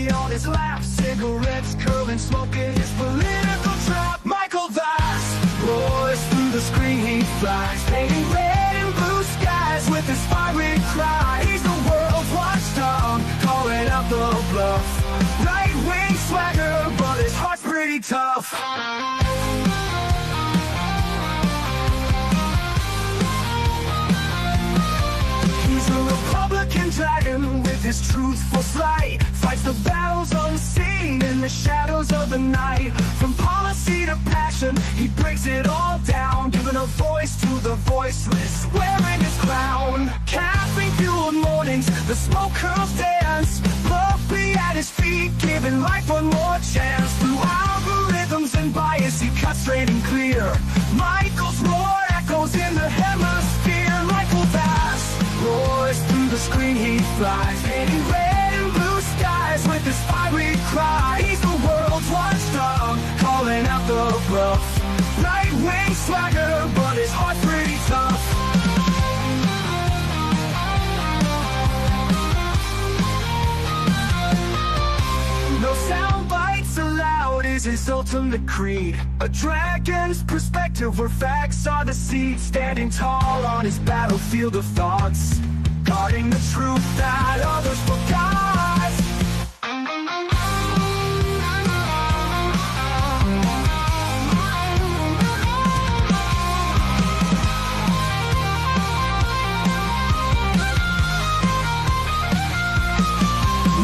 coffee on his lap, cigarettes curling, smoking his political trap. Michael Vass roars through the screen, he flies, painting red and blue skies with his fiery cry. He's the world's watchdog, calling out the bluff. Right-wing swagger, but his heart's pretty tough. He's a Republican dragon with his truthful slight, fights the battles unseen in the shadows of the night. From policy to passion, he breaks it all down, giving a voice to the voiceless, wearing his crown. Caffeine-fueled mornings, the smoke curls dance, Fluffy at his feet, giving life one more chance. Through algorithms and bias, he cuts straight and clear. Michael's roar echoes in the hemisphere. Michael Vass roars through the screen, he flies, painting red and blue skies with his fiery cry. He's the world's watchdog, calling out the bluff. Right-wing swagger, but his heart's pretty tough. No soundbites allowed is his ultimate creed. A dragon's perspective where facts are the seed. Standing tall on his battlefield of thoughts, guarding the truth that others forgot.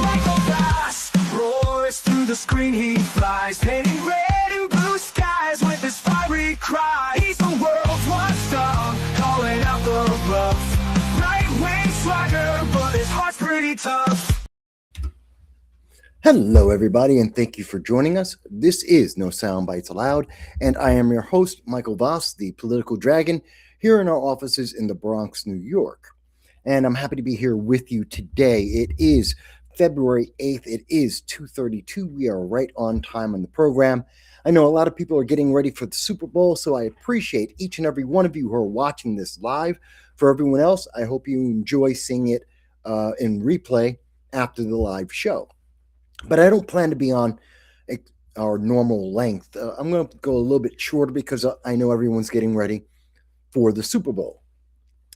Michael Vass roars through the screen, he flies, painting red and blue skies with his fiery cry. He's the world's watchdog, calling out the bluff. Right-wing swagger, but his heart's pretty tough. Hello, everybody, and thank you for joining us. This is No Soundbites Allowed, and I am your host, Michael Voss, the political dragon, here in our offices in the Bronx, New York. And I'm happy to be here with you today. It is February 8th. It is 2:32. We are right on time on the program. I know a lot of people are getting ready for the Super Bowl, so I appreciate each and every one of you who are watching this live. For everyone else, I hope you enjoy seeing it in replay after the live show. But I don't plan to be on our normal length. I'm going to go a little bit shorter because I know everyone's getting ready for the Super Bowl.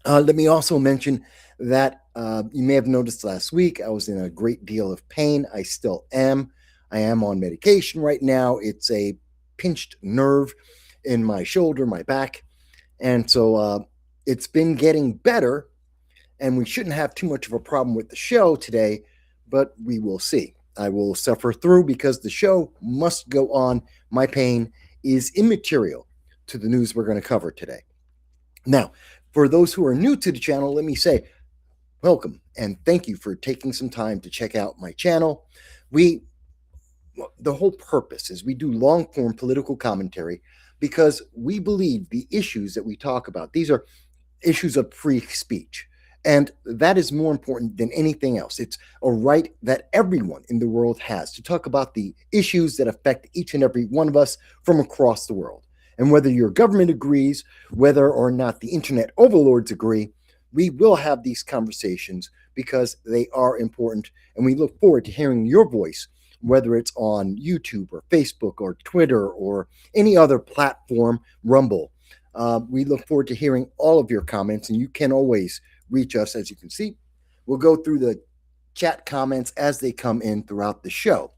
Let me also mention that you may have noticed last week I was in a great deal of pain. I still am. I am on medication right now. It's a pinched nerve in my shoulder, my back. And so it's been getting better, and we shouldn't have too much of a problem with the show today, but we will see. I will suffer through because the show must go on. My pain is immaterial to the news we're going to cover today. Now, for those who are new to the channel, let me say welcome and thank you for taking some time to check out my channel. The whole purpose is we do long-form political commentary because we believe the issues that we talk about, these are issues of free speech. And that is more important than anything else. It's a right that everyone in the world has to talk about the issues that affect each and every one of us from across the world. And whether your government agrees, whether or not the internet overlords agree, we will have these conversations because they are important. And we look forward to hearing your voice, whether it's on YouTube or Facebook or Twitter or any other platform, Rumble. We look forward to hearing all of your comments, and you can always reach us. As you can see, we'll go through the chat comments as they come in throughout the show.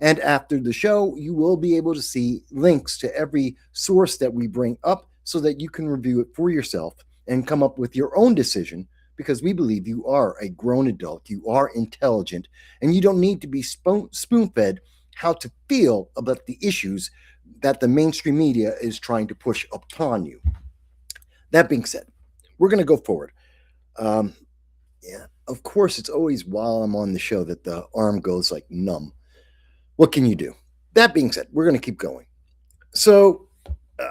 And after the show, you will be able to see links to every source that we bring up so that you can review it for yourself and come up with your own decision, because we believe you are a grown adult, you are intelligent, and you don't need to be spoon-fed how to feel about the issues that the mainstream media is trying to push upon you. That being said, we're going to go forward. Of course, it's always while I'm on the show that the arm goes like numb. What can you do? That being said, we're going to keep going. So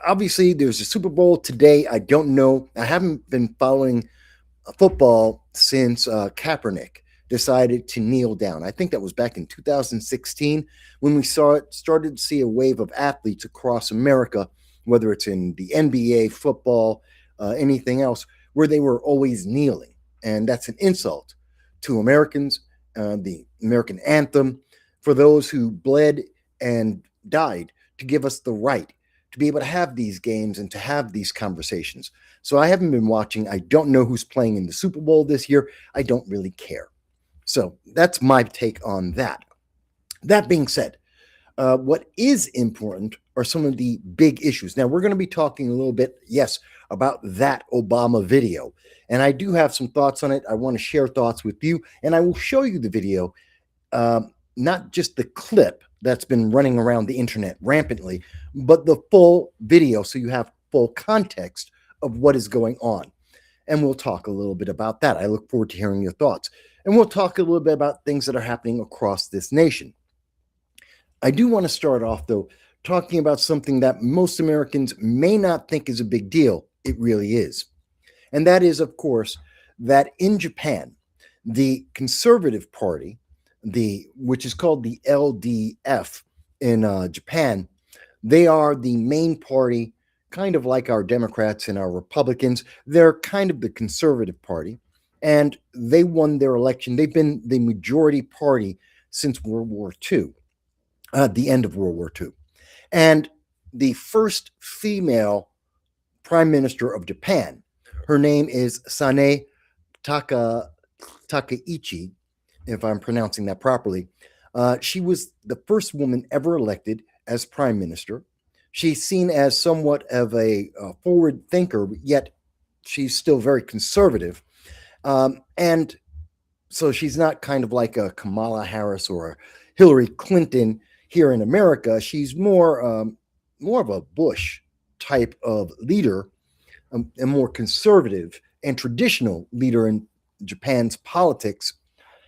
obviously there's a Super Bowl today. I don't know. I haven't been following football since Kaepernick decided to kneel down. I think that was back in 2016 when we started to see a wave of athletes across America, whether it's in the NBA, football, anything else, where they were always kneeling. And that's an insult to Americans, the American anthem, for those who bled and died to give us the right to be able to have these games and to have these conversations. So I haven't been watching. I don't know who's playing in the Super Bowl this year. I don't really care. So that's my take on that. That being said, what is important are some of the big issues. Now, we're going to be talking a little bit, yes, about that Obama video. And I do have some thoughts on it. I want to share thoughts with you, and I will show you the video, not just the clip that's been running around the internet rampantly, but the full video so you have full context of what is going on. And we'll talk a little bit about that. I look forward to hearing your thoughts. And we'll talk a little bit about things that are happening across this nation. I do want to start off, though, talking about something that most Americans may not think is a big deal. It really is. And that is, of course, that in Japan, the Conservative Party, which is called the LDF in Japan, they are the main party, kind of like our Democrats and our Republicans. They're kind of the Conservative Party, and they won their election. They've been the majority party since World War II. The end of World War II. And the first female prime minister of Japan, her name is Sane Takaichi, if I'm pronouncing that properly. She was the first woman ever elected as prime minister. She's seen as somewhat of a forward thinker, yet she's still very conservative. And so she's not kind of like a Kamala Harris or a Hillary Clinton here in America. She's more of a Bush type of leader, a more conservative and traditional leader in Japan's politics.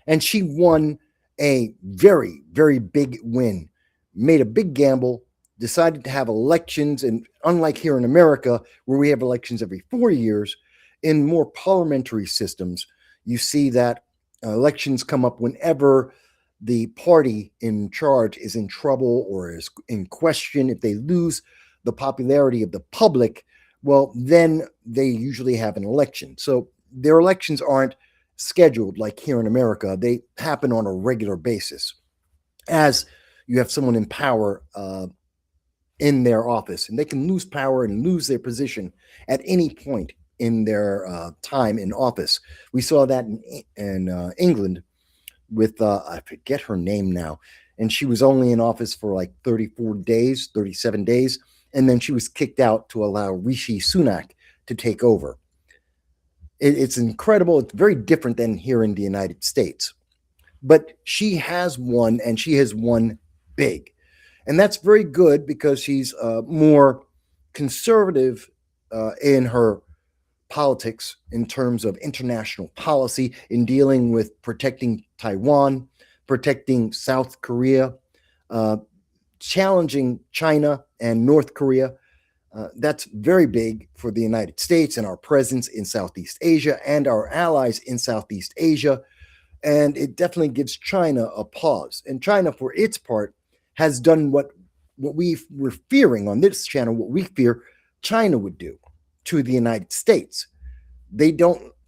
And she won a very, very big win, made a big gamble, decided to have elections. And unlike here in America, where we have elections every 4 years, in more parliamentary systems, you see that elections come up whenever the party in charge is in trouble or is in question. If they lose the popularity of the public, well, then they usually have an election. So their elections aren't scheduled like here in America. They happen on a regular basis as you have someone in power in their office, and they can lose power and lose their position at any point in their time in office. We saw that in England with, I forget her name now, and she was only in office for like 34 days, 37 days, and then she was kicked out to allow Rishi Sunak to take over. It's incredible. It's very different than here in the United States. But she has won, and she has won big. And that's very good because she's more conservative in her politics in terms of international policy, in dealing with protecting Taiwan, protecting South Korea, challenging China and North Korea. That's very big for the United States and our presence in Southeast Asia and our allies in Southeast Asia. And it definitely gives China a pause. And China, for its part, has done what we were fearing on this channel, what we fear China would do to the United States.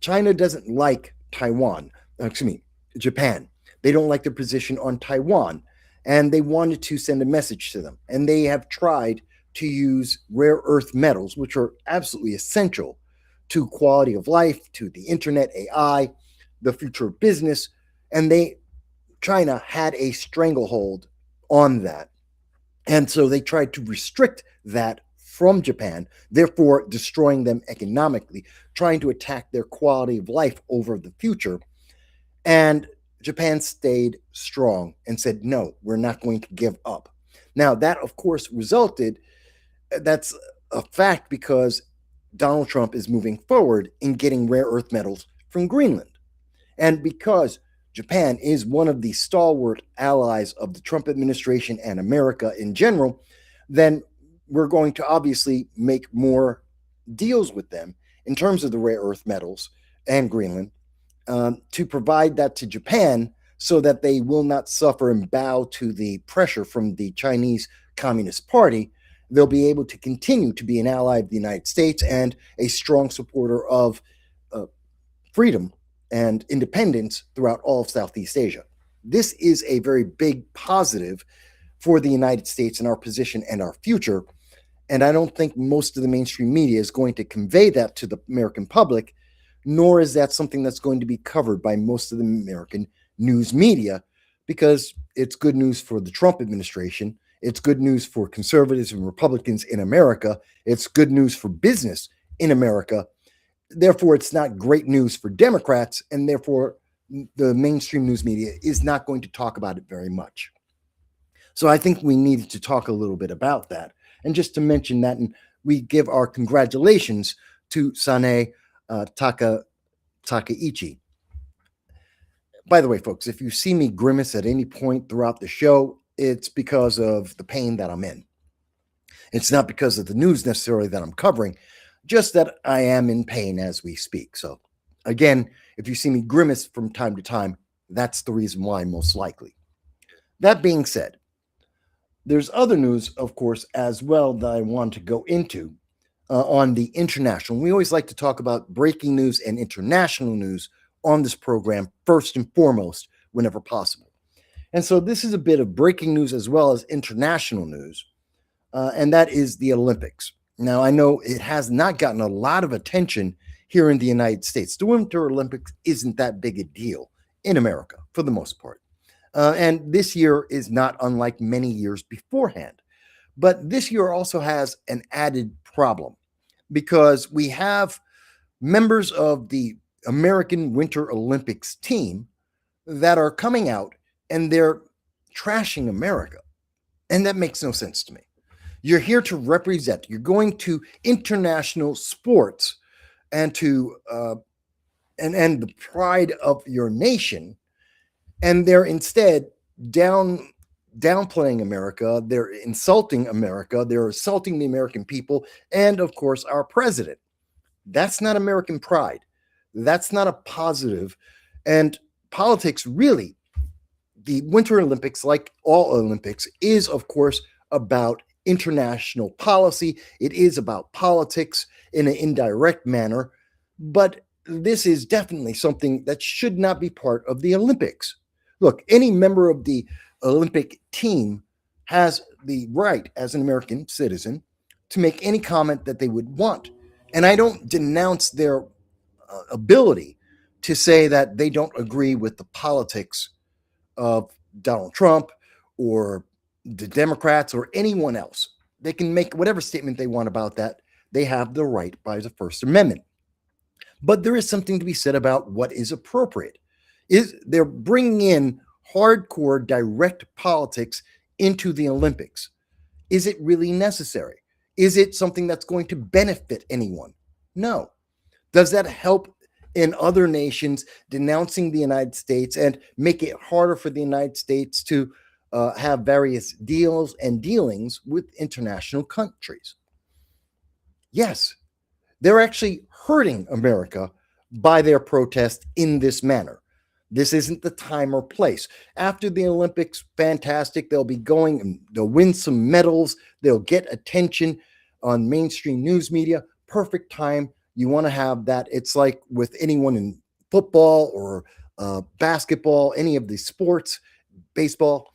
China doesn't like Japan. They don't like their position on Taiwan, and they wanted to send a message to them. And they have tried to use rare earth metals, which are absolutely essential to quality of life, to the internet, AI, the future of business. And China had a stranglehold on that. And so they tried to restrict that from Japan, therefore destroying them economically, trying to attack their quality of life over the future. And Japan stayed strong and said, no, we're not going to give up. Now, that, of course, that's a fact because Donald Trump is moving forward in getting rare earth metals from Greenland. And because Japan is one of the stalwart allies of the Trump administration and America in general, then we're going to obviously make more deals with them in terms of the rare earth metals and Greenland to provide that to Japan so that they will not suffer and bow to the pressure from the Chinese Communist Party. They'll be able to continue to be an ally of the United States and a strong supporter of freedom and independence throughout all of Southeast Asia. This is a very big positive for the United States and our position and our future. And I don't think most of the mainstream media is going to convey that to the American public, nor is that something that's going to be covered by most of the American news media, because it's good news for the Trump administration. It's good news for conservatives and Republicans in America. It's good news for business in America. Therefore, it's not great news for Democrats, and therefore the mainstream news media is not going to talk about it very much. So I think we needed to talk a little bit about that. And just to mention that, and we give our congratulations to Sane Takaichi. By the way, folks, if you see me grimace at any point throughout the show, it's because of the pain that I'm in. It's not because of the news necessarily that I'm covering, just that I am in pain as we speak. So again, if you see me grimace from time to time, that's the reason why, most likely. That being said, there's other news, of course, as well that I want to go into on the international. We always like to talk about breaking news and international news on this program first and foremost whenever possible. And so this is a bit of breaking news as well as international news, and that is the Olympics. Now, I know it has not gotten a lot of attention here in the United States. The Winter Olympics isn't that big a deal in America for the most part. And this year is not unlike many years beforehand. But this year also has an added problem because we have members of the American Winter Olympics team that are coming out and they're trashing America. And that makes no sense to me. You're here to represent, you're going to international sports and to and the pride of your nation, and they're instead downplaying America, they're insulting America, they're assaulting the American people, and of course our president. That's not American pride. That's not a positive. And politics, really, the Winter Olympics, like all Olympics, is of course about international policy. It is about politics in an indirect manner, but this is definitely something that should not be part of the Olympics. Look, any member of the Olympic team has the right as an American citizen to make any comment that they would want. And I don't denounce their ability to say that they don't agree with the politics of Donald Trump or the Democrats or anyone else. They can make whatever statement they want about that. They have the right by the First Amendment. But there is something to be said about what is appropriate. They're bringing in hardcore direct politics into the Olympics. Is it really necessary? Is it something that's going to benefit anyone? No. Does that help in other nations denouncing the United States and make it harder for the United States to have various deals and dealings with international countries? Yes, they're actually hurting America by their protest in this manner. This isn't the time or place. After the Olympics, fantastic. They'll be going and they'll win some medals. They'll get attention on mainstream news media. Perfect time. You want to have that. It's like with anyone in football or basketball, any of the sports, baseball.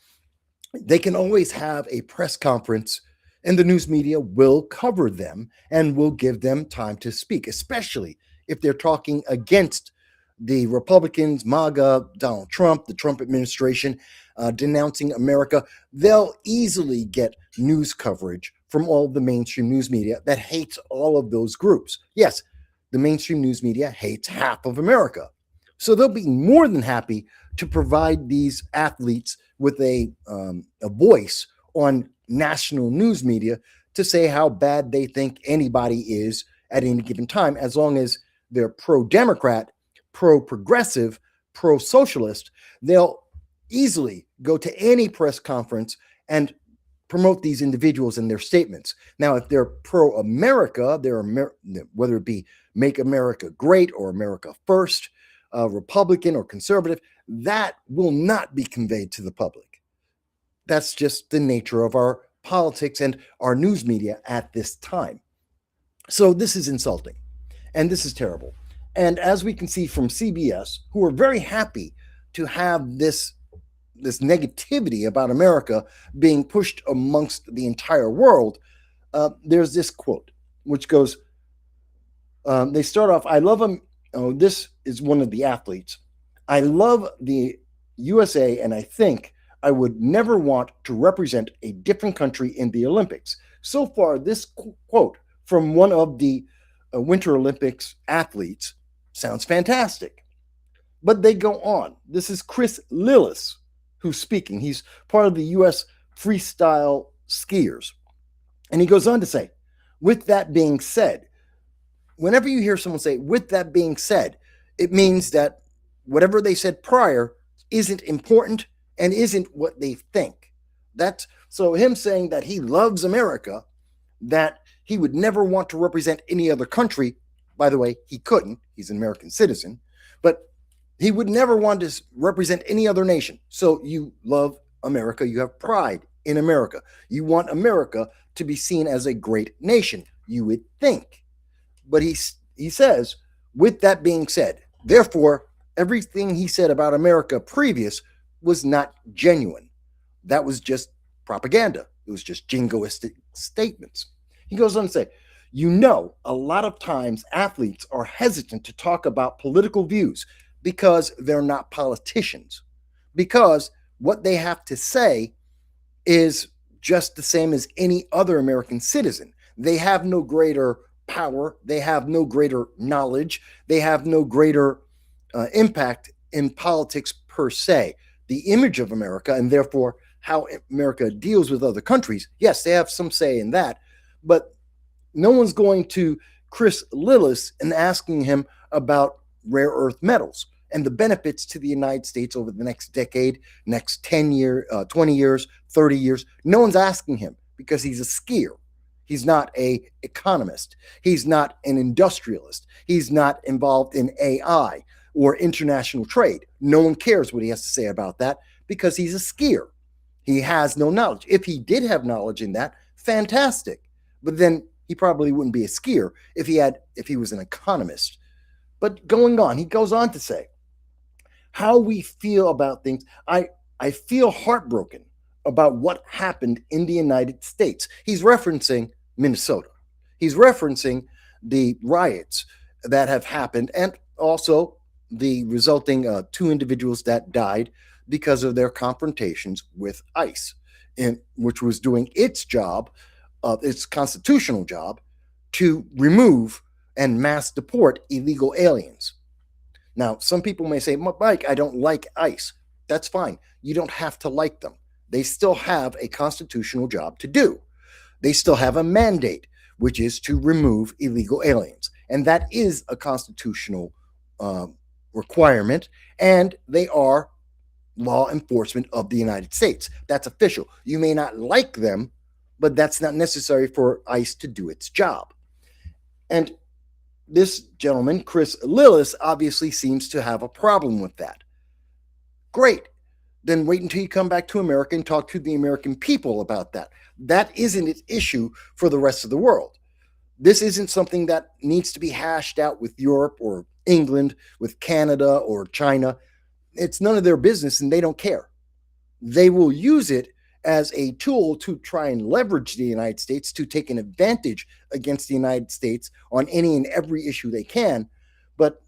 They can always have a press conference and the news media will cover them and will give them time to speak, especially if they're talking against the Republicans, MAGA, Donald Trump, the Trump administration, denouncing America. They'll easily get news coverage from all of the mainstream news media that hates all of those groups. Yes, the mainstream news media hates half of America. So they'll be more than happy to provide these athletes with a voice on national news media to say how bad they think anybody is at any given time, as long as they're pro-Democrat, pro-progressive, pro-socialist. They'll easily go to any press conference and promote these individuals and their statements. Now, if they're pro-America, whether it be Make America Great or America First, Republican or conservative, that will not be conveyed to the public. That's just the nature of our politics and our news media at this time. So this is insulting, and this is terrible. And as we can see from CBS, who are very happy to have this this negativity about America being pushed amongst the entire world, there's this quote which goes, they start off, I love them. Oh, this is one of the athletes. I love the USA, and I think I would never want to represent a different country in the Olympics. So far, this quote from one of the Winter Olympics athletes sounds fantastic. But they go on. This is Chris Lillis who's speaking. He's part of the U.S. freestyle skiers. And he goes on to say, with that being said, whenever you hear someone say, with that being said, it means that whatever they said prior isn't important and isn't what they think. That's so him saying that he loves America, that he would never want to represent any other country. By the way, he couldn't. He's an American citizen, but he would never want to represent any other nation. So you love America. You have pride in America. You want America to be seen as a great nation, you would think. But he says, with that being said, therefore, everything he said about America previous was not genuine. That was just propaganda. It was just jingoistic statements. He goes on to say, you know, a lot of times athletes are hesitant to talk about political views because they're not politicians, because what they have to say is just the same as any other American citizen. They have no greater power, they have no greater knowledge, they have no greater impact in politics per se. The image of America, and therefore how America deals with other countries, yes, they have some say in that, but no one's going to Chris Lillis and asking him about rare earth metals and the benefits to the United States over the next decade, next 10 years, 20 years, 30 years. No one's asking him because he's a skier. He's not an economist. He's not an industrialist. He's not involved in AI or international trade. No one cares what he has to say about that because he's a skier. He has no knowledge. If he did have knowledge in that, fantastic. But then he probably wouldn't be a skier if he was an economist. But going on, he goes on to say, how we feel about things. I feel heartbroken about what happened in the United States. He's referencing Minnesota. He's referencing the riots that have happened and also the resulting 2 individuals that died because of their confrontations with ICE, which was doing its job, its constitutional job, to remove and mass deport illegal aliens. Now, some people may say, Mike, I don't like ICE. That's fine. You don't have to like them. They still have a constitutional job to do. They still have a mandate, which is to remove illegal aliens. And that is a constitutional requirement, and they are law enforcement of the United States. That's official. You may not like them, but that's not necessary for ICE to do its job. And this gentleman, Chris Lillis, obviously seems to have a problem with that. Great. Then wait until you come back to America and talk to the American people about that. That isn't an issue for the rest of the world. This isn't something that needs to be hashed out with Europe or England, with Canada or China. It's none of their business and they don't care. They will use it as a tool to try and leverage the United States to take an advantage against the United States on any and every issue they can, but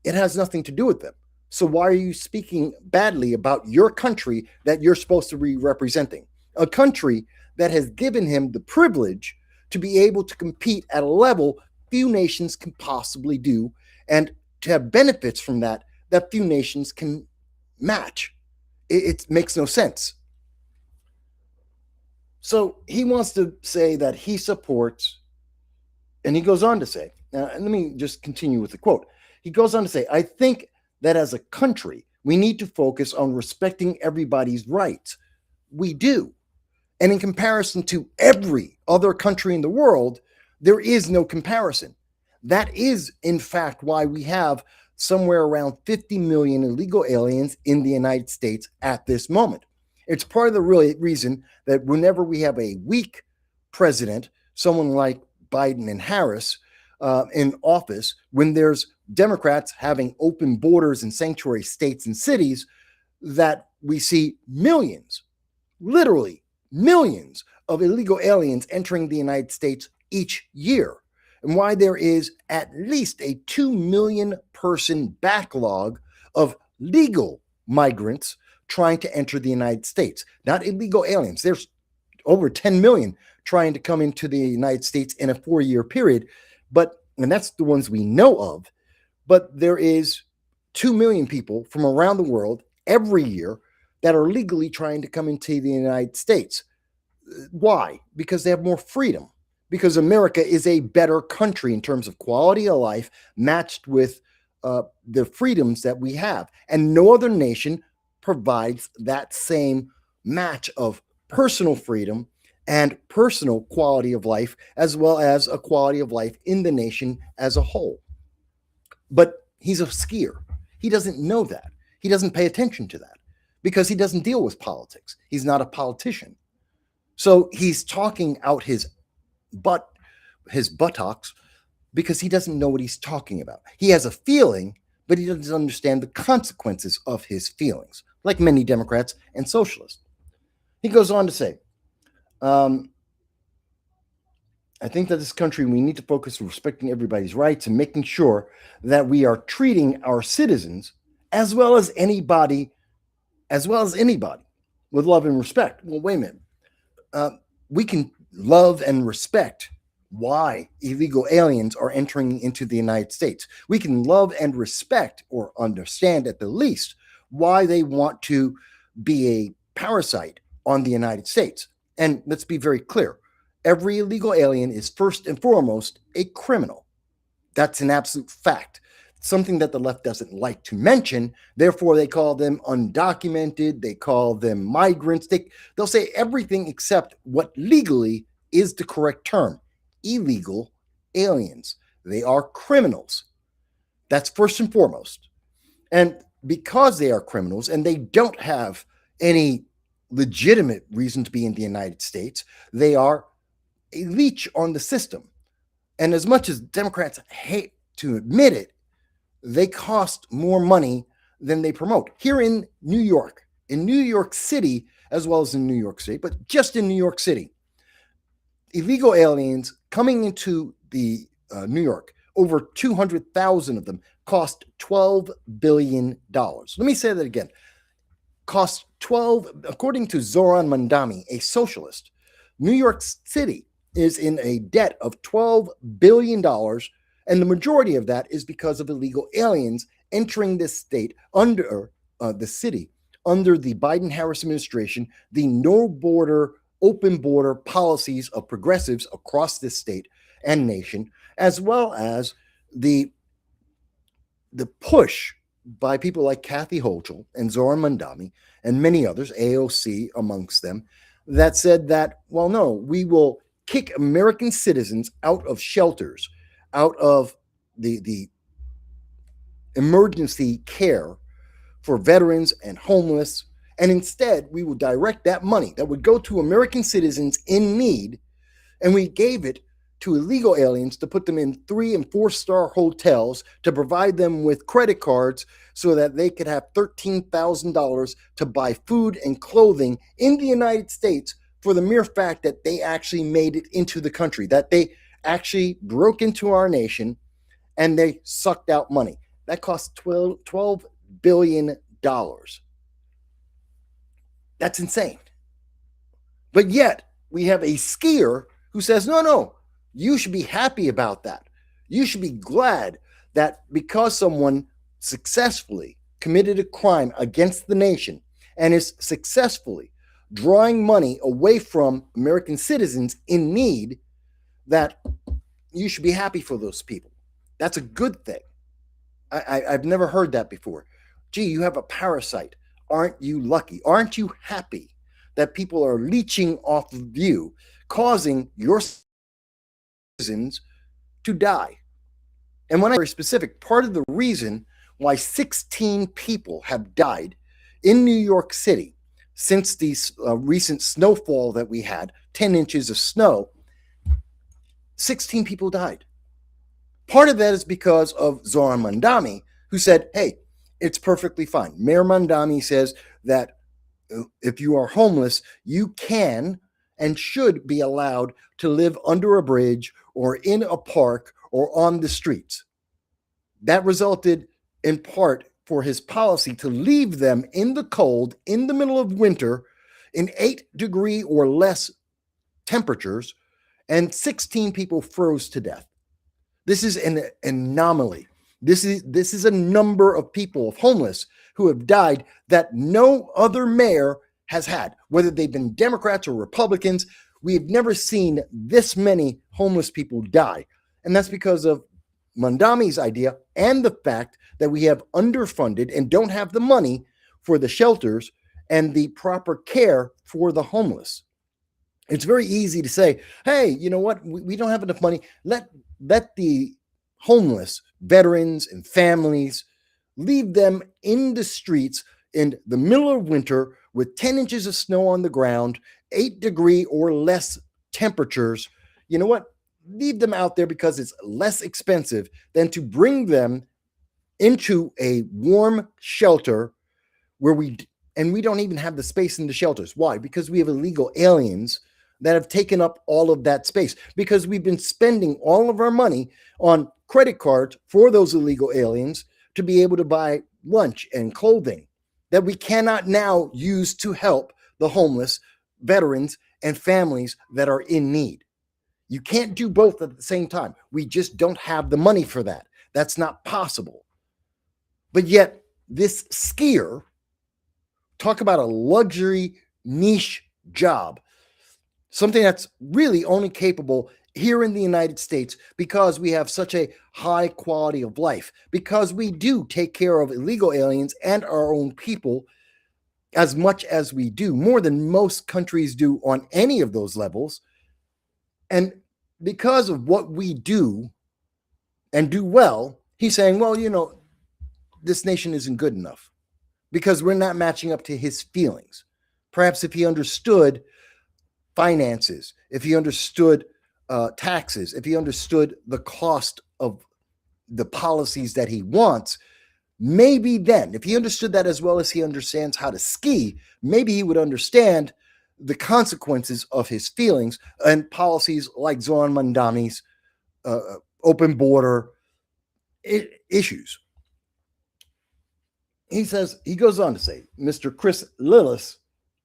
it has nothing to do with them. So why are you speaking badly about your country that you're supposed to be representing? A country that has given him the privilege to be able to compete at a level few nations can possibly do, and to have benefits from that few nations can match. It makes no sense. So he wants to say that he supports, and he goes on to say, and let me just continue with the quote. He goes on to say, I think that as a country, we need to focus on respecting everybody's rights. We do. And in comparison to every other country in the world, there is no comparison. That is, in fact, why we have somewhere around 50 million illegal aliens in the United States at this moment. It's part of the reason that whenever we have a weak president, someone like Biden and Harris in office, when there's Democrats having open borders in sanctuary states and cities, that we see millions, literally millions of illegal aliens entering the United States each year, and why there is at least a 2 million person backlog of legal migrants trying to enter the United States, not illegal aliens. There's over 10 million trying to come into the United States in a 4-year period, and that's the ones we know of. But there is 2 million people from around the world every year that are legally trying to come into the United States. Why? Because they have more freedom. Because America is a better country in terms of quality of life matched with the freedoms that we have. And no other nation provides that same match of personal freedom and personal quality of life, as well as a quality of life in the nation as a whole. But he's a skier. He doesn't know that. He doesn't pay attention to that because he doesn't deal with politics. He's not a politician. So he's talking out his buttocks because he doesn't know what he's talking about. He has a feeling, but he doesn't understand the consequences of his feelings, like many Democrats and socialists. He goes on to say, I think that this country, we need to focus on respecting everybody's rights and making sure that we are treating our citizens as well as anybody with love and respect. Well, wait a minute. We can love and respect why illegal aliens are entering into the United States. We can love and respect, or understand at the least, why they want to be a parasite on the United States. And let's be very clear. Every illegal alien is first and foremost a criminal. That's an absolute fact. Something that the left doesn't like to mention. Therefore, they call them undocumented. They call them migrants. They'll say everything except what legally is the correct term. Illegal aliens. They are criminals. That's first and foremost. And because they are criminals and they don't have any legitimate reason to be in the United States, they are a leech on the system. And as much as Democrats hate to admit it, they cost more money than they promote. Here in New York City, as well as in New York State, but just in New York City, illegal aliens coming into the New York, over 200,000 of them, cost $12 billion. Let me say that again. According to Zoran Mandami, a socialist, New York City is in a debt of $12 billion, and the majority of that is because of illegal aliens entering this state under the city, under the Biden-Harris administration, the no border, open border policies of progressives across this state and nation, as well as the push by people like Kathy Hochul and Zoran Mandami and many others, AOC amongst them, that said that, well, no, we will kick American citizens out of shelters, out of the emergency care for veterans and homeless, and instead we will direct that money that would go to American citizens in need, and we gave it to illegal aliens to put them in 3- and 4-star hotels, to provide them with credit cards so that they could have $13,000 to buy food and clothing in the United States, for the mere fact that they actually made it into the country, that they actually broke into our nation and they sucked out money. That cost $12 billion. That's insane. But yet we have a skier who says, no, you should be happy about that. You should be glad that because someone successfully committed a crime against the nation and is successfully drawing money away from American citizens in need, that you should be happy for those people. That's a good thing. I've never heard that before. Gee, you have a parasite. Aren't you lucky? Aren't you happy that people are leeching off of you, causing your citizens to die? And when I'm very specific, part of the reason why 16 people have died in New York City since the recent snowfall that we had, 10 inches of snow, 16 people died. Part of that is because of Zoran Mandami, who said, hey, it's perfectly fine. Mayor Mandami says that if you are homeless, you can and should be allowed to live under a bridge or in a park or on the streets. That resulted in part for his policy to leave them in the cold in the middle of winter in 8-degree or less temperatures, and 16 people froze to death. This is an anomaly. This is a number of people, of homeless, who have died that no other mayor has had, whether they've been Democrats or Republicans. We have never seen this many homeless people die. And that's because of Mondami's idea and the fact that we have underfunded and don't have the money for the shelters and the proper care for the homeless. It's very easy to say, hey, you know what? We don't have enough money. Let the homeless, veterans and families, leave them in the streets in the middle of winter with 10 inches of snow on the ground, 8-degree or less temperatures. You know what? Leave them out there because it's less expensive than to bring them into a warm shelter where we don't even have the space in the shelters. Why? Because we have illegal aliens that have taken up all of that space, because we've been spending all of our money on credit cards for those illegal aliens to be able to buy lunch and clothing that we cannot now use to help the homeless, veterans, and families that are in need. You can't do both at the same time. We just don't have the money for that. That's not possible. But yet, this skier, talk about a luxury niche job, something that's really only capable here in the United States because we have such a high quality of life, because we do take care of illegal aliens and our own people as much as we do, more than most countries do on any of those levels. And because of what we do and do well, he's saying, well, this nation isn't good enough because we're not matching up to his feelings. Perhaps if he understood finances, if he understood taxes, if he understood the cost of the policies that he wants, maybe then, if he understood that as well as he understands how to ski, maybe he would understand the consequences of his feelings and policies like Zoran Mondami's open border issues. He goes on to say, Mr. Chris Lillis,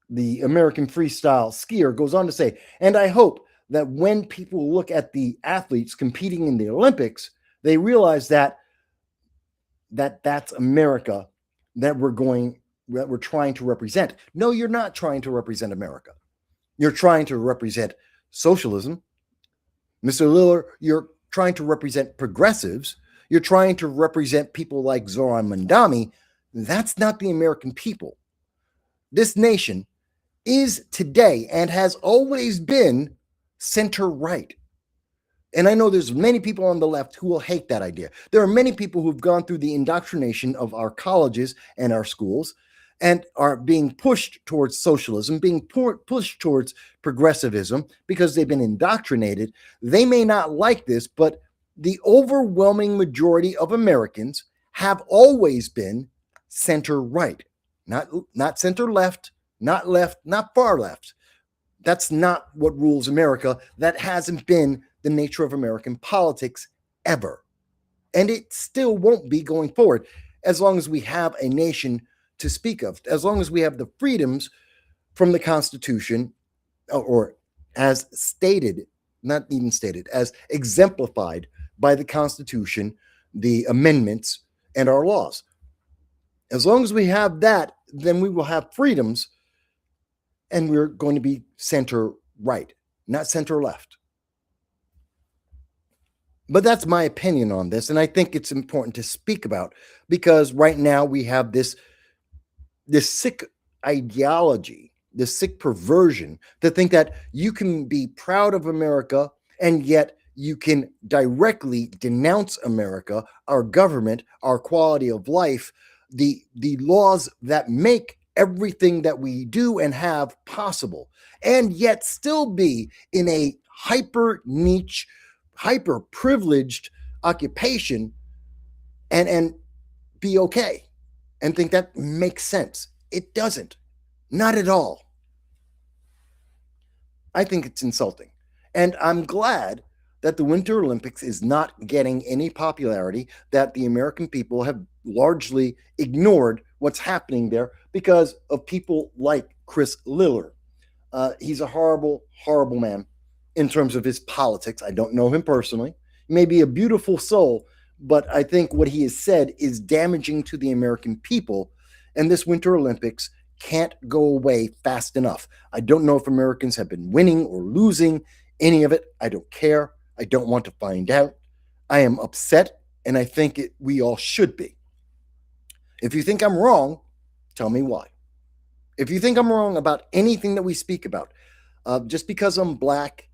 the American freestyle skier, goes on to say, and I hope that when people look at the athletes competing in the Olympics, they realize that that's America that we're trying to represent. No, you're not trying to represent America. You're trying to represent socialism. Mr. Lillard, you're trying to represent progressives. You're trying to represent people like Zoran Mondami. That's not the American people. This nation is today and has always been center-right. And I know there's many people on the left who will hate that idea. There are many people who've gone through the indoctrination of our colleges and our schools and are being pushed towards socialism, being pushed towards progressivism because they've been indoctrinated. They may not like this, but the overwhelming majority of Americans have always been center-right, not center-left, not far left. That's not what rules America. That hasn't been the nature of American politics ever. And it still won't be going forward as long as we have a nation to speak of, as long as we have the freedoms from the Constitution, or as stated, not even stated, as exemplified by the Constitution, the amendments, and our laws. As long as we have that, then we will have freedoms, and we're going to be center right, not center left. But that's my opinion on this, and I think it's important to speak about because right now we have this sick ideology, this sick perversion to think that you can be proud of America and yet you can directly denounce America, our government, our quality of life, the laws that make everything that we do and have possible, and yet still be in a hyper niche, hyper privileged occupation and be okay and think that makes sense. It doesn't. Not at all. I think it's insulting. And I'm glad that the Winter Olympics is not getting any popularity, that the American people have largely ignored what's happening there because of people like Chris Lillard. He's a horrible, horrible man in terms of his politics. I don't know him personally. He may be a beautiful soul, but I think what he has said is damaging to the American people. And this Winter Olympics can't go away fast enough. I don't know if Americans have been winning or losing any of it. I don't care. I don't want to find out. I am upset, and I think we all should be. If you think I'm wrong, tell me why. If you think I'm wrong about anything that we speak about, just because I'm black,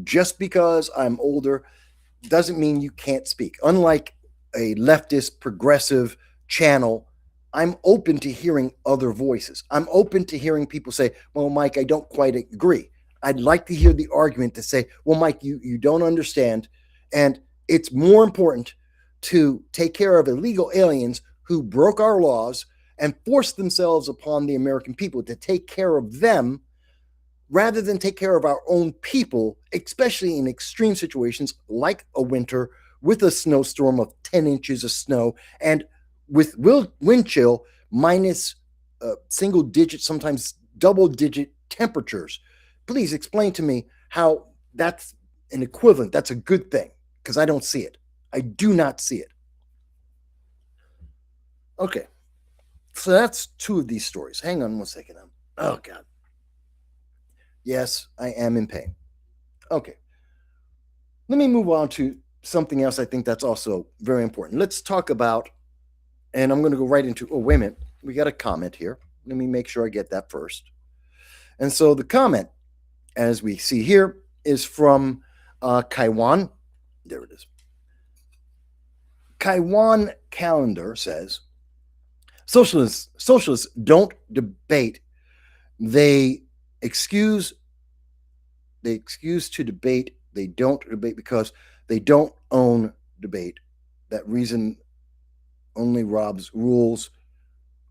just because I'm older, doesn't mean you can't speak. Unlike a leftist progressive channel, I'm open to hearing other voices. I'm open to hearing people say, well, Mike, I don't quite agree. I'd like to hear the argument to say, well, Mike, you don't understand. And it's more important to take care of illegal aliens who broke our laws and forced themselves upon the American people to take care of them rather than take care of our own people, especially in extreme situations like a winter with a snowstorm of 10 inches of snow and with wind chill minus single digit, sometimes double digit temperatures. Please explain to me how that's an equivalent. That's a good thing, because I don't see it. I do not see it. Okay. So that's two of these stories. Hang on one second. Oh, God. Yes, I am in pain. Okay. Let me move on to something else I think that's also very important. Let's talk about, and I'm going to go right into, oh, wait a minute. We got a comment here. Let me make sure I get that first. And so the comment, as we see here, is from Kaiwan. There it is. Kaiwan Calendar says, Socialists don't debate. They excuse to debate. They don't debate because they don't own debate. That reason only robs rules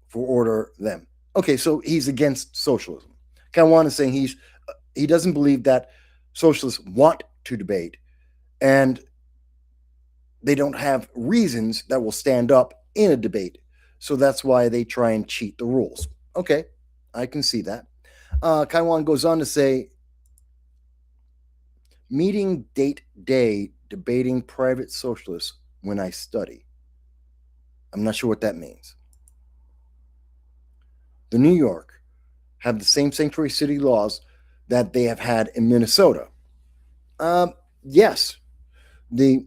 for order them. Okay, so he's against socialism. Kaiwan is saying he doesn't believe that socialists want to debate, and they don't have reasons that will stand up in a debate. So that's why they try and cheat the rules. Okay, I can see that. Kaiwan goes on to say, meeting date day debating private socialists when I study. I'm not sure what that means. The New York have the same sanctuary city laws that they have had in Minnesota. Yes, New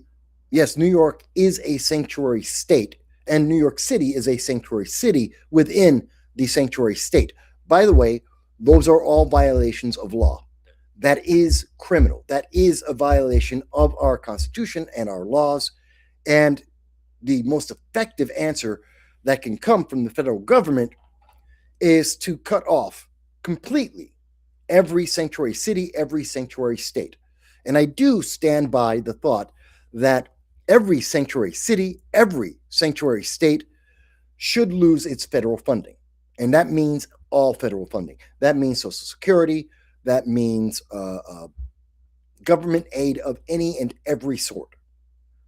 York is a sanctuary state, and New York City is a sanctuary city within the sanctuary state. By the way, those are all violations of law. That is criminal. That is a violation of our Constitution and our laws. And the most effective answer that can come from the federal government is to cut off completely every sanctuary city, every sanctuary state. And I do stand by the thought that every sanctuary city, every sanctuary state should lose its federal funding. And that means all federal funding. That means Social Security. That means government aid of any and every sort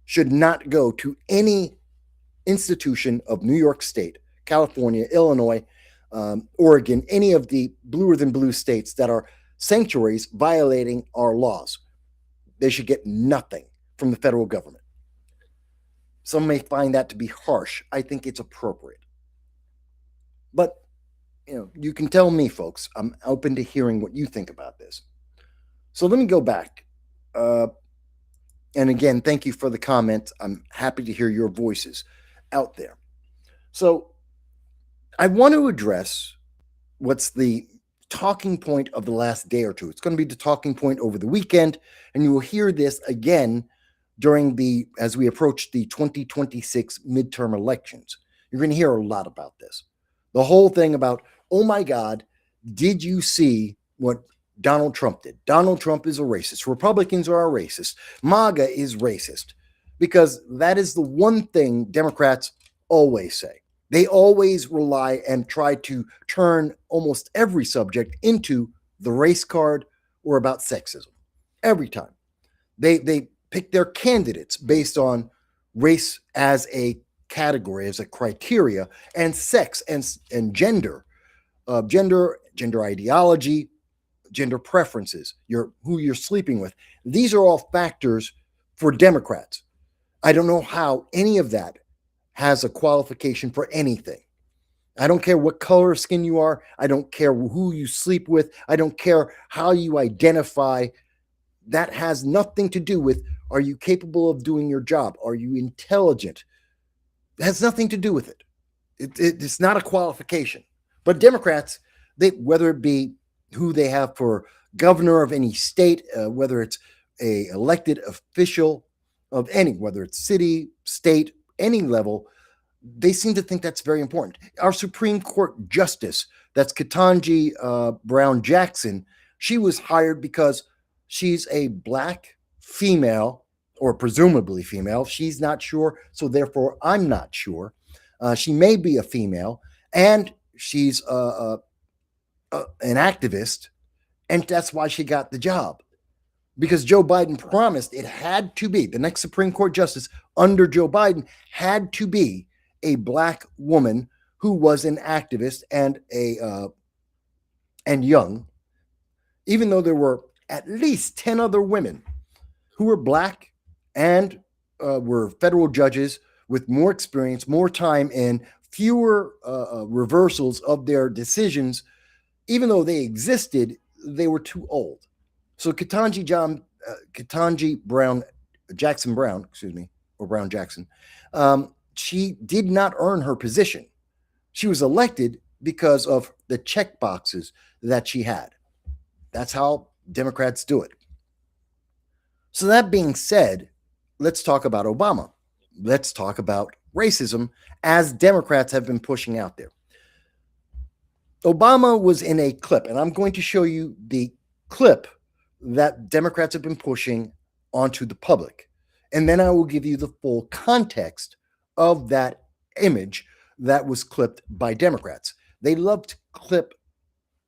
should not go to any institution of New York State, California, Illinois, Oregon, any of the bluer than blue states that are sanctuaries violating our laws. They should get nothing from the federal government. Some may find that to be harsh. I think it's appropriate. But, you can tell me, folks. I'm open to hearing what you think about this. So let me go back. And again, thank you for the comment. I'm happy to hear your voices out there. So I want to address what's the talking point of the last day or two. It's going to be the talking point over the weekend, and you will hear this again as we approach the 2026 midterm elections. You're going to hear a lot about this. The whole thing about, oh my God, did you see what Donald Trump did? Donald Trump is a racist. Republicans are a racist. MAGA is racist. Because that is the one thing Democrats always say. They always rely and try to turn almost every subject into the race card or about sexism. Every time. They pick their candidates based on race as a category, as a criteria, and sex and gender, gender ideology, gender preferences, who you're sleeping with. These are all factors for Democrats. I don't know how any of that has a qualification for anything. I don't care what color skin you are. I don't care who you sleep with. I don't care how you identify. That has nothing to do with, are you capable of doing your job? Are you intelligent? It has nothing to do with it. It's not a qualification. But Democrats, whether it be who they have for governor of any state, whether it's a elected official of any, whether it's city, state, any level, they seem to think that's very important. Our Supreme Court Justice, that's Ketanji Brown Jackson, she was hired because she's a Black female, or presumably female. She's not sure, so therefore I'm not sure. She may be a female, and she's an activist, and that's why she got the job. Because Joe Biden promised it had to be, the next Supreme Court justice under Joe Biden had to be a Black woman who was an activist and young, even though there were at least 10 other women who were Black and were federal judges with more experience, more time, and fewer reversals of their decisions. Even though they existed, they were too old. So Ketanji Brown Jackson, she did not earn her position. She was elected because of the check boxes that she had. That's how Democrats do it. So that being said, let's talk about Obama. Let's talk about racism as Democrats have been pushing out there. Obama was in a clip, and I'm going to show you the clip that Democrats have been pushing onto the public. And then I will give you the full context of that image that was clipped by Democrats. They love to clip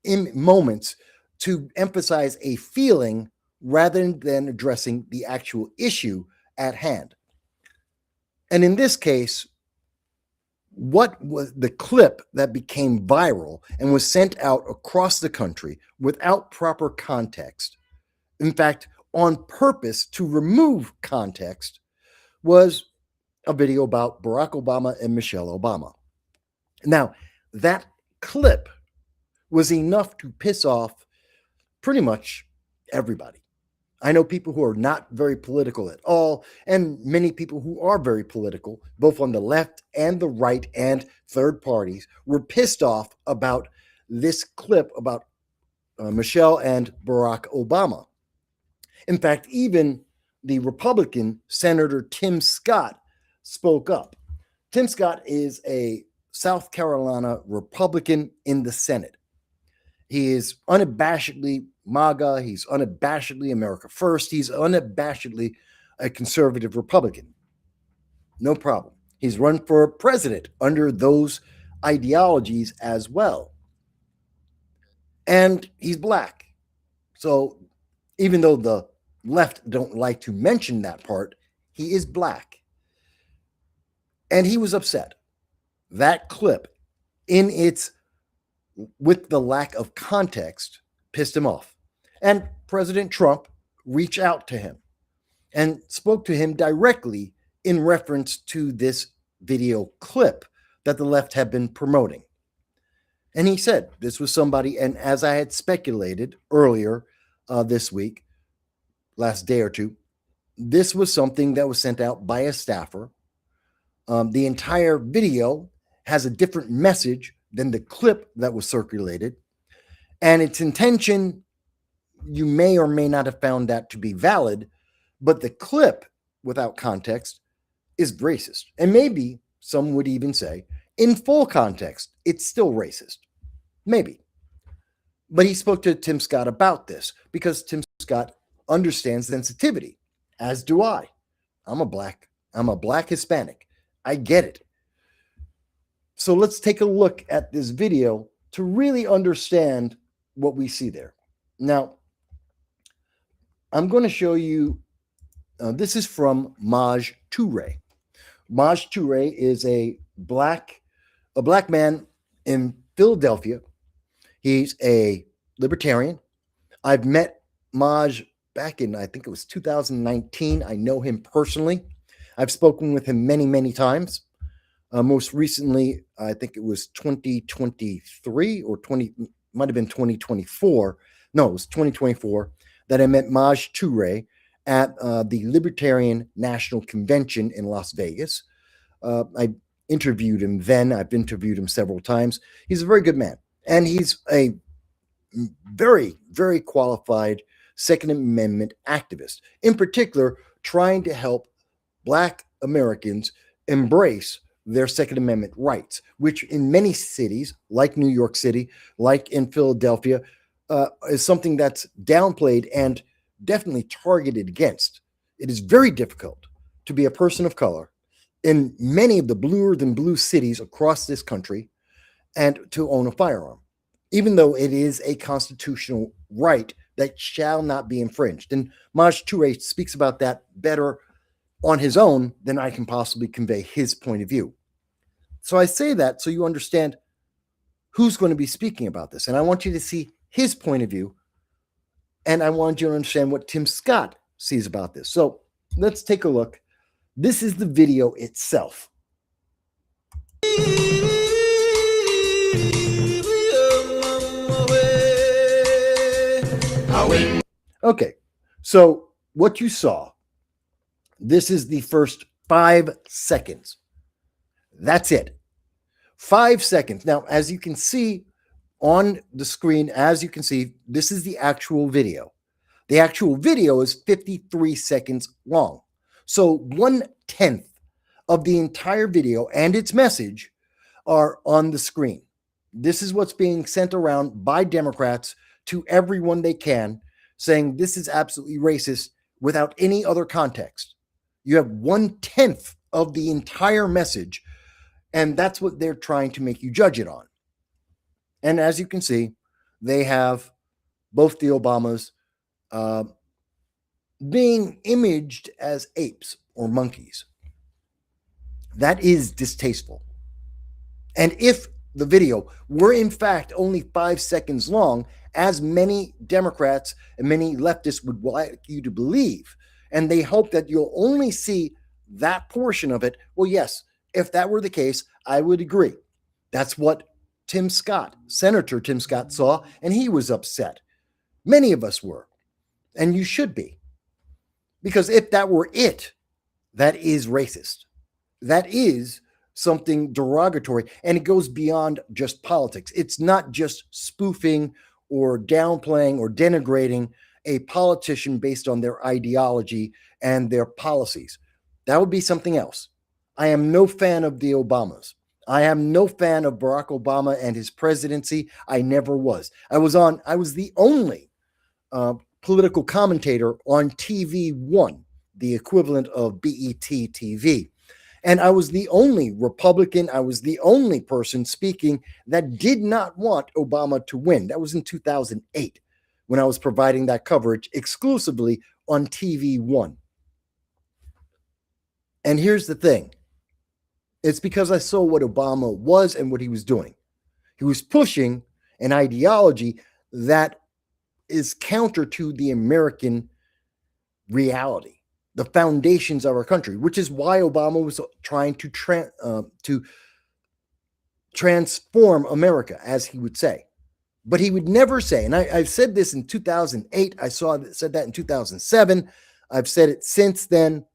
in moments to emphasize a feeling rather than addressing the actual issue at hand. And in this case, what was the clip that became viral and was sent out across the country without proper context, in fact, on purpose to remove context, was a video about Barack Obama and Michelle Obama. Now, that clip was enough to piss off pretty much everybody. I know people who are not very political at all, and many people who are very political, both on the left and the right and third parties, were pissed off about this clip about Michelle and Barack Obama. In fact, even the Republican Senator Tim Scott spoke up. Tim Scott is a South Carolina Republican in the Senate. He is unabashedly MAGA. He's unabashedly America First. He's unabashedly a conservative Republican. No problem. He's run for president under those ideologies as well. And he's Black. So even though the left don't like to mention that part, he is Black. And he was upset. That clip, with the lack of context, pissed him off. And President Trump reached out to him and spoke to him directly in reference to this video clip that the left had been promoting. And he said this was somebody, and as I had speculated earlier this week, last day or two, this was something that was sent out by a staffer. The entire video has a different message than the clip that was circulated. And its intention, you may or may not have found that to be valid, but the clip, without context, is racist. And maybe some would even say, in full context, it's still racist. Maybe. But he spoke to Tim Scott about this because Tim Scott understands sensitivity, as do I. I'm a black Hispanic. I get it. So let's take a look at this video to really understand what we see there. Now, I'm going to show you, this is from Maj Toure. Maj Toure is a black man in Philadelphia. He's a libertarian. I've met Maj back in, I think it was 2019. I know him personally. I've spoken with him many, many times. Most recently, I think it was 2023 or might have been 2024. No, it was 2024 that I met Maj Toure at the Libertarian National Convention in Las Vegas. I interviewed him then. I've interviewed him several times. He's a very good man. And he's a very, very qualified Second Amendment activist, in particular, trying to help Black Americans embrace their Second Amendment rights, which in many cities, like New York City, like in Philadelphia, is something that's downplayed and definitely targeted against. It is very difficult to be a person of color in many of the bluer than blue cities across this country and to own a firearm, even though it is a constitutional right that shall not be infringed. And Maj Toure speaks about that better on his own than I can possibly convey his point of view. So I say that so you understand who's going to be speaking about this. And I want you to see his point of view. And I want you to understand what Tim Scott sees about this. So let's take a look. This is the video itself. Okay, so what you saw, this is the first 5 seconds. That's it. 5 seconds. Now, as you can see on the screen, this is the actual video. The actual video is 53 seconds long. So 1/10 of the entire video and its message are on the screen. This is what's being sent around by Democrats to everyone they can, saying this is absolutely racist without any other context. You have 1/10 of the entire message, and that's what they're trying to make you judge it on. And as you can see, they have both the Obamas being imaged as apes or monkeys. That is distasteful. And if the video were in fact only 5 seconds long, as many Democrats and many leftists would like you to believe, and they hope that you'll only see that portion of it, well, yes, if that were the case, I would agree. That's what Senator Tim Scott saw, and he was upset. Many of us were, and you should be. Because if that were it, that is racist. That is something derogatory, and it goes beyond just politics. It's not just spoofing or downplaying or denigrating a politician based on their ideology and their policies. That would be something else. I am no fan of the Obamas. I am no fan of Barack Obama and his presidency. I never was. I was the only political commentator on TV One, the equivalent of BET TV. And I was the only Republican, I was the only person speaking that did not want Obama to win. That was in 2008 when I was providing that coverage exclusively on TV One. And here's the thing. It's because I saw what Obama was and what he was doing. He was pushing an ideology that is counter to the American reality, the foundations of our country, which is why Obama was trying to transform America, as he would say. But he would never say, and I've said this in 2008, said that in 2007, I've said it since then,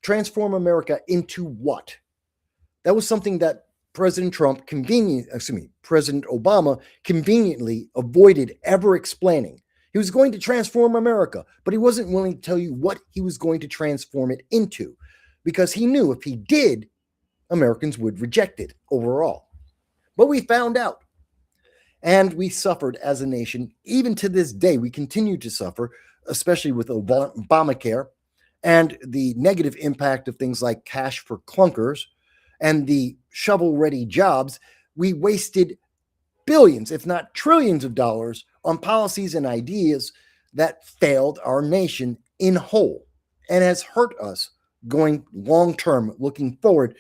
transform America into what? That was something that President Obama conveniently avoided ever explaining. He was going to transform America, but he wasn't willing to tell you what he was going to transform it into, because he knew if he did, Americans would reject it overall. But we found out, and we suffered as a nation. Even to this day, we continue to suffer, especially with Obamacare and the negative impact of things like cash for clunkers and the shovel-ready jobs, we wasted billions, if not trillions of dollars on policies and ideas that failed our nation in whole and has hurt us going long term, looking forward,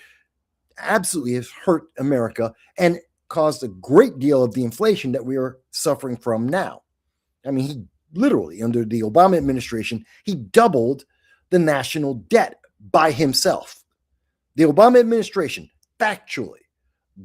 absolutely has hurt America and caused a great deal of the inflation that we are suffering from now. I mean, he literally, under the Obama administration, he doubled the national debt by himself. The Obama administration factually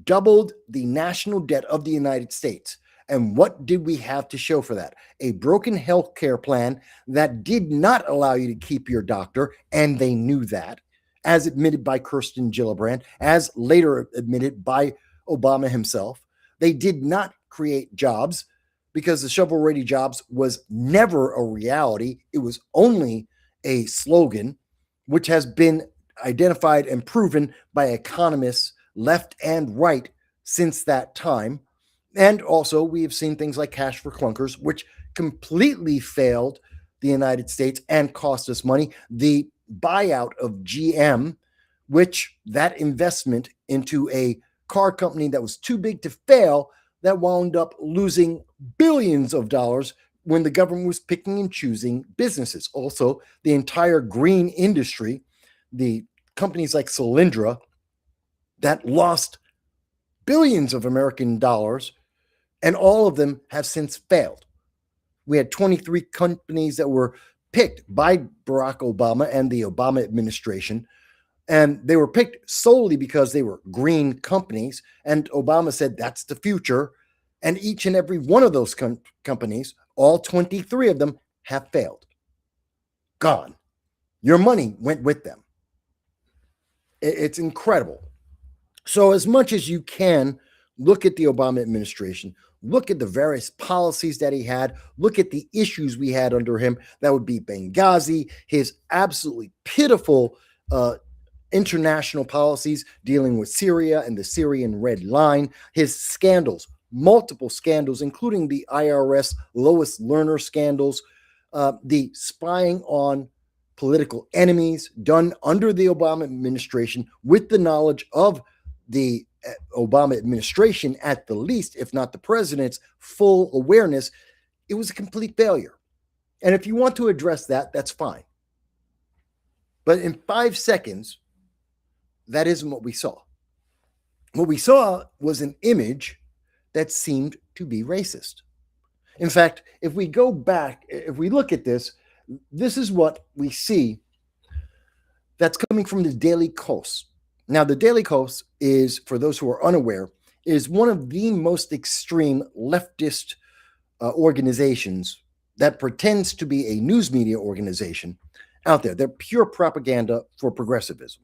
doubled the national debt of the United States. And what did we have to show for that? A broken health care plan that did not allow you to keep your doctor, and they knew that, as admitted by Kirsten Gillibrand, as later admitted by Obama himself. They did not create jobs because the shovel-ready jobs was never a reality. It was only a slogan, which has been identified and proven by economists left and right since that time. And also, we have seen things like cash for clunkers, which completely failed the United States and cost us money. The buyout of GM, which that investment into a car company that was too big to fail, that wound up losing billions of dollars when the government was picking and choosing businesses. Also, the entire green industry, the companies like Solyndra, that lost billions of American dollars, and all of them have since failed. We had 23 companies that were picked by Barack Obama and the Obama administration, and they were picked solely because they were green companies, and Obama said that's the future, and each and every one of those companies, all 23 of them, have failed. Gone. Your money went with them. It's incredible. So as much as you can, look at the Obama administration, look at the various policies that he had, look at the issues we had under him. That would be Benghazi, his absolutely pitiful international policies dealing with Syria and the Syrian Red Line, his scandals, multiple scandals, including the IRS Lois Lerner scandals, the spying on political enemies done under the Obama administration with the knowledge of the Obama administration, at the least, if not the president's full awareness. It was a complete failure. And if you want to address that, that's fine. But in 5 seconds, that isn't what we saw. What we saw was an image that seemed to be racist. In fact, if we go back, if we look at this, this is what we see that's coming from the Daily Kos. Now, the Daily Kos is, for those who are unaware, is one of the most extreme leftist organizations that pretends to be a news media organization out there. They're pure propaganda for progressivism.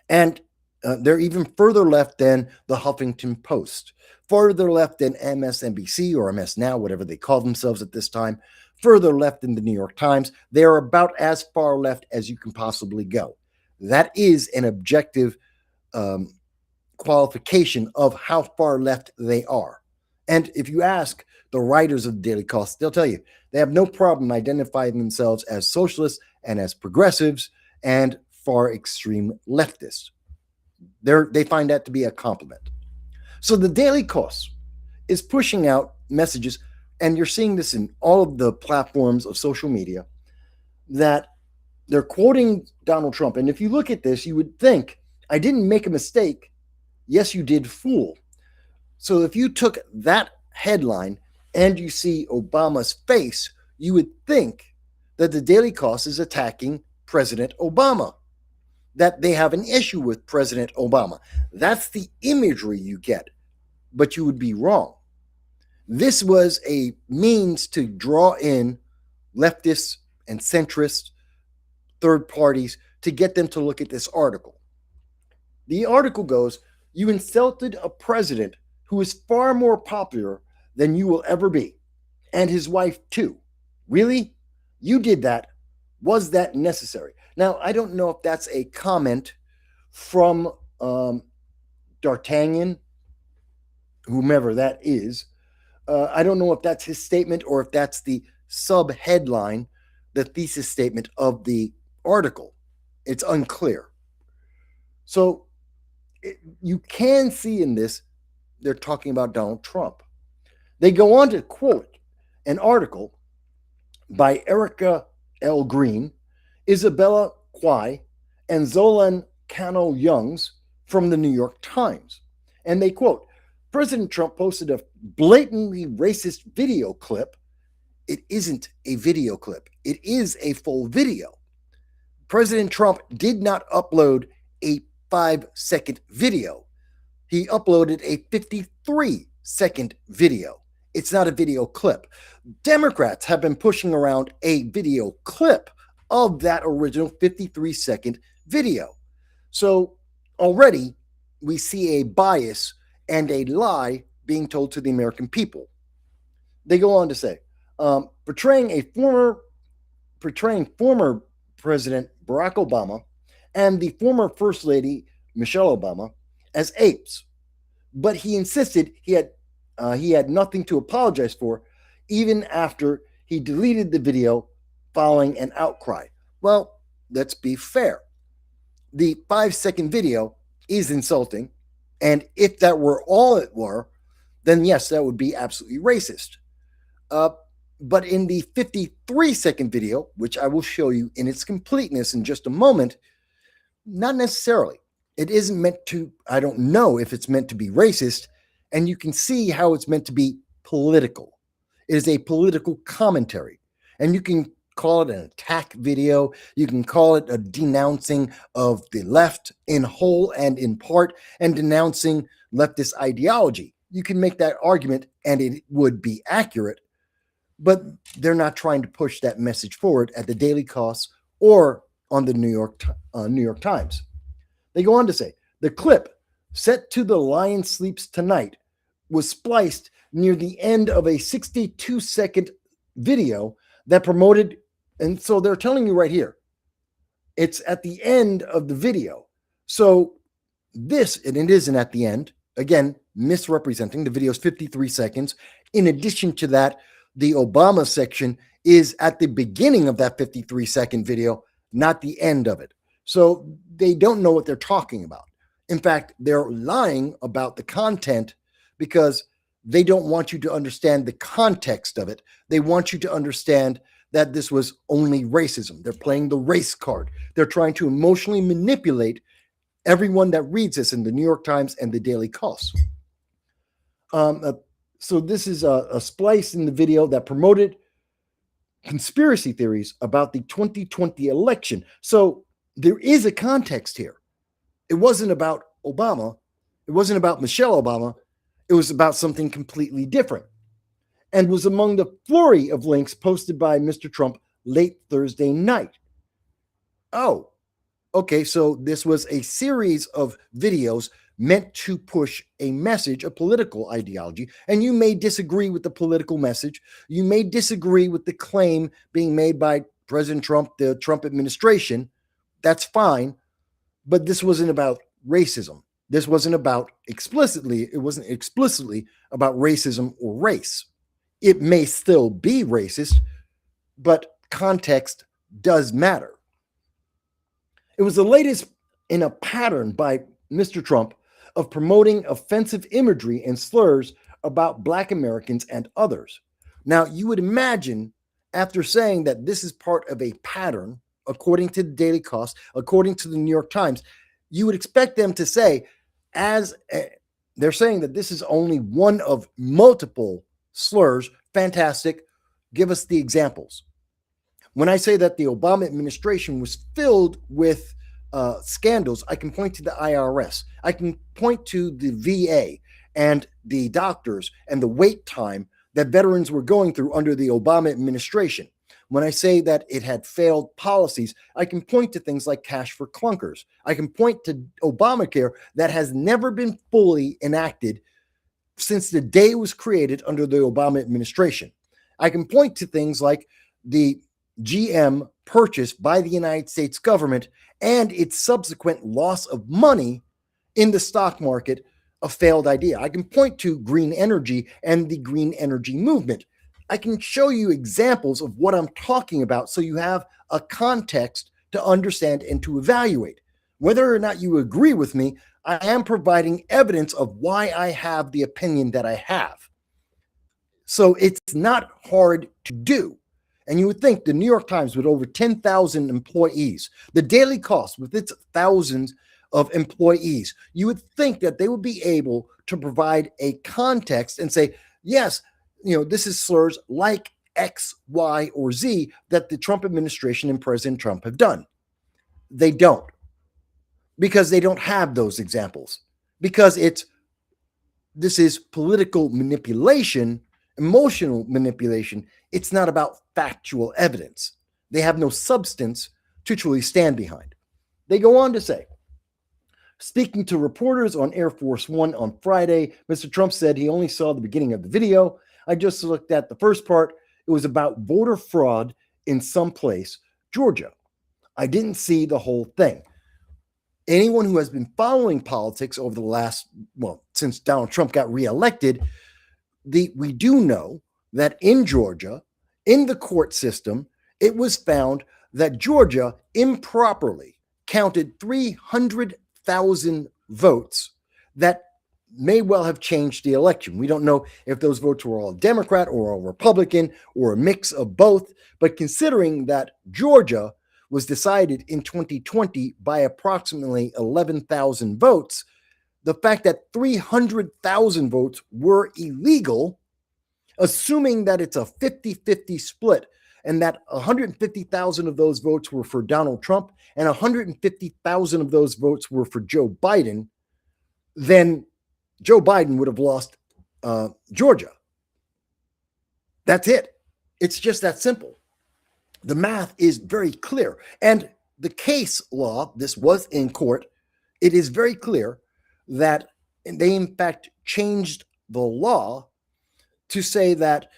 And they're even further left than the Huffington Post, further left than MSNBC or MS Now, whatever they call themselves at this time, further left than the New York Times. They are about as far left as you can possibly go. That is an objective qualification of how far left they are. And if you ask the writers of the Daily Kos, they'll tell you they have no problem identifying themselves as socialists and as progressives and far extreme leftists. They find that to be a compliment. So the Daily Kos is pushing out messages, and you're seeing this in all of the platforms of social media, that they're quoting Donald Trump. And if you look at this, you would think, I didn't make a mistake. Yes, you did, fool. So if you took that headline and you see Obama's face, you would think that the Daily Kos is attacking President Obama, that they have an issue with President Obama. That's the imagery you get, but you would be wrong. This was a means to draw in leftists and centrists, third parties, to get them to look at this article. The article goes, you insulted a president who is far more popular than you will ever be, and his wife too. Really? You did that. Was that necessary? Now, I don't know if that's a comment from D'Artagnan, whomever that is. I don't know if that's his statement or if that's the sub-headline, the thesis statement of the article. It's unclear. So You can see in this, they're talking about Donald Trump. They go on to quote an article by Erica L. Green, Isabella Kwai, and Zolan Cano Youngs from the New York Times. And they quote, President Trump posted a blatantly racist video clip. It isn't a video clip. It is a full video. President Trump did not upload a 5-second video. He uploaded a 53-second video. It's not a video clip. Democrats have been pushing around a video clip of that original 53-second video. So already we see a bias and a lie being told to the American people. They go on to say, portraying former President Barack Obama and the former First Lady Michelle Obama as apes, but he insisted he had nothing to apologize for, even after he deleted the video following an outcry. Well, let's be fair. The 5-second video is insulting, and if that were all it were, then yes, that would be absolutely racist. But in the 53-second video, which I will show you in its completeness in just a moment, not necessarily. It isn't meant to, I don't know if it's meant to be racist, and you can see how it's meant to be political. It is a political commentary, and you can call it an attack video. You can call it a denouncing of the left in whole and in part, and denouncing leftist ideology. You can make that argument, and it would be accurate, but they're not trying to push that message forward at the Daily Kos or on the New York Times. They go on to say, the clip set to The Lion Sleeps Tonight was spliced near the end of a 62-second video that promoted, and so they're telling you right here, it's at the end of the video. So this, and it isn't at the end, again, misrepresenting, the video is 53 seconds. In addition to that, the Obama section is at the beginning of that 53-second video, not the end of it. So they don't know what they're talking about. In fact, they're lying about the content because they don't want you to understand the context of it. They want you to understand that this was only racism. They're playing the race card. They're trying to emotionally manipulate everyone that reads this in the New York Times and the Daily Kos. So this is a splice in the video that promoted conspiracy theories about the 2020 election. So there is a context here. It wasn't about Obama. It wasn't about Michelle Obama. It was about something completely different, and was among the flurry of links posted by Mr. Trump late Thursday night. Oh, okay. So this was a series of videos meant to push a message, a political ideology, and you may disagree with the political message. You may disagree with the claim being made by President Trump, the Trump administration. That's fine, but this wasn't about racism. This wasn't about it wasn't explicitly about racism or race. It may still be racist, but context does matter. It was the latest in a pattern by Mr. Trump of promoting offensive imagery and slurs about Black Americans and others. Now, you would imagine, after saying that this is part of a pattern, according to the Daily Kos, according to the New York Times, you would expect them to say, they're saying that this is only one of multiple slurs. Fantastic. Give us the examples. When I say that the Obama administration was filled with scandals, I can point to the IRS. I can point to the VA and the doctors and the wait time that veterans were going through under the Obama administration. When I say that it had failed policies, I can point to things like cash for clunkers. I can point to Obamacare that has never been fully enacted since the day it was created under the Obama administration. I can point to things like the GM purchase by the United States government and its subsequent loss of money in the stock market, a failed idea. I can point to green energy and the green energy movement. I can show you examples of what I'm talking about so you have a context to understand and to evaluate. Whether or not you agree with me, I am providing evidence of why I have the opinion that I have. So it's not hard to do. And you would think the New York Times, with over 10,000 employees, the Daily Cost with its thousands of employees, you would think that they would be able to provide a context and say, yes, this is slurs like X, Y, or Z that the Trump administration and President Trump have done. They don't, because they don't have those examples, because this is political manipulation, emotional manipulation. It's not about factual evidence. They have no substance to truly stand behind. They go on to say, speaking to reporters on Air Force One on Friday, Mr. Trump said he only saw the beginning of the video. I just looked at the first part. It was about voter fraud in some place, Georgia. I didn't see the whole thing. Anyone who has been following politics over the last, since Donald Trump got reelected, we do know that in Georgia, in the court system, it was found that Georgia improperly counted 300,000 votes that may well have changed the election. We don't know if those votes were all Democrat or all Republican or a mix of both, but considering that Georgia was decided in 2020 by approximately 11,000 votes, the fact that 300,000 votes were illegal, assuming that it's a 50-50 split and that 150,000 of those votes were for Donald Trump and 150,000 of those votes were for Joe Biden, then Joe Biden would have lost Georgia. That's it. It's just that simple. The math is very clear. And the case law, this was in court, it is very clear that they in fact changed the law to say that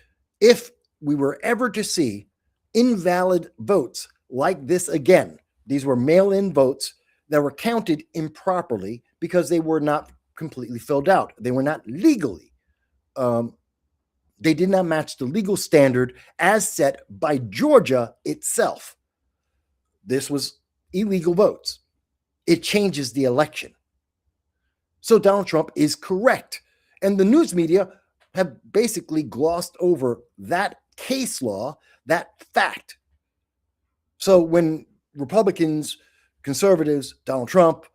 if we were ever to see invalid votes like this again, these were mail-in votes that were counted improperly because they were not completely filled out. They were not legally. They did not match the legal standard as set by Georgia itself. This was illegal votes. It changes the election. So Donald Trump is correct. And the news media have basically glossed over that case law, that fact. So when Republicans, conservatives, Donald Trump,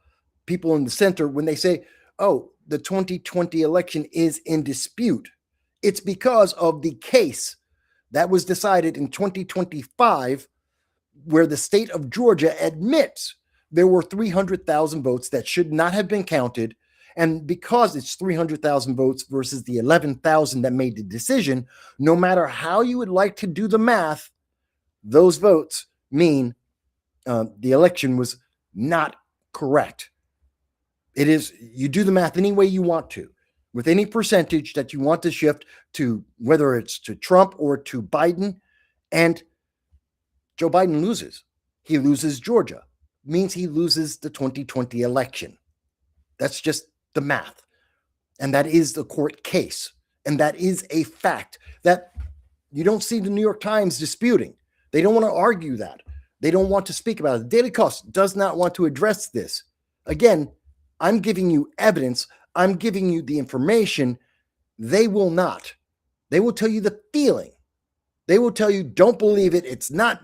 people in the center, when they say, oh, the 2020 election is in dispute, it's because of the case that was decided in 2025, where the state of Georgia admits there were 300,000 votes that should not have been counted. And because it's 300,000 votes versus the 11,000 that made the decision, no matter how you would like to do the math, those votes mean the election was not correct. It is, you do the math any way you want to, with any percentage that you want to shift to, whether it's to Trump or to Biden, and Joe Biden loses. He loses Georgia. Means he loses the 2020 election. That's just the math. And that is the court case. And that is a fact that you don't see the New York Times disputing. They don't want to argue that. They don't want to speak about it. The Daily Cost does not want to address this. Again, I'm giving you evidence. I'm giving you the information. They will not. They will tell you the feeling. They will tell you, don't believe it. It's not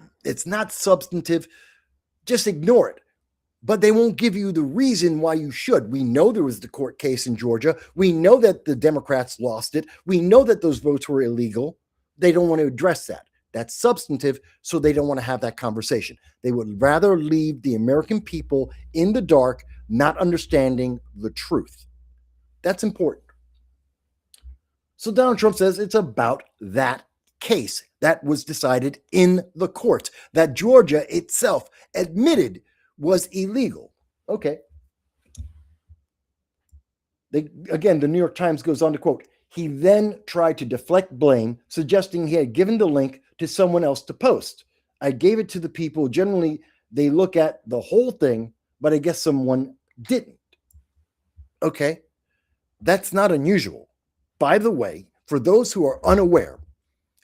substantive. Just ignore it. But they won't give you the reason why you should. We know there was the court case in Georgia. We know that the Democrats lost it. We know that those votes were illegal. They don't want to address that. That's substantive, so they don't want to have that conversation. They would rather leave the American people in the dark, not understanding the truth. That's important. So Donald Trump says it's about that case that was decided in the courts, that Georgia itself admitted was illegal. Okay. Again, the New York Times goes on to quote, he then tried to deflect blame, suggesting he had given the link to someone else to post. I gave it to the people. Generally, they look at the whole thing, but I guess someone didn't. Okay. That's not unusual. By the way, for those who are unaware,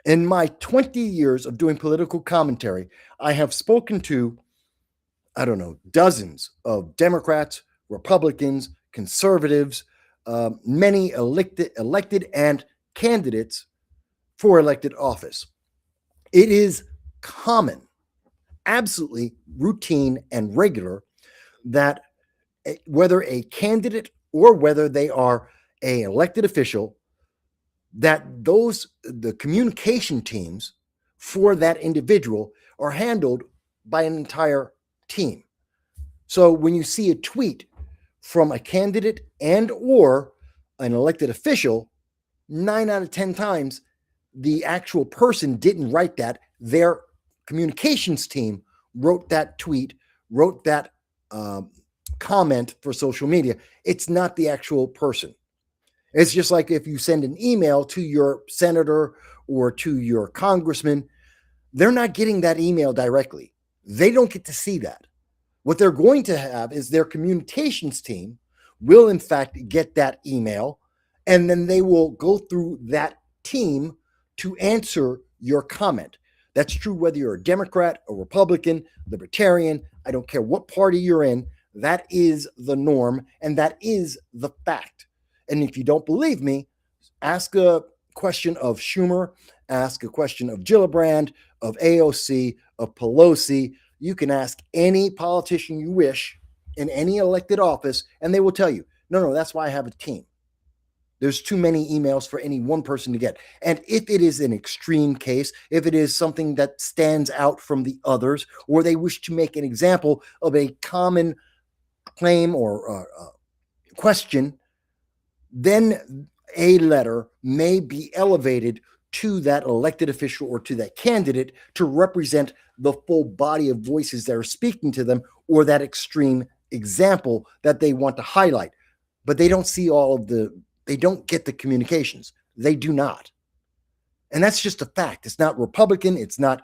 in my 20 years of doing political commentary, I have spoken to, I don't know, dozens of Democrats, Republicans, conservatives, many elected and candidates for elected office. It is common, absolutely routine and regular, that whether a candidate or whether they are an elected official, that the communication teams for that individual are handled by an entire team. So when you see a tweet from a candidate and or an elected official, 9 out of 10 times, the actual person didn't write that. Their communications team wrote that tweet, wrote that comment for social media. It's not the actual person. It's just like if you send an email to your senator or to your congressman, they're not getting that email directly. They don't get to see that. What they're going to have is their communications team will, in fact, get that email, and then they will go through that team to answer your comment. That's true whether you're a Democrat, a Republican, Libertarian, I don't care what party you're in. That is the norm, and that is the fact. And if you don't believe me, ask a question of Schumer, ask a question of Gillibrand, of AOC, of Pelosi. You can ask any politician you wish in any elected office, and they will tell you, no, that's why I have a team. There's too many emails for any one person to get. And if it is an extreme case, if it is something that stands out from the others, or they wish to make an example of a common claim or question, then a letter may be elevated to that elected official or to that candidate to represent the full body of voices that are speaking to them, or that extreme example that they want to highlight. But they don't see they don't get the communications. They do not. And that's just a fact. It's not Republican. It's not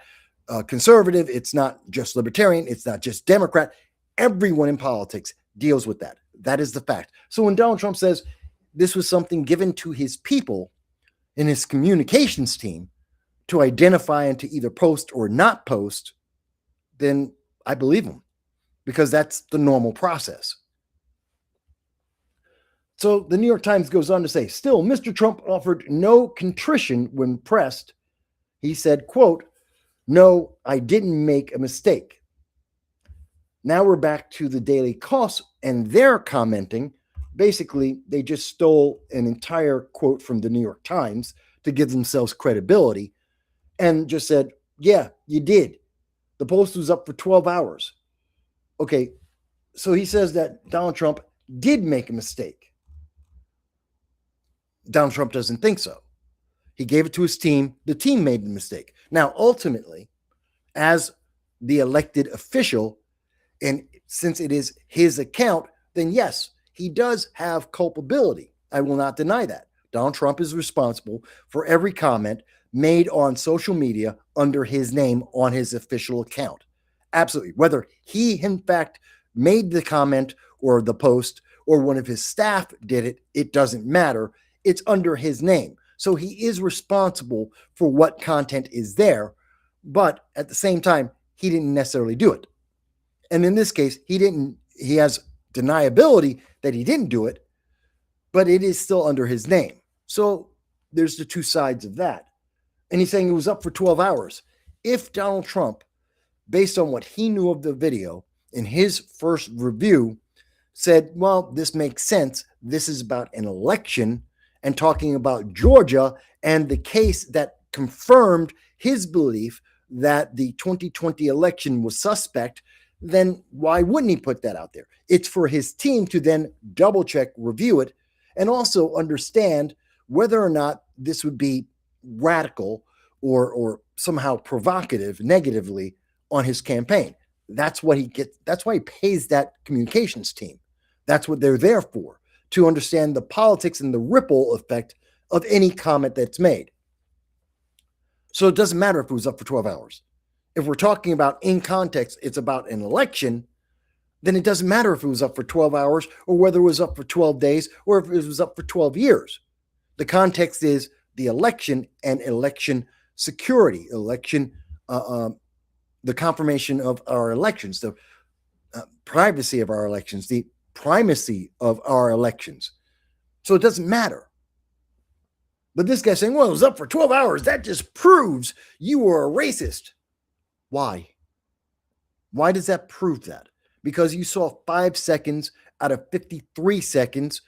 conservative. It's not just Libertarian. It's not just Democrat. Everyone in politics deals with that. That is the fact. So when Donald Trump says this was something given to his people in his communications team to identify and to either post or not post, then I believe him, because that's the normal process. So the New York Times goes on to say, still, Mr. Trump offered no contrition when pressed. He said, quote, "No, I didn't make a mistake." Now we're back to the Daily Kos, and they're commenting. Basically, they just stole an entire quote from the New York Times to give themselves credibility and just said, yeah, you did. The post was up for 12 hours. Okay, so he says that Donald Trump did make a mistake. Donald Trump doesn't think so. He gave it to his team. The team made the mistake. Now, ultimately, as the elected official, and since it is his account, then yes, he does have culpability. I will not deny that. Donald Trump is responsible for every comment made on social media under his name on his official account. Absolutely. Whether he, in fact, made the comment or the post or one of his staff did it, it doesn't matter. It's under his name. So he is responsible for what content is there, but at the same time, he didn't necessarily do it. And in this case, he has deniability that he didn't do it, but it is still under his name. So there's the two sides of that. And he's saying it was up for 12 hours. If Donald Trump, based on what he knew of the video in his first review, said, well, this makes sense. This is about an election and talking about Georgia and the case that confirmed his belief that the 2020 election was suspect, then why wouldn't he put that out there? It's for his team to then double check, review it, and also understand whether or not this would be radical or somehow provocative negatively on his campaign. That's what he gets. That's why he pays that communications team. That's what they're there for, to understand the politics and the ripple effect of any comment that's made. So it doesn't matter if it was up for 12 hours. If we're talking about in context, it's about an election, then it doesn't matter if it was up for 12 hours or whether it was up for 12 days or if it was up for 12 years. The context is the election and election security, election, the confirmation of our elections, the privacy of our elections, the primacy of our elections. So it doesn't matter. But this guy's saying, well, it was up for 12 hours. That just proves you were a racist. Why? Why does that prove that? Because you saw 5 seconds out of 53 seconds,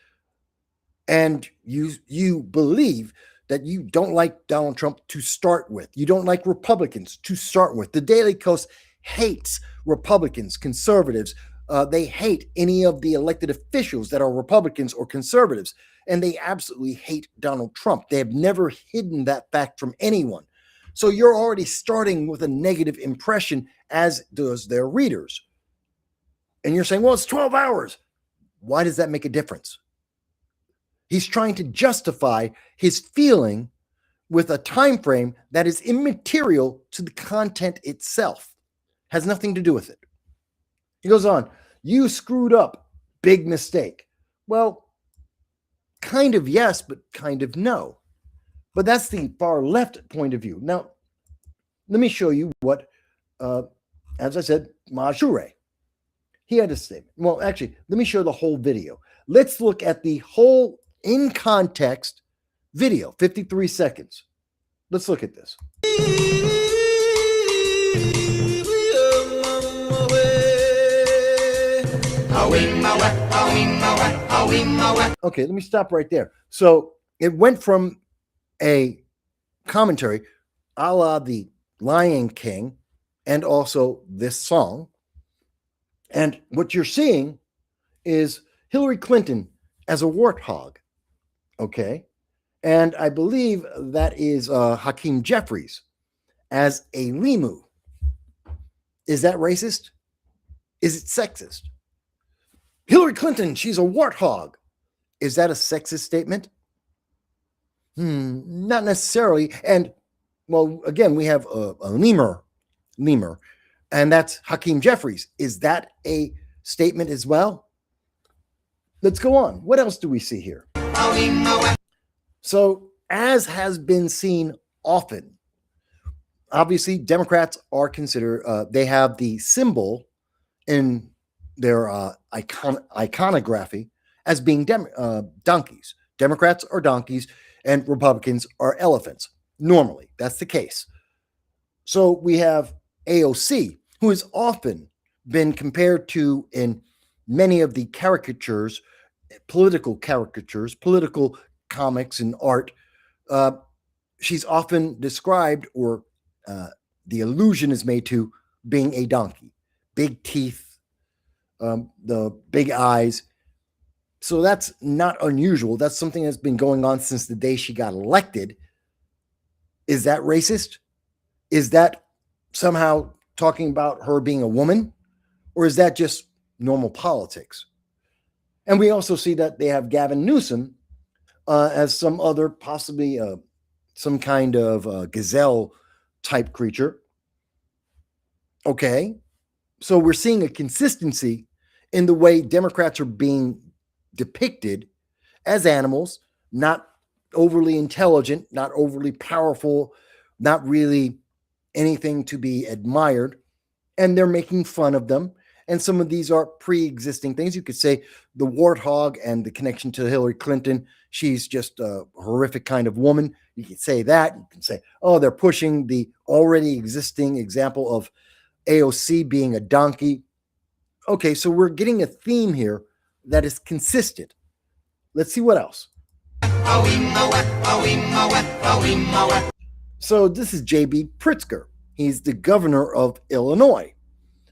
and you believe that you don't like Donald Trump to start with. You don't like Republicans to start with. The Daily Kos hates Republicans, conservatives. They hate any of the elected officials that are Republicans or conservatives. And they absolutely hate Donald Trump. They have never hidden that fact from anyone. So you're already starting with a negative impression, as does their readers. And you're saying, well, it's 12 hours. Why does that make a difference? He's trying to justify his feeling with a time frame that is immaterial to the content itself. Has nothing to do with it. He goes on, you screwed up. Big mistake. Well, kind of yes, but kind of no. But that's the far left point of view. Now, let me show you what, as I said, Majure. He had a statement. Well, actually, let me show the whole video. Let's look at the whole in context video, 53 seconds. Let's look at this. Okay, let me stop right there. So it went from a commentary a la the Lion King and also this song. And what you're seeing is Hillary Clinton as a warthog. Okay. And I believe that is Hakeem Jeffries as a lemur. Is that racist? Is it sexist? Hillary Clinton, she's a warthog. Is that a sexist statement? Not necessarily. And, well, again, we have a lemur, and that's Hakeem Jeffries. Is that a statement as well? Let's go on. What else do we see here? So, as has been seen often, obviously, Democrats are considered, they have the symbol in their iconography as being donkeys. Democrats are donkeys and Republicans are elephants. Normally, that's the case. So we have AOC, who has often been compared to in many of the caricatures, political comics and art. She's often described, or the allusion is made to, being a donkey. Big teeth, the big eyes. So that's not unusual. That's something that's been going on since the day she got elected. Is that racist? Is that somehow talking about her being a woman? Or is that just normal politics? And we also see that they have Gavin Newsom as some other, possibly some kind of gazelle type creature. Okay. So we're seeing a consistency in the way Democrats are being depicted as animals, not overly intelligent, not overly powerful, not really anything to be admired. And they're making fun of them. And some of these are pre-existing things. You could say the warthog and the connection to Hillary Clinton. She's just a horrific kind of woman. You could say that. You can say, oh, they're pushing the already existing example of AOC being a donkey. Okay, so we're getting a theme here that is consistent. Let's see what else. So this is J.B. Pritzker. He's the governor of Illinois.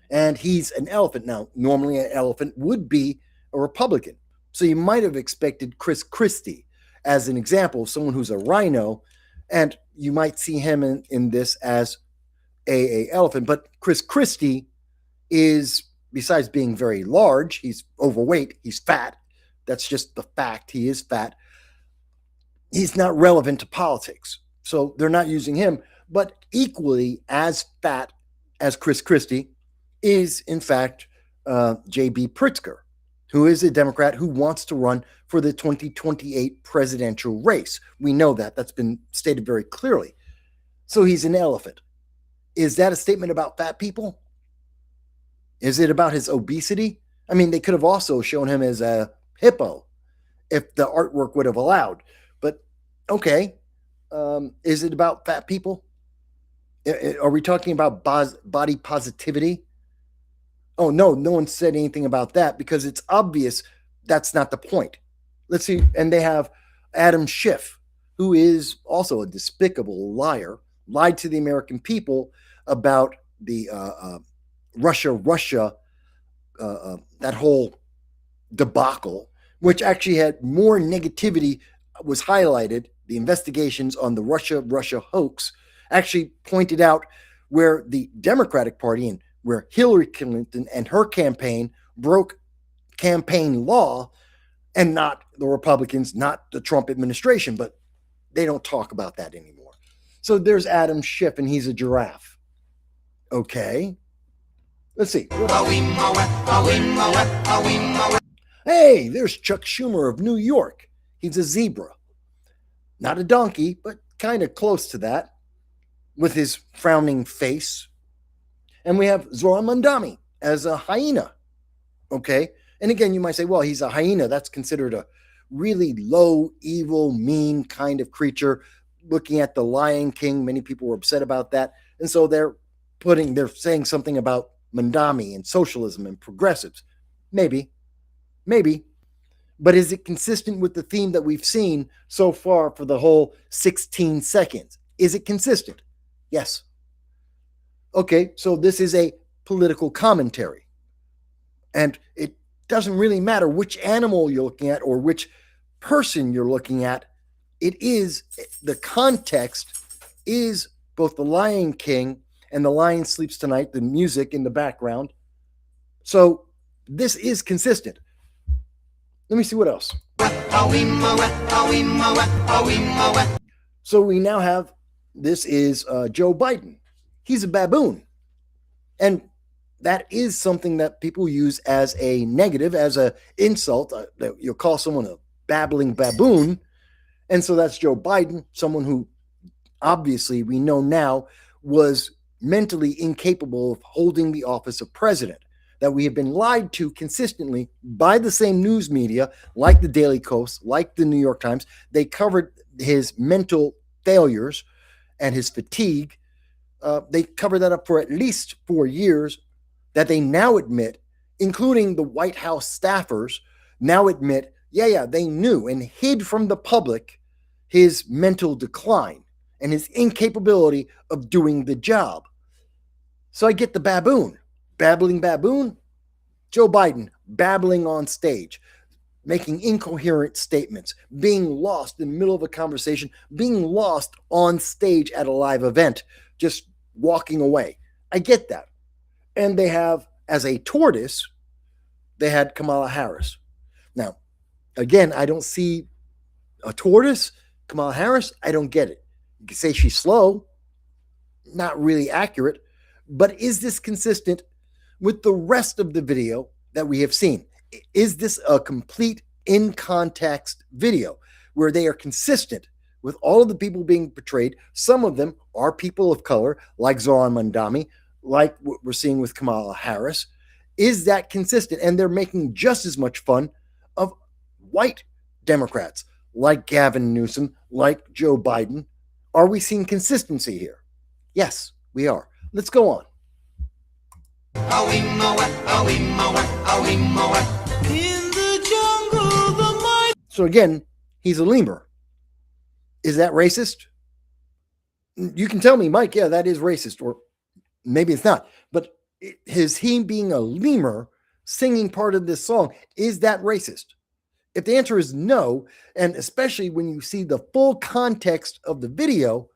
And he's an elephant. Now, normally an elephant would be a Republican. So you might have expected Chris Christie as an example of someone who's a rhino. And you might see him in this as a elephant. But Chris Christie is, besides being very large, he's overweight, he's fat. That's just the fact. He is fat. He's not relevant to politics. So they're not using him. But equally as fat as Chris Christie is, in fact, J.B. Pritzker, who is a Democrat who wants to run for the 2028 presidential race. We know that. That's been stated very clearly. So he's an elephant. Is that a statement about fat people? Is it about his obesity? I mean, they could have also shown him as a hippo if the artwork would have allowed. But okay, is it about fat people? Are we talking about body positivity? Oh, no, no one said anything about that because it's obvious that's not the point. Let's see. And they have Adam Schiff, who is also a despicable liar, lied to the American people about the Russia, that whole debacle, which actually had more negativity, was highlighted. The investigations on the Russia hoax actually pointed out where the Democratic Party and where Hillary Clinton and her campaign broke campaign law, and not the Republicans, not the Trump administration, but they don't talk about that anymore. So there's Adam Schiff, and he's a giraffe. Okay. Let's see. Hey, there's Chuck Schumer of New York. He's a zebra. Not a donkey, but kind of close to that, with his frowning face. And we have Zoran Mandami as a hyena. Okay. And again, you might say, well, he's a hyena. That's considered a really low, evil, mean kind of creature. Looking at the Lion King, many people were upset about that. And so they're saying something about Mandami and socialism and progressives. Maybe. But is it consistent with the theme that we've seen so far for the whole 16 seconds? Is it consistent? Yes. Okay, so this is a political commentary. And it doesn't really matter which animal you're looking at or which person you're looking at. It is, the context is both the Lion King and The Lion Sleeps Tonight, the music in the background. So this is consistent. Let me see what else. So we now have, this is Joe Biden. He's a baboon. And that is something that people use as a negative, as an insult. You'll call someone a babbling baboon. And so that's Joe Biden, someone who obviously we know now was mentally incapable of holding the office of president, that we have been lied to consistently by the same news media, like the Daily Kos, like the New York Times. They covered his mental failures and his fatigue. They covered that up for at least 4 years, that they now admit, including the White House staffers, now admit, they knew and hid from the public his mental decline and his incapability of doing the job. So I get the baboon. Babbling baboon, Joe Biden babbling on stage, making incoherent statements, being lost in the middle of a conversation, being lost on stage at a live event, just walking away. I get that. And they have, as a tortoise, they had Kamala Harris. Now, again, I don't see a tortoise, Kamala Harris. I don't get it. You can say she's slow, not really accurate, but is this consistent with the rest of the video that we have seen? Is this a complete in context video where they are consistent with all of the people being portrayed? Some of them are people of color, like Zoran Mandami, like what we're seeing with Kamala Harris. Is that consistent? And they're making just as much fun of white Democrats, like Gavin Newsom, like Joe Biden. Are we seeing consistency here? Yes, we are. Let's go on. So again, he's a lemur. Is that racist? You can tell me, Mike, yeah, that is racist, or maybe it's not. But his he being a lemur singing part of this song, is that racist? If the answer is no, and especially when you see the full context of the video,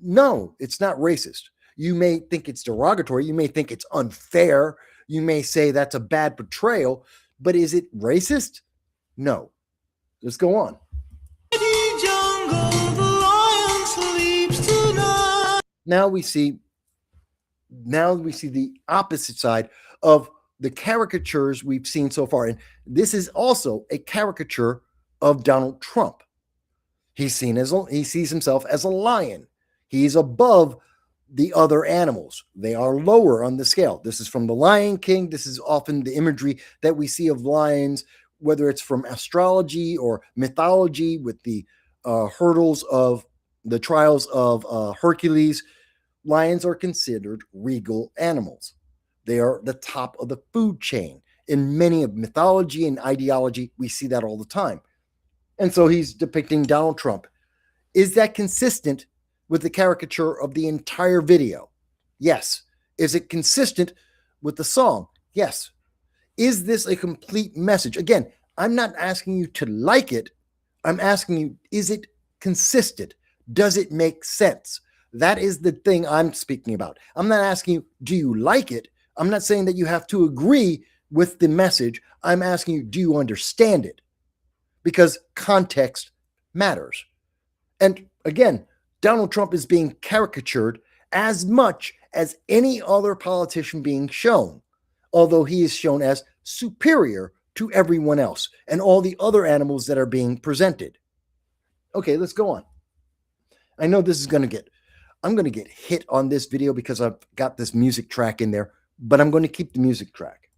no, it's not racist. You may think it's derogatory. You may think it's unfair. You may say that's a bad portrayal, but is it racist? No. Let's go on. Now we see the opposite side of the caricatures we've seen so far. And this is also a caricature of Donald Trump. He sees himself as a lion. He's above the other animals. They are lower on the scale. This is from The Lion King. This is often the imagery that we see of lions, whether it's from astrology or mythology with the hurdles of the trials of Hercules. Lions are considered regal animals. They are the top of the food chain. In many of mythology and ideology, we see that all the time. And so he's depicting Donald Trump. Is that consistent with the caricature of the entire video? Yes. Is it consistent with the song? Yes. Is this a complete message? Again, I'm not asking you to like it. I'm asking you, is it consistent? Does it make sense? That is the thing I'm speaking about. I'm not asking you, do you like it? I'm not saying that you have to agree with the message. I'm asking you, do you understand it? Because context matters. And again, Donald Trump is being caricatured as much as any other politician being shown, although he is shown as superior to everyone else and all the other animals that are being presented. Okay, let's go on. I know this is I'm going to get hit on this video because I've got this music track in there, but I'm going to keep the music track.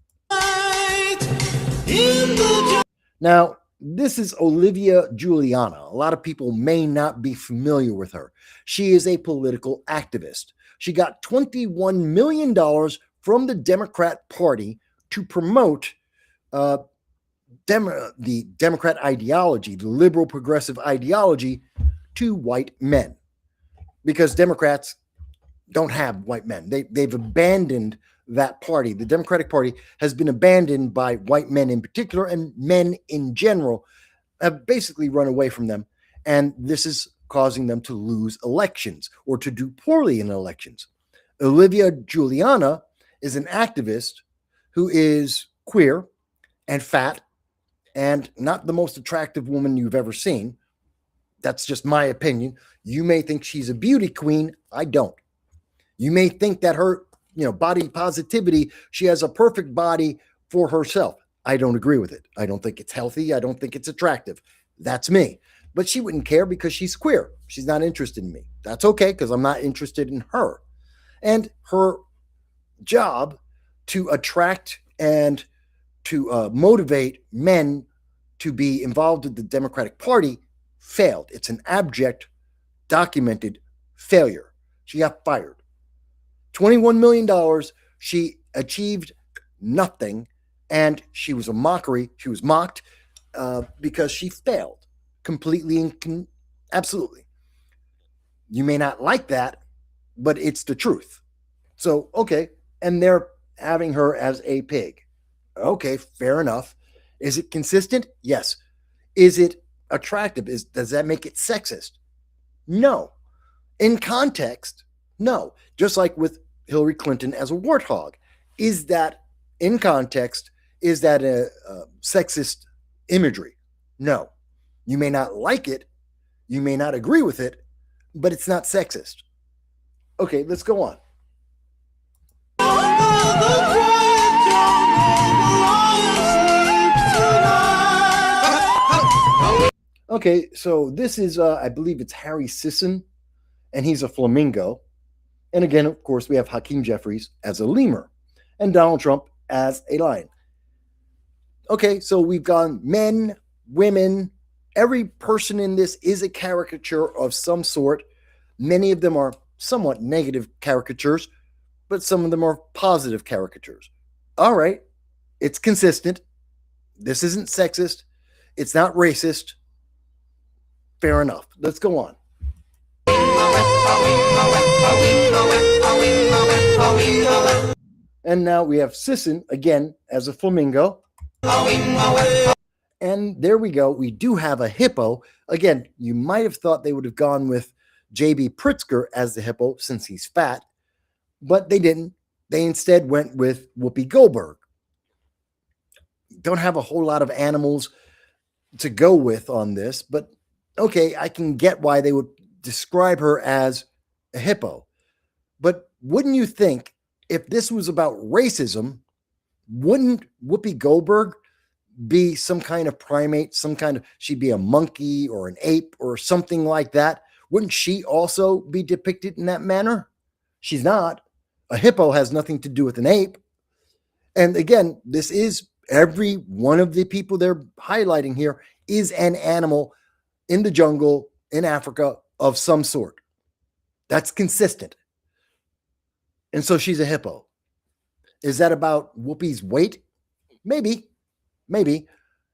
Now, this is Olivia Juliana. A lot of people may not be familiar with her. She is a political activist. She got $21 million from the Democrat Party to promote the Democrat ideology, the liberal progressive ideology, to white men. Because Democrats don't have white men. They've abandoned that party. The Democratic Party has been abandoned by white men in particular, and men in general have basically run away from them. And this is causing them to lose elections or to do poorly in elections. Olivia Juliana is an activist who is queer and fat and not the most attractive woman you've ever seen. That's just my opinion. You may think she's a beauty queen. I don't. You may think that her, body positivity, she has a perfect body for herself. I don't agree with it. I don't think it's healthy. I don't think it's attractive. That's me. But she wouldn't care because she's queer. She's not interested in me. That's okay because I'm not interested in her. And her job to attract and to motivate men to be involved with the Democratic Party failed. It's an abject, documented failure. She got fired. $21 million. She achieved nothing, and she was a mockery. She was mocked because she failed completely and absolutely. You may not like that, but it's the truth. So, okay, and they're having her as a pig. Okay, fair enough. Is it consistent? Yes. Is it attractive? Does that make it sexist? No. In context, no. Just like with Hillary Clinton as a warthog. Is that in context? Is that a sexist imagery? No. You may not like it. You may not agree with it, but it's not sexist. Okay, let's go on. Okay, so this is, I believe it's Harry Sisson, and he's a flamingo. And again, of course, we have Hakeem Jeffries as a lemur, and Donald Trump as a lion. Okay, so we've gone men, women. Every person in this is a caricature of some sort. Many of them are somewhat negative caricatures, but some of them are positive caricatures. All right, it's consistent. This isn't sexist. It's not racist. Fair enough. Let's go on. And now we have Sisson again as a flamingo. And there we go. We do have a hippo. Again, you might have thought they would have gone with J.B. Pritzker as the hippo since he's fat, but they didn't. They instead went with Whoopi Goldberg. Don't have a whole lot of animals to go with on this, but okay, I can get why they would describe her as a hippo. But wouldn't you think if this was about racism, wouldn't Whoopi Goldberg be some kind of primate, she'd be a monkey or an ape or something like that? Wouldn't she also be depicted in that manner? She's not. A hippo has nothing to do with an ape. And again, this is every one of the people they're highlighting here is an animal in the jungle in Africa of some sort. That's consistent. And so she's a hippo. Is that about Whoopi's weight? Maybe.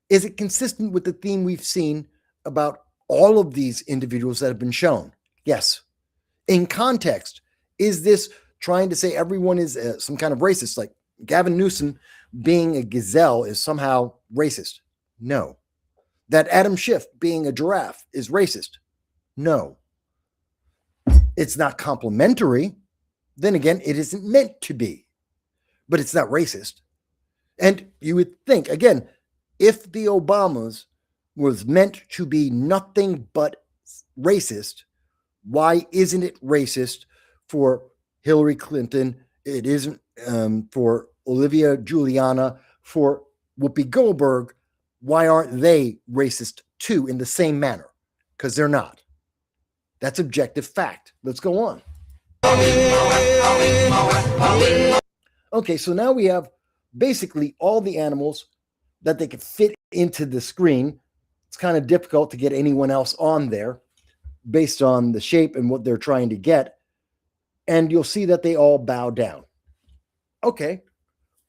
Is it consistent with the theme we've seen about all of these individuals that have been shown? Yes. In context, is this trying to say everyone is some kind of racist? Like Gavin Newsom being a gazelle is somehow racist? No. That Adam Schiff being a giraffe is racist? No. It's not complimentary. Then again, it isn't meant to be, but it's not racist. And you would think, again, if the Obamas was meant to be nothing but racist, why isn't it racist for Hillary Clinton? It isn't for Olivia Giuliana, for Whoopi Goldberg. Why aren't they racist too in the same manner? Because they're not. That's objective fact. Let's go on. Okay, so now we have basically all the animals that they could fit into the screen. It's kind of difficult to get anyone else on there based on the shape and what they're trying to get. And you'll see that they all bow down. Okay,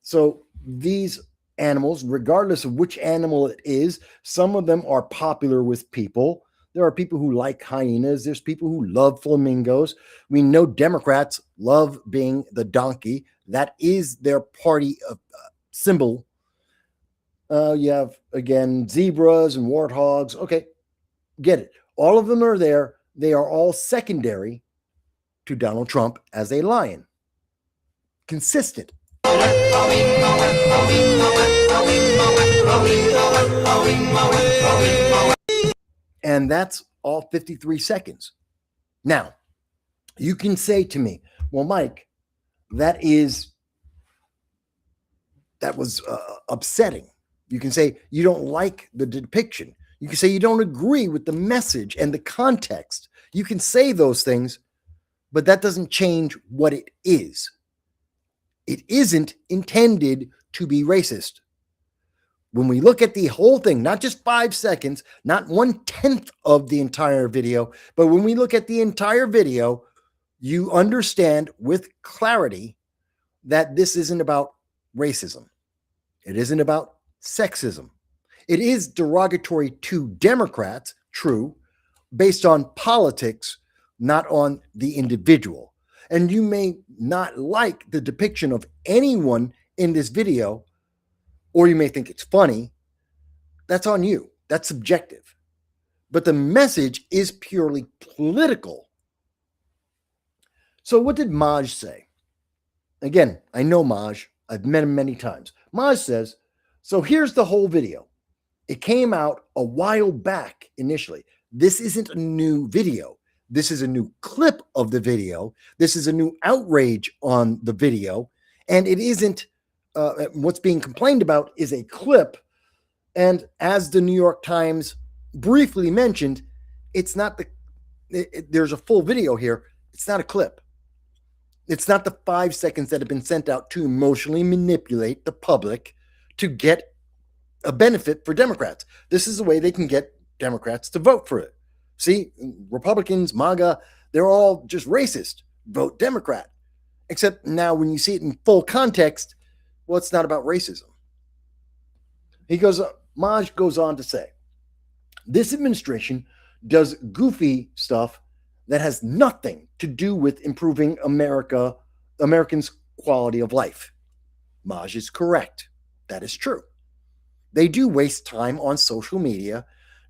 so these animals, regardless of which animal it is, some of them are popular with people. There are people who like hyenas. There's people who love flamingos. We know Democrats love being the donkey. That is their party symbol. You have, again, zebras and warthogs. Okay, get it. All of them are there. They are all secondary to Donald Trump as a lion. Consistent. And that's all 53 seconds. Now, you can say to me, well, Mike, that was upsetting. You can say you don't like the depiction. You can say you don't agree with the message and the context. You can say those things, but that doesn't change what it is. It isn't intended to be racist. When we look at the whole thing, not just 5 seconds, not 1/10 of the entire video, but when we look at the entire video, you understand with clarity that this isn't about racism. It isn't about sexism. It is derogatory to Democrats, true, based on politics, not on the individual. And you may not like the depiction of anyone in this video, or you may think it's funny. That's on you. That's subjective. But the message is purely political. So what did Maj say? Again, I know Maj. I've met him many times. Maj says, so here's the whole video. It came out a while back initially. This isn't a new video. This is a new clip of the video. This is a new outrage on the video. And it isn't, what's being complained about is a clip. And as the New York Times briefly mentioned, it's not there's a full video here. It's not a clip. It's not the 5 seconds that have been sent out to emotionally manipulate the public to get a benefit for Democrats. This is the way they can get Democrats to vote for it. See, Republicans, MAGA, they're all just racist. Vote Democrat. Except now when you see it in full context, well, it's not about racism. Maj goes on to say, this administration does goofy stuff that has nothing to do with improving Americans' quality of life. Maj is correct. That is true. They do waste time on social media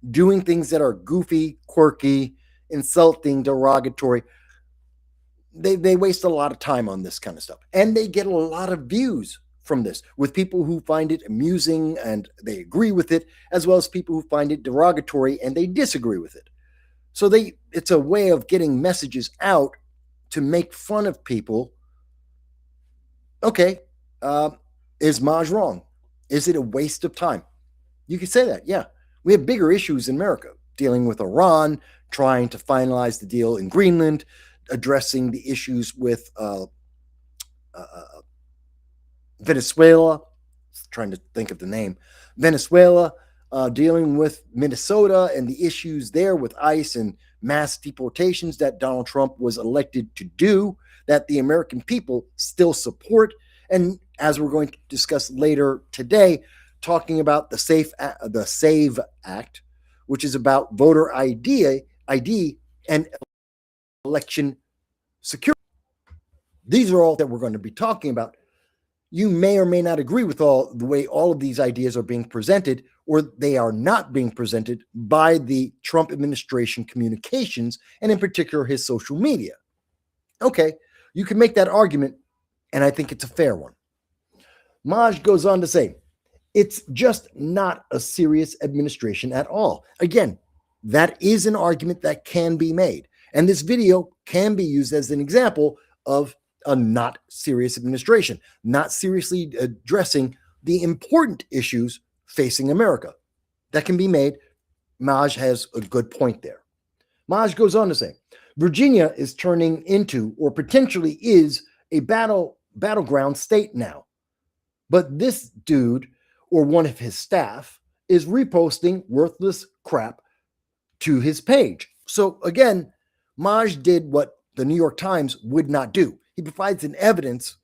doing things that are goofy, quirky, insulting, derogatory. They waste a lot of time on this kind of stuff. And they get a lot of views from this with people who find it amusing and they agree with it, as well as people who find it derogatory and they disagree with it. So it's a way of getting messages out to make fun of people. Okay, is Maj wrong? Is it a waste of time? You could say that, yeah. We have bigger issues in America, dealing with Iran, trying to finalize the deal in Greenland, addressing the issues with Venezuela, trying to think of the name, Venezuela, dealing with Minnesota and the issues there with ICE and mass deportations that Donald Trump was elected to do, that the American people still support. And as we're going to discuss later today, talking about the SAVE Act, which is about voter ID and election security. These are all that we're going to be talking about. You may or may not agree with the way all of these ideas are being presented, or they are not being presented by the Trump administration communications, and in particular his social media. Okay, you can make that argument, and I think it's a fair one. Maj goes on to say, it's just not a serious administration at all. Again, that is an argument that can be made, and this video can be used as an example of a not serious administration, not seriously addressing the important issues facing America. That can be made. Maj has a good point there. Maj goes on to say, Virginia is turning into, or potentially is, a battleground state now. But this dude, or one of his staff, is reposting worthless crap to his page. So again, Maj did what the New York Times would not do. He provides evidence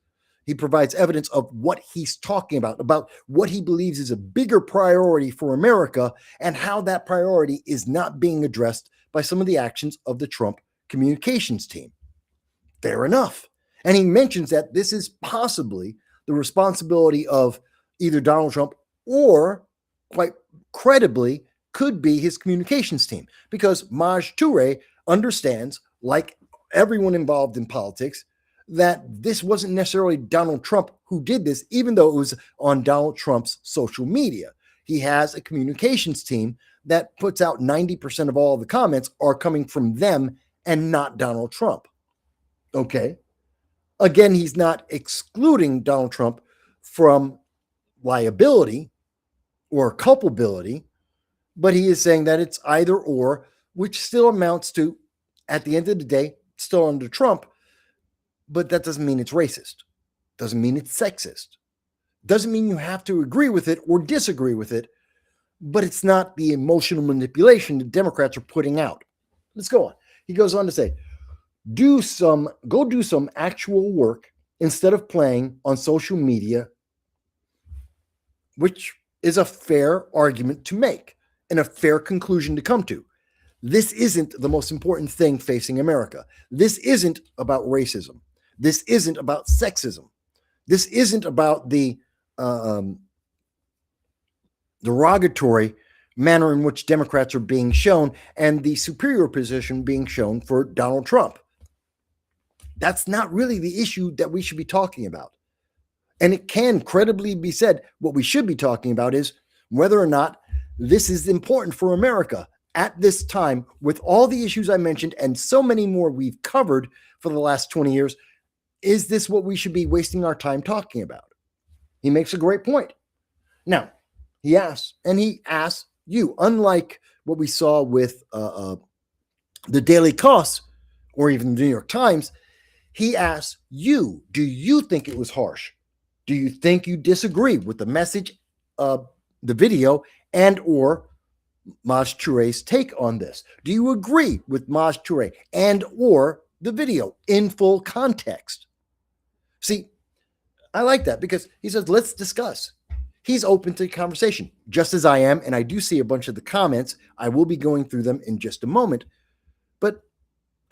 of what he's talking about what he believes is a bigger priority for America and how that priority is not being addressed by some of the actions of the Trump communications team. Fair enough. And he mentions that this is possibly the responsibility of either Donald Trump or, quite credibly, could be his communications team, because Maj Toure understands, like everyone involved in politics, that this wasn't necessarily Donald Trump who did this, even though it was on Donald Trump's social media. He has a communications team that puts out 90% of all the comments are coming from them and not Donald Trump. Okay. Again, he's not excluding Donald Trump from liability or culpability, but he is saying that it's either or, which still amounts to, at the end of the day, still under Trump. But that doesn't mean it's racist. Doesn't mean it's sexist. Doesn't mean you have to agree with it or disagree with it, but it's not the emotional manipulation the Democrats are putting out. Let's go on. He goes on to say, go do some actual work instead of playing on social media, which is a fair argument to make and a fair conclusion to come to. This isn't the most important thing facing America. This isn't about racism. This isn't about sexism. This isn't about the derogatory manner in which Democrats are being shown and the superior position being shown for Donald Trump. That's not really the issue that we should be talking about. And it can credibly be said what we should be talking about is whether or not this is important for America at this time, with all the issues I mentioned and so many more we've covered for the last 20 years. Is this what we should be wasting our time talking about? He makes a great point. Now, he asks you, unlike what we saw with the Daily Kos or even the New York Times, he asks you, do you think it was harsh? Do you think you disagree with the message of the video and or Maj Toure's take on this? Do you agree with Maj Toure and or the video in full context? See, I like that because he says, let's discuss. He's open to conversation, just as I am, and I do see a bunch of the comments. I will be going through them in just a moment. But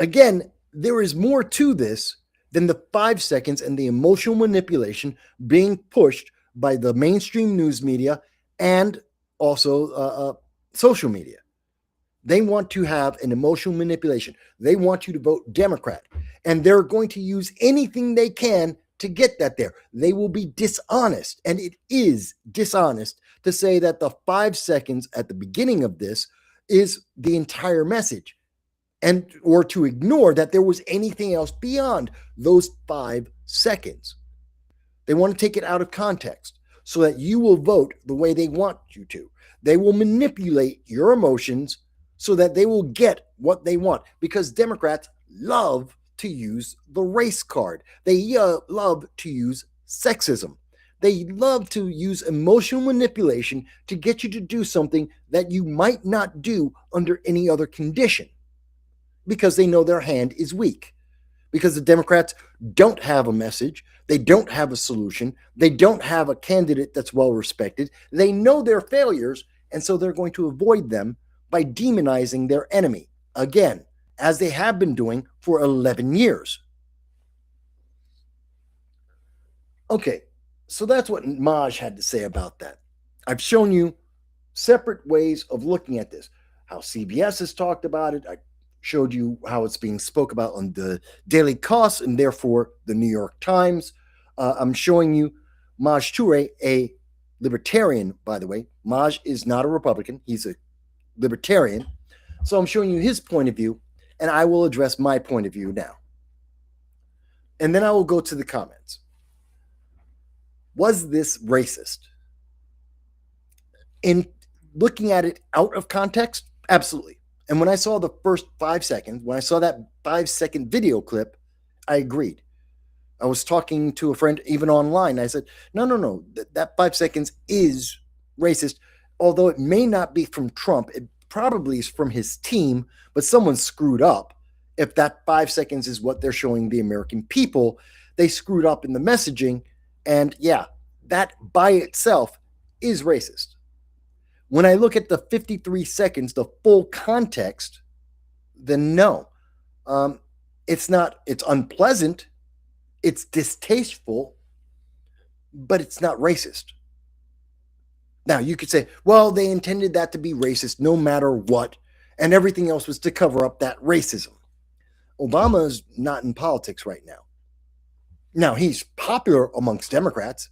again, there is more to this than the 5 seconds and the emotional manipulation being pushed by the mainstream news media and also social media. They want to have an emotional manipulation. They want you to vote Democrat, and they're going to use anything they can to get that there. They will be dishonest, and it is dishonest to say that the 5 seconds at the beginning of this is the entire message, and or to ignore that there was anything else beyond those 5 seconds. They want to take it out of context so that you will vote the way they want you to. They will manipulate your emotions so that they will get what they want, because Democrats love to use the race card. They love to use sexism. They love to use emotional manipulation to get you to do something that you might not do under any other condition because they know their hand is weak. Because the Democrats don't have a message, they don't have a solution, they don't have a candidate that's well respected. They know their failures, and so they're going to avoid them by demonizing their enemy, again, as they have been doing for 11 years. Okay, so that's what Maj had to say about that. I've shown you separate ways of looking at this. How CBS has talked about it. I showed you how it's being spoke about on the Daily Kos and therefore the New York Times. I'm showing you Maj Toure, a libertarian, by the way. Maj is not a Republican. He's a libertarian. So I'm showing you his point of view, and I will address my point of view now. And then I will go to the comments. Was this racist? In looking at it out of context, absolutely. And when I saw the first 5 seconds, when I saw that 5-second video clip, I agreed. I was talking to a friend even online. I said, no, that 5 seconds is racist. Although it may not be from Trump, it probably is from his team, but someone screwed up. If that 5 seconds is what they're showing the American people, they screwed up in the messaging. And yeah, that by itself is racist. When I look at the 53 seconds, the full context, then no. It's unpleasant, it's distasteful, but it's not racist. Now, you could say, well, they intended that to be racist no matter what, and everything else was to cover up that racism. Obama is not in politics right now. Now, he's popular amongst Democrats.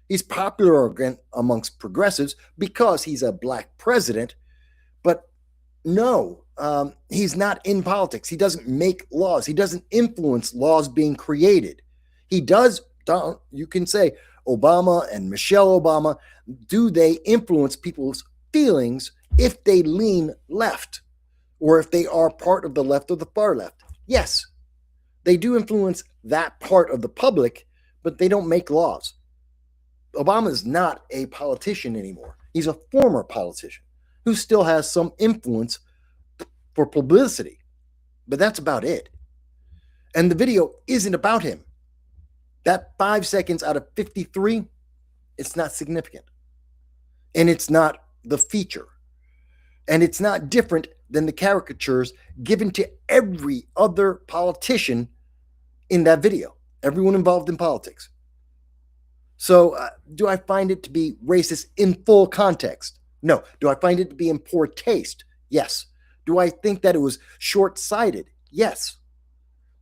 He's popular amongst progressives because he's a black president. But no, he's not in politics. He doesn't make laws. He doesn't influence laws being created. He does, you can say, Obama and Michelle Obama, do they influence people's feelings if they lean left or if they are part of the left or the far left? Yes, they do influence that part of the public, but they don't make laws. Obama is not a politician anymore. He's a former politician who still has some influence for publicity, but that's about it. And the video isn't about him. That 5 seconds out of 53, it's not significant. And it's not the feature. And it's not different than the caricatures given to every other politician in that video, everyone involved in politics. So do I find it to be racist in full context? No. Do I find it to be in poor taste? Yes. Do I think that it was short-sighted? Yes.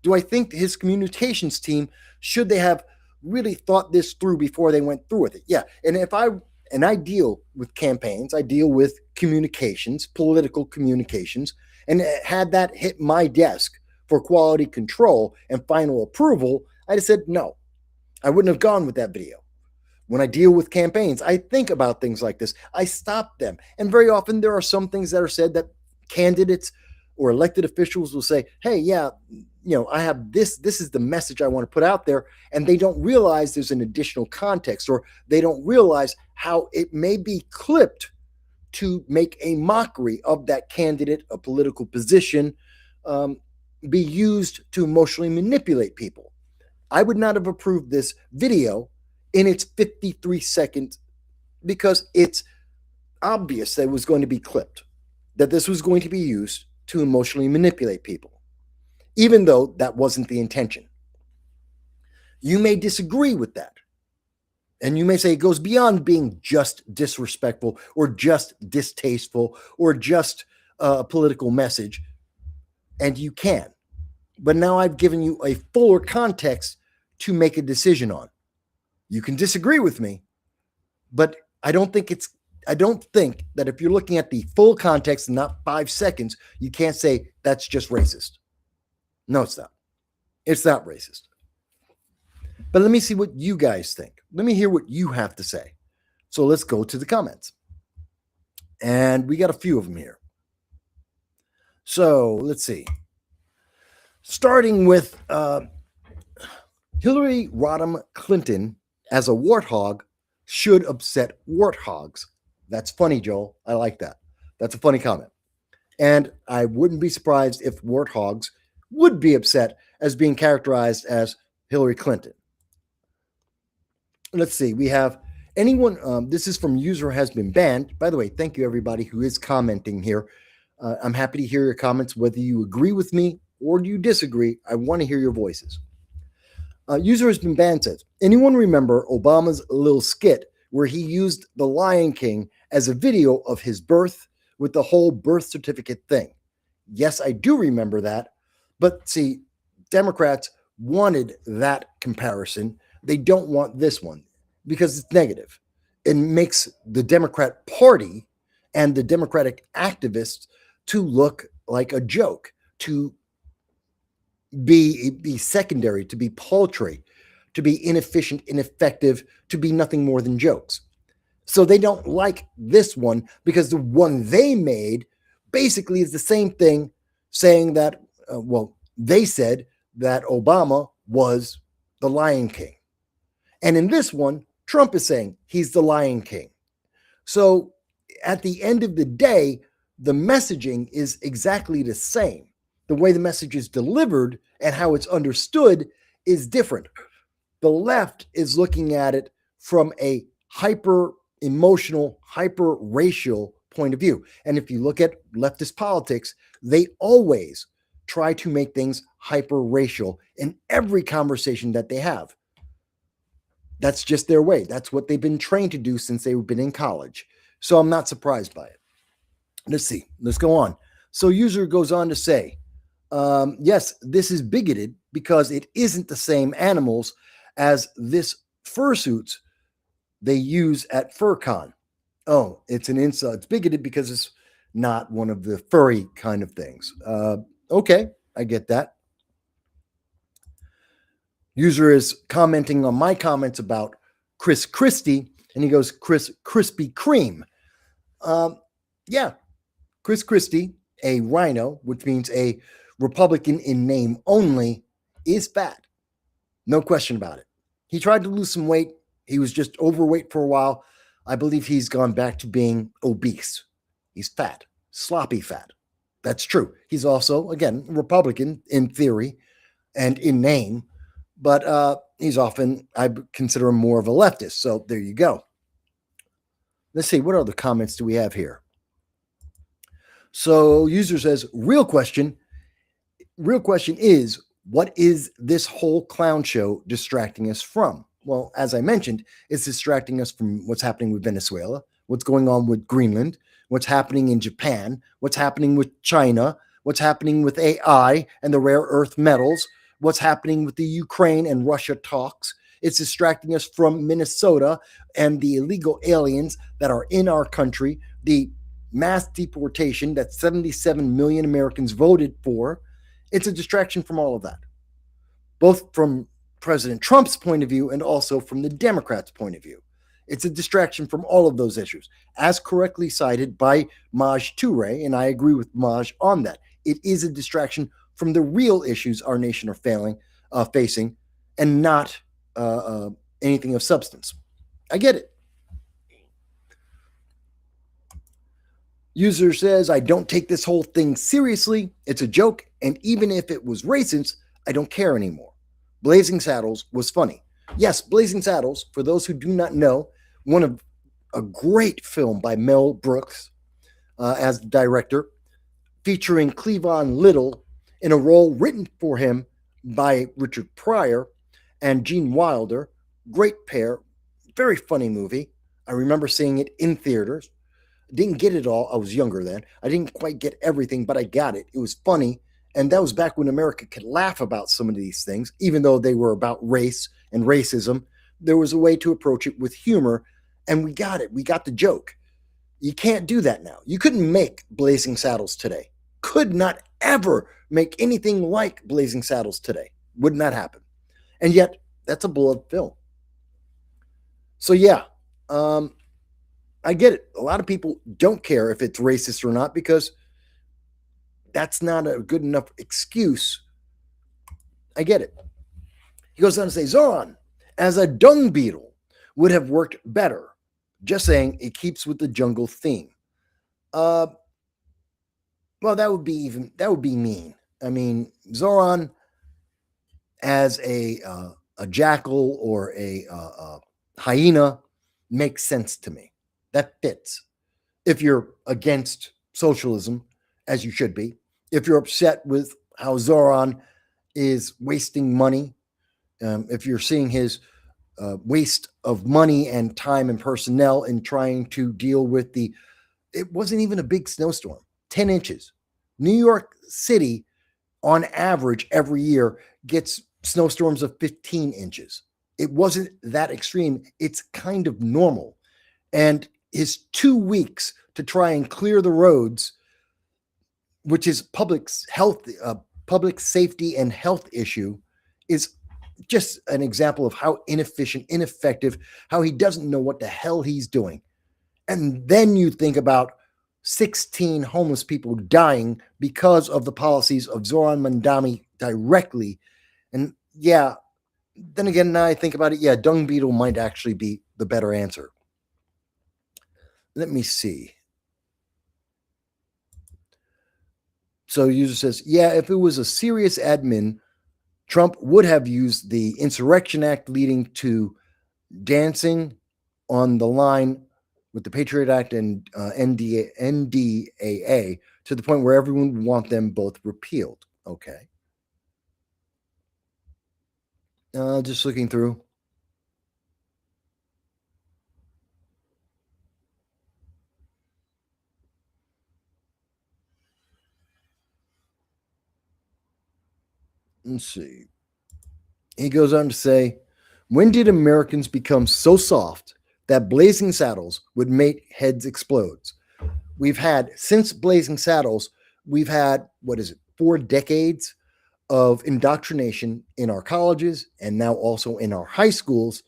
Do I think his communications team, should they have really thought this through before they went through with it? Yeah. And I deal with campaigns, I deal with communications, political communications, and had that hit my desk for quality control and final approval, I just said no. I wouldn't have gone with that video. When I deal with campaigns, I think about things like this. I stop them. And very often there are some things that are said that candidates or elected officials will say, hey, yeah, I have this is the message I want to put out there. And they don't realize there's an additional context, or they don't realize how it may be clipped to make a mockery of that candidate, a political position, be used to emotionally manipulate people. I would not have approved this video in its 53 seconds because it's obvious that it was going to be clipped, that this was going to be used to emotionally manipulate people, even though that wasn't the intention. You may disagree with that. And you may say it goes beyond being just disrespectful or just distasteful or just a political message. And you can. But now I've given you a fuller context to make a decision on. You can disagree with me, but I don't think that if you're looking at the full context and not 5 seconds, you can't say that's just racist. No, it's not. It's not racist. But let me see what you guys think. Let me hear what you have to say. So let's go to the comments. And we got a few of them here. So let's see. starting with Hillary Rodham Clinton as a warthog should upset warthogs. That's funny, Joel. I like that. That's a funny comment. And I wouldn't be surprised if warthogs would be upset as being characterized as Hillary Clinton. Let's see. We have anyone. This is from user has been banned. By the way, thank you everybody who is commenting here. I'm happy to hear your comments, whether you agree with me or you disagree. I want to hear your voices. User has been banned says, anyone remember Obama's little skit where he used The Lion King as a video of his birth with the whole birth certificate thing? Yes, I do remember that. But see, Democrats wanted that comparison. They don't want this one because it's negative. It makes the Democrat Party and the Democratic activists to look like a joke, to be secondary, to be paltry, to be inefficient, ineffective, to be nothing more than jokes. So they don't like this one because the one they made basically is the same thing, saying that, they said that Obama was the Lion King. And in this one, Trump is saying he's the Lion King. So at the end of the day, the messaging is exactly the same. The way the message is delivered and how it's understood is different. The left is looking at it from a hyper emotional, hyper racial point of view. And if you look at leftist politics, they always try to make things hyper racial in every conversation that they have. That's just their way. That's what they've been trained to do since they've been in college. So I'm not surprised by it. Let's see. Let's go on. So user goes on to say, yes, this is bigoted because it isn't the same animals as this fursuits they use at FurCon. Oh, it's an insult. It's bigoted because it's not one of the furry kind of things. Okay, I get that. User is commenting on my comments about Chris Christie, and he goes, Chris Krispy Kreme. Yeah, Chris Christie, a rhino, which means a Republican in name only, is fat. No question about it. He tried to lose some weight. He was just overweight for a while. I believe he's gone back to being obese. He's fat, sloppy fat. That's true. He's also, again, Republican in theory and in name, but he's often, I consider him more of a leftist. So there you go. Let's see, what other comments do we have here? So user says, real question is, what is this whole clown show distracting us from? Well, as I mentioned, it's distracting us from what's happening with Venezuela, what's going on with Greenland, what's happening in Japan, what's happening with China, what's happening with AI and the rare earth metals, what's happening with the Ukraine and Russia talks. It's distracting us from Minnesota and the illegal aliens that are in our country, the mass deportation that 77 million Americans voted for. It's a distraction from all of that, both from President Trump's point of view and also from the Democrats' point of view. It's a distraction from all of those issues, as correctly cited by Maj Toure, and I agree with Maj on that. It is a distraction from the real issues our nation are facing, and not anything of substance. I get it. User says, I don't take this whole thing seriously. It's a joke, and even if it was racist, I don't care anymore. Blazing Saddles was funny. Yes, Blazing Saddles, for those who do not know, one of a great film by Mel Brooks as the director, featuring Cleavon Little in a role written for him by Richard Pryor and Gene Wilder. Great pair, very funny movie. I remember seeing it in theaters. Didn't get it all. I was younger then. I didn't quite get everything, but I got it. It was funny. And that was back when America could laugh about some of these things, even though they were about race and racism. There was a way to approach it with humor, and we got it. We got the joke. You can't do that now. You couldn't make Blazing Saddles today. Could not ever make anything like Blazing Saddles today. Would not happen. And yet, that's a beloved film. So yeah, I get it. A lot of people don't care if it's racist or not because that's not a good enough excuse I get it. He goes on to say, Zoran, as a dung beetle, would have worked better. Just saying, it keeps with the jungle theme. Well, that would be mean. I mean, Zoran as a jackal or a hyena makes sense to me. That fits. If you're against socialism, as you should be, if you're upset with how Zoran is wasting money, if you're seeing his waste of money and time and personnel in trying to deal with it wasn't even a big snowstorm, 10 inches. New York City, on average, every year gets snowstorms of 15 inches. It wasn't that extreme. It's kind of normal. And his 2 weeks to try and clear the roads, which is public safety and health issue, is just an example of how inefficient, ineffective, how he doesn't know what the hell he's doing. And then you think about 16 homeless people dying because of the policies of Zoran Mandami directly. And yeah, then again, now I think about it, yeah, dung beetle might actually be the better answer. Let me see. So user says, yeah, if it was a serious admin, Trump would have used the Insurrection Act leading to dancing on the line with the Patriot Act and NDAA to the point where everyone would want them both repealed. Okay. Just looking through. Let's see. He goes on to say, when did Americans become so soft that Blazing Saddles would make heads explode? We've had, since Blazing Saddles, we've had, 4 decades of indoctrination in our colleges and now also in our high schools,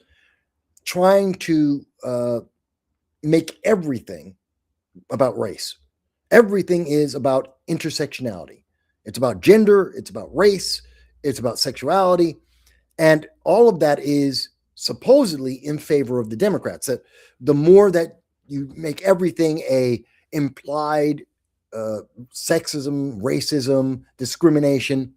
trying to make everything about race. Everything is about intersectionality. It's about gender, it's about race, it's about sexuality, and all of that is supposedly in favor of the Democrats. That the more that you make everything a implied sexism, racism, discrimination,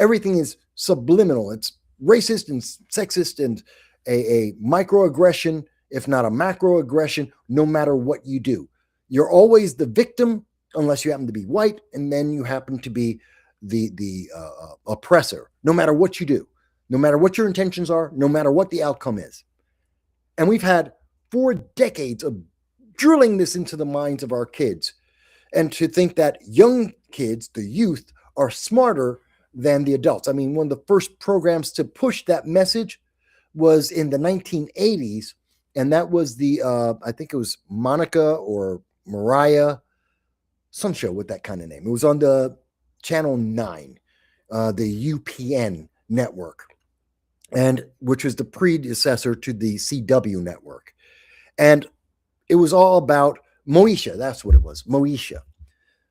everything is subliminal. It's racist and sexist and a microaggression, if not a macroaggression, no matter what you do. You're always the victim unless you happen to be white, and then you happen to be the oppressor, no matter what you do, no matter what your intentions are, no matter what the outcome is. And we've had 4 decades of drilling this into the minds of our kids. And to think that young kids, the youth, are smarter than the adults. I mean, one of the first programs to push that message was in the 1980s. And that was I think it was Monica or Mariah, some show with that kind of name. It was on the Channel 9, the UPN network, and which was the predecessor to the CW network. And it was all about Moesha. That's what it was, Moesha,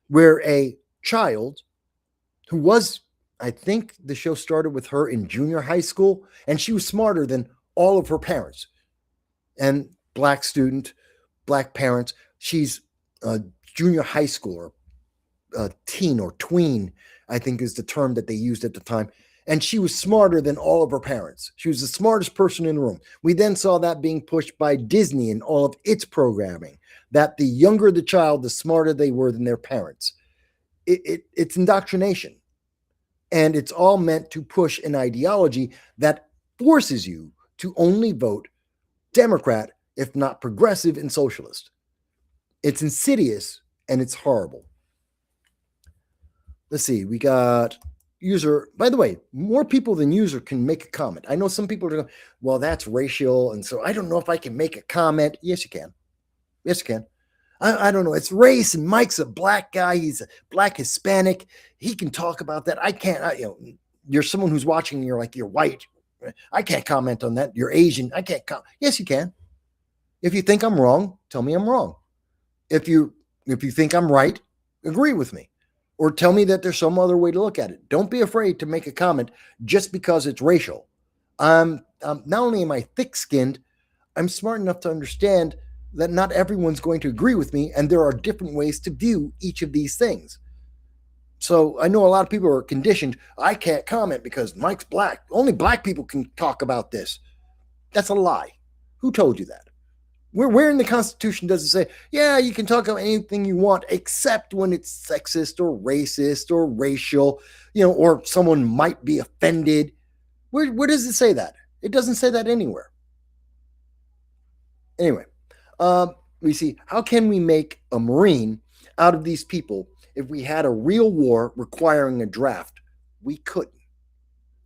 where a child who was, I think the show started with her in junior high school, and she was smarter than all of her parents. And black student, black parents. She's a junior high schooler, a teen or tween, I think is the term that they used at the time. And she was smarter than all of her parents. She was the smartest person in the room. We then saw that being pushed by Disney and all of its programming, that the younger the child, the smarter they were than their parents. It's indoctrination. And it's all meant to push an ideology that forces you to only vote Democrat, if not progressive and socialist. It's insidious and it's horrible. Let's see. We got user. By the way, more people than user can make a comment. I know some people are going, well, that's racial. And so I don't know if I can make a comment. Yes, you can. Yes, you can. I don't know. It's race, and Mike's a black guy. He's a black Hispanic. He can talk about that. I can't. You're someone who's watching. And you're like, you're white. I can't comment on that. You're Asian. I can't comment. Yes, you can. If you think I'm wrong, tell me I'm wrong. If you think I'm right, agree with me. or tell me that there's some other way to look at it. Don't be afraid to make a comment just because it's racial. Not only am I thick-skinned, I'm smart enough to understand that not everyone's going to agree with me, and there are different ways to view each of these things. So I know a lot of people are conditioned. I can't comment because Mike's black. Only black people can talk about this. That's a lie. Who told you that? Where in the Constitution does it say, yeah, you can talk about anything you want except when it's sexist or racist or racial, or someone might be offended? Where does it say that? It doesn't say that anywhere. Anyway, we see, how can we make a Marine out of these people if we had a real war requiring a draft? We couldn't.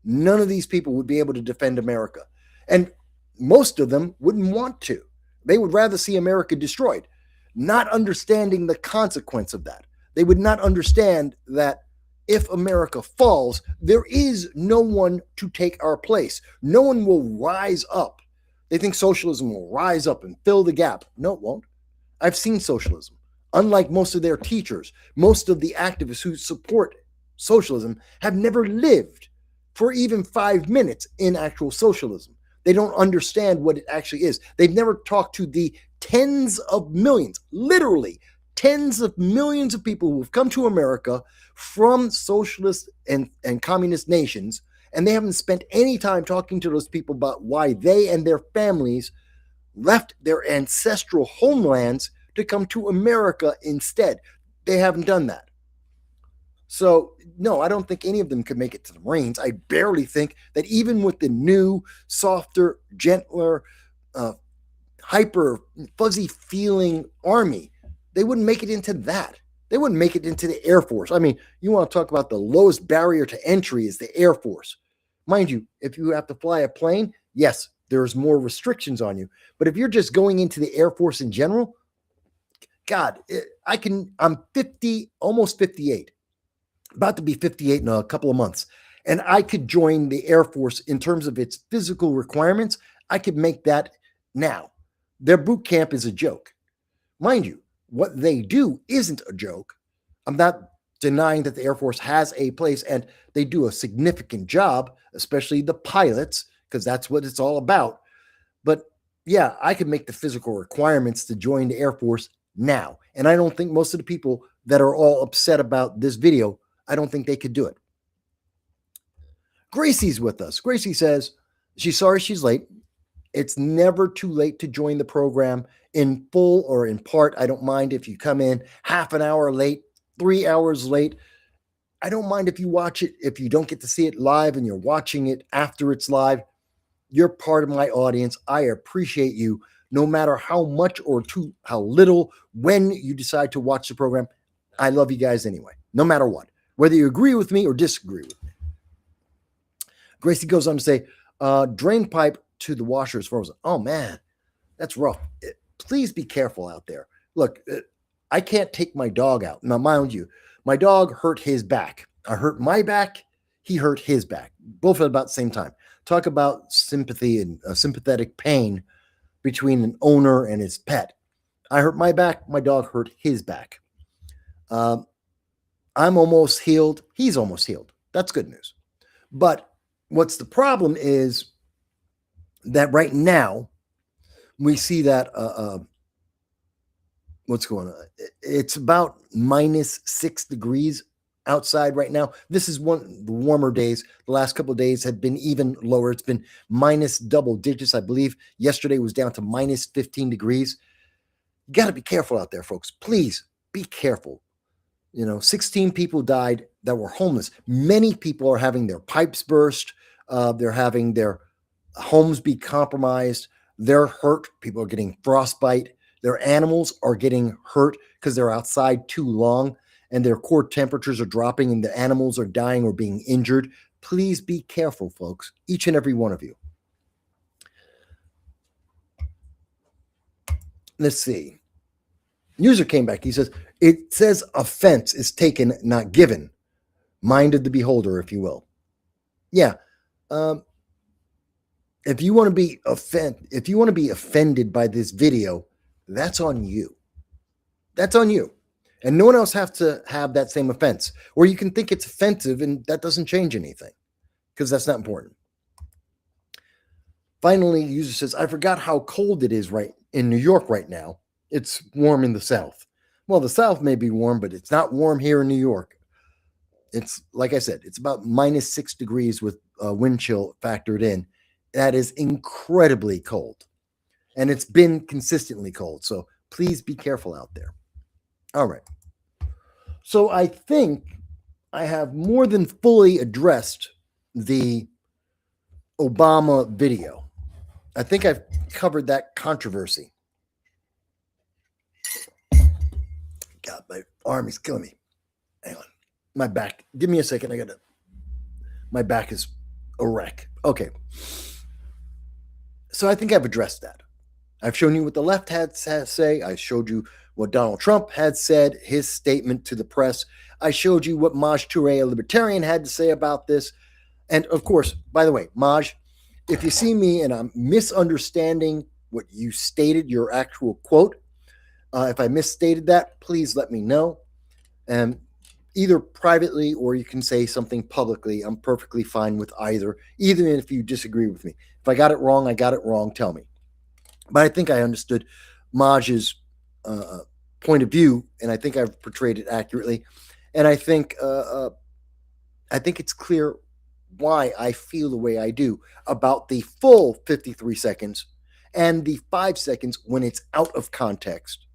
None of these people would be able to defend America. And most of them wouldn't want to. They would rather see America destroyed, not understanding the consequence of that. They would not understand that if America falls, there is no one to take our place. No one will rise up. They think socialism will rise up and fill the gap. No, it won't. I've seen socialism. Unlike most of their teachers, most of the activists who support socialism have never lived for even 5 minutes in actual socialism. They don't understand what it actually is. They've never talked to the tens of millions, literally tens of millions of people who have come to America from socialist and communist nations, and they haven't spent any time talking to those people about why they and their families left their ancestral homelands to come to America instead. They haven't done that. So, no, I don't think any of them could make it to the Marines. I barely think that even with the new, softer, gentler, hyper, fuzzy feeling army, they wouldn't make it into that. They wouldn't make it into the Air Force. I mean, you want to talk about the lowest barrier to entry is the Air Force. Mind you, if you have to fly a plane, yes, there's more restrictions on you. But if you're just going into the Air Force in general, God, I'm 50, almost 58. About to be 58 in a couple of months. And I could join the Air Force in terms of its physical requirements. I could make that now. Their boot camp is a joke. Mind you, what they do isn't a joke. I'm not denying that the Air Force has a place and they do a significant job, especially the pilots, because that's what it's all about. But yeah, I could make the physical requirements to join the Air Force now. And I don't think most of the people that are all upset about this video, I don't think they could do it. Gracie's with us. Gracie says she's sorry she's late. It's never too late to join the program in full or in part. I don't mind if you come in half an hour late, 3 hours late. I don't mind if you watch it, if you don't get to see it live and you're watching it after it's live. You're part of my audience. I appreciate you no matter how much or how little when you decide to watch the program. I love you guys anyway, no matter what, whether you agree with me or disagree with me. Gracie goes on to say, drain pipe to the washer is frozen. Oh, man, that's rough. Please be careful out there. Look, I can't take my dog out. Now, mind you, my dog hurt his back. I hurt my back. He hurt his back. Both at about the same time. Talk about sympathy and sympathetic pain between an owner and his pet. I hurt my back. My dog hurt his back. I'm almost healed. He's almost healed. That's good news. But what's the problem is that right now we see that what's going on? It's about -6 degrees outside right now. This is one of the warmer days. The last couple of days had been even lower. It's been minus double digits, I believe. Yesterday was down to -15 degrees. You got to be careful out there, folks. Please be careful. 16 people died that were homeless. Many people are having their pipes burst. They're having their homes be compromised. They're hurt. People are getting frostbite. Their animals are getting hurt because they're outside too long and their core temperatures are dropping and the animals are dying or being injured. Please be careful, folks, each and every one of you. Let's see. User came back. He says, it says offense is taken, not given. Mind of the beholder, if you will. Yeah. If you want to be offended by this video, that's on you. That's on you. And no one else has to have that same offense. Or you can think it's offensive and that doesn't change anything because that's not important. Finally, user says, I forgot how cold it is right in New York right now. It's warm in the South. Well, the South may be warm, but it's not warm here in New York. It's like I said, it's about -6 degrees with wind chill factored in. That is incredibly cold. And it's been consistently cold. So please be careful out there. All right. So I think I have more than fully addressed the Obama video. I think I've covered that controversy. God, my arm is killing me. Hang on. My back. Give me a second. My back is a wreck. Okay. So I think I've addressed that. I've shown you what the left had to say. I showed you what Donald Trump had said, his statement to the press. I showed you what Maj Touré, a libertarian, had to say about this. And of course, by the way, Maj, if you see me and I'm misunderstanding what you stated, your actual quote, if I misstated that, please let me know. And either privately or you can say something publicly. I'm perfectly fine with either, even if you disagree with me. If I got it wrong, tell me. But I think I understood Maj's point of view, and I think I've portrayed it accurately. And I think it's clear why I feel the way I do about the full 53 seconds and the 5 seconds when it's out of context,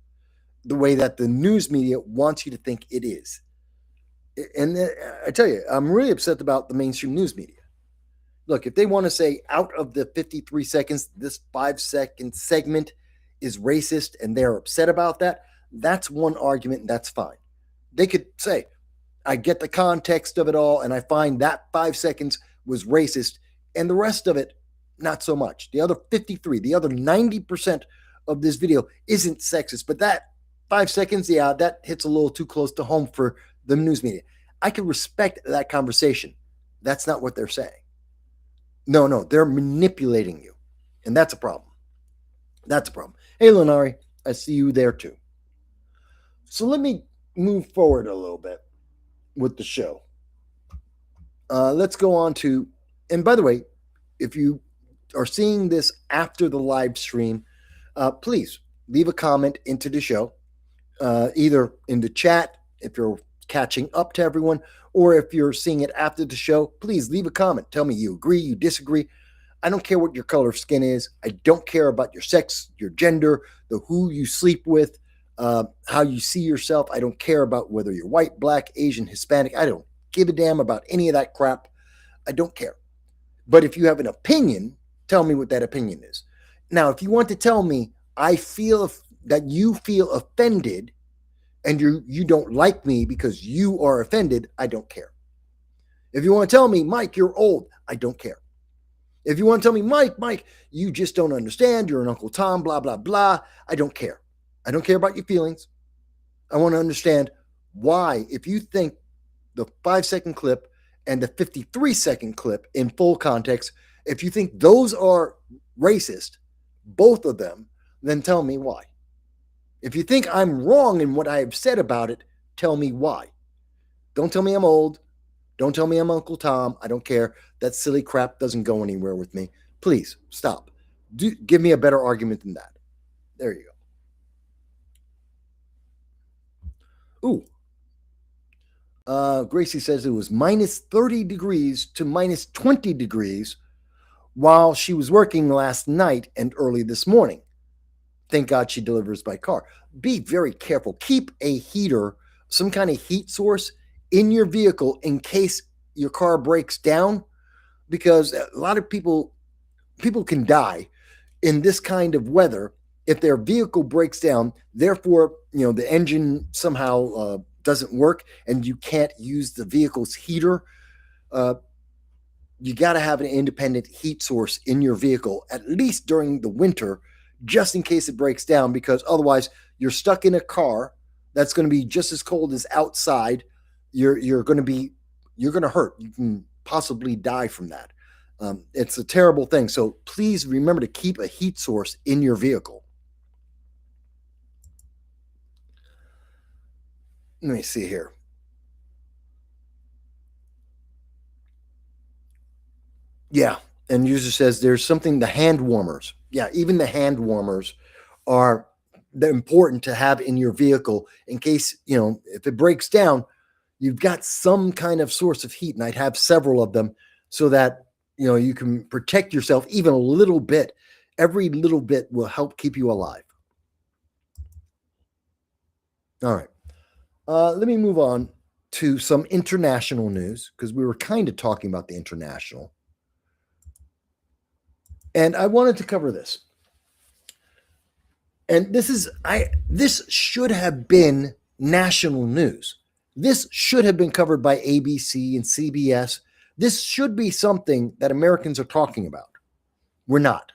the way that the news media wants you to think it is. And I tell you, I'm really upset about the mainstream news media. Look, if they want to say out of the 53 seconds, this 5-second segment is racist and they're upset about that, that's one argument and that's fine. They could say, I get the context of it all and I find that 5 seconds was racist and the rest of it, not so much. The other 53, the other 90% of this video isn't sexist, but that 5 seconds, yeah, that hits a little too close to home for the news media. I can respect that conversation. That's not what they're saying. No, they're manipulating you. And that's a problem. That's a problem. Hey, Lenari, I see you there too. So let me move forward a little bit with the show. Let's go on to, and by the way, if you are seeing this after the live stream, please leave a comment into the show, either in the chat if you're catching up to everyone, or if you're seeing it after the show, please leave a comment. Tell me you agree, you disagree. I don't care what your color of skin is. I don't care about your sex, your gender, the who you sleep with, how you see yourself. I don't care about whether you're white, black, Asian, Hispanic. I don't give a damn about any of that crap. I don't care. But if you have an opinion, tell me what that opinion is. Now, if you want to tell me I feel that you feel offended and you don't like me because you are offended, I don't care. If you want to tell me, Mike, you're old, I don't care. If you want to tell me, Mike, you just don't understand, you're an Uncle Tom, blah, blah, blah, I don't care. I don't care about your feelings. I want to understand why, if you think the 5-second clip and the 53-second clip in full context, if you think those are racist, both of them, then tell me why. If you think I'm wrong in what I have said about it, tell me why. Don't tell me I'm old. Don't tell me I'm Uncle Tom. I don't care. That silly crap doesn't go anywhere with me. Please, stop. Give me a better argument than that. There you go. Ooh. Gracie says it was -30 degrees to -20 degrees while she was working last night and early this morning. Thank God she delivers by car. Be very careful. Keep a heater, some kind of heat source in your vehicle in case your car breaks down, because a lot of people can die in this kind of weather if their vehicle breaks down. Therefore, the engine somehow doesn't work and you can't use the vehicle's heater. You got to have an independent heat source in your vehicle, at least during the winter, just in case it breaks down, because otherwise you're stuck in a car that's going to be just as cold as outside. You're going to hurt. You can possibly die from that. It's a terrible thing. So please remember to keep a heat source in your vehicle. Let me see here. Yeah. And user says there's something, the hand warmers. Yeah. Even the hand warmers are important to have in your vehicle in case, if it breaks down, you've got some kind of source of heat. And I'd have several of them so that, you can protect yourself even a little bit. Every little bit will help keep you alive. All right. Let me move on to some international news because we were kind of talking about the international. And I wanted to cover this. And this should have been national news. This should have been covered by ABC and CBS. This should be something that Americans are talking about. We're not.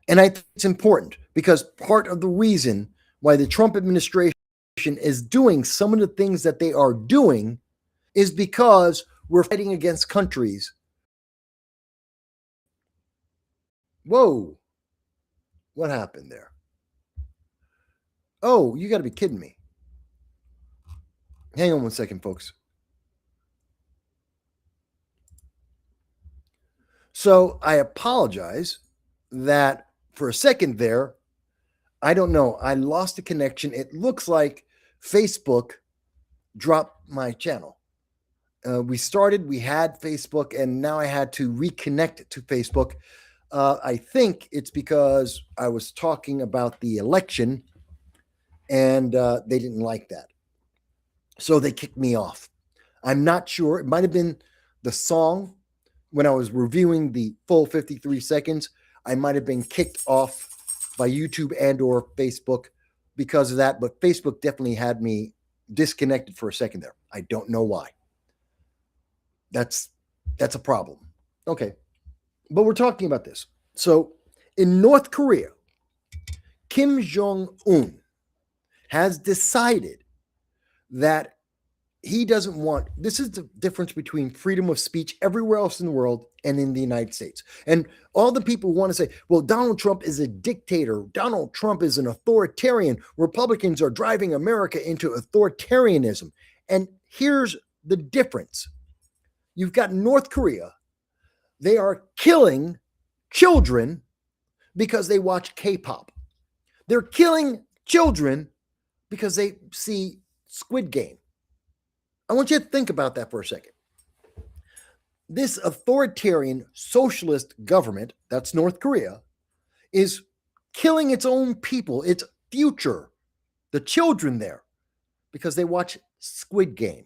And I think it's important because part of the reason why the Trump administration is doing some of the things that they are doing is because we're fighting against countries. Whoa. What happened there? Oh, you got to be kidding me. Hang on one second, folks. So I apologize that for a second there, I don't know, I lost the connection. It looks like Facebook dropped my channel. We had Facebook, and now I had to reconnect to Facebook. I think it's because I was talking about the election, and they didn't like that. So they kicked me off. I'm not sure. It might have been the song when I was reviewing the full 53 seconds. I might have been kicked off by YouTube and or Facebook because of that. But Facebook definitely had me disconnected for a second there. I don't know why. That's a problem. Okay. But we're talking about this. So in North Korea, Kim Jong-un has decided that he doesn't want, this is the difference between freedom of speech everywhere else in the world and in the United States. And all the people want to say, well, Donald Trump is a dictator. Donald Trump is an authoritarian. Republicans are driving America into authoritarianism. And here's the difference. You've got North Korea. They are killing children because they watch K-pop. They're killing children because they see Squid Game. I want you to think about that for a second. This authoritarian socialist government, that's North Korea, is killing its own people, its future, the children there, because they watch Squid Game.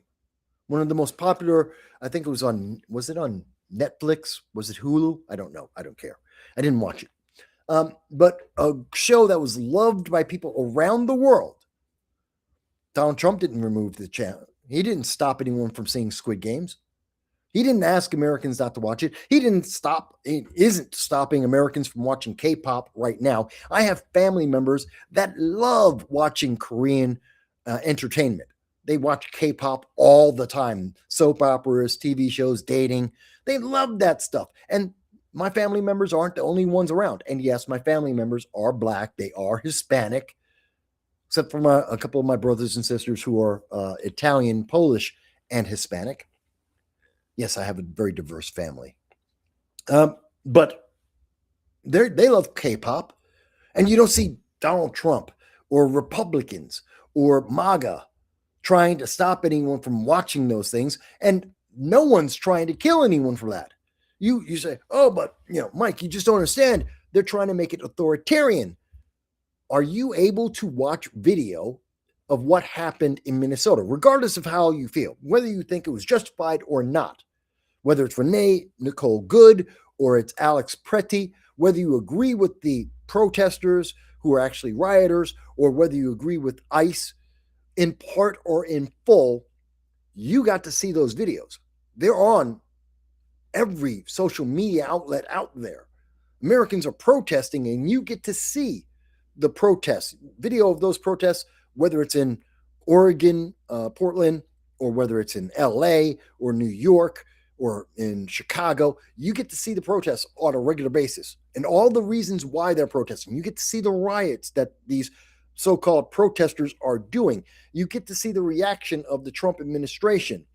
One of the most popular, I think it was it on Netflix? Was it Hulu? I don't know. I don't care. I didn't watch it. But a show that was loved by people around the world. Donald Trump didn't remove the channel. He didn't stop anyone from seeing Squid Games. He didn't ask Americans not to watch it. He isn't stopping Americans from watching K-pop right now. I have family members that love watching Korean entertainment. They watch K-pop all the time. Soap operas, TV shows, dating. They love that stuff. And my family members aren't the only ones around. And yes, my family members are Black. They are Hispanic, except for a couple of my brothers and sisters who are Italian, Polish, and Hispanic. Yes, I have a very diverse family. But they love K-pop. And you don't see Donald Trump or Republicans or MAGA trying to stop anyone from watching those things. And no one's trying to kill anyone for that. You say, oh, but, Mike, you just don't understand. They're trying to make it authoritarian. Are you able to watch video of what happened in Minnesota, regardless of how you feel, whether you think it was justified or not, whether it's Renee Nicole Good or it's Alex Pretty, whether you agree with the protesters who are actually rioters, or whether you agree with ICE in part or in full, you got to see those videos. They're on every social media outlet out there. Americans are protesting, and you get to see the protests, video of those protests, whether it's in Oregon, Portland, or whether it's in LA or New York or in Chicago. You get to see the protests on a regular basis and all the reasons why they're protesting. You get to see the riots that these so-called protesters are doing. You get to see the reaction of the Trump administration.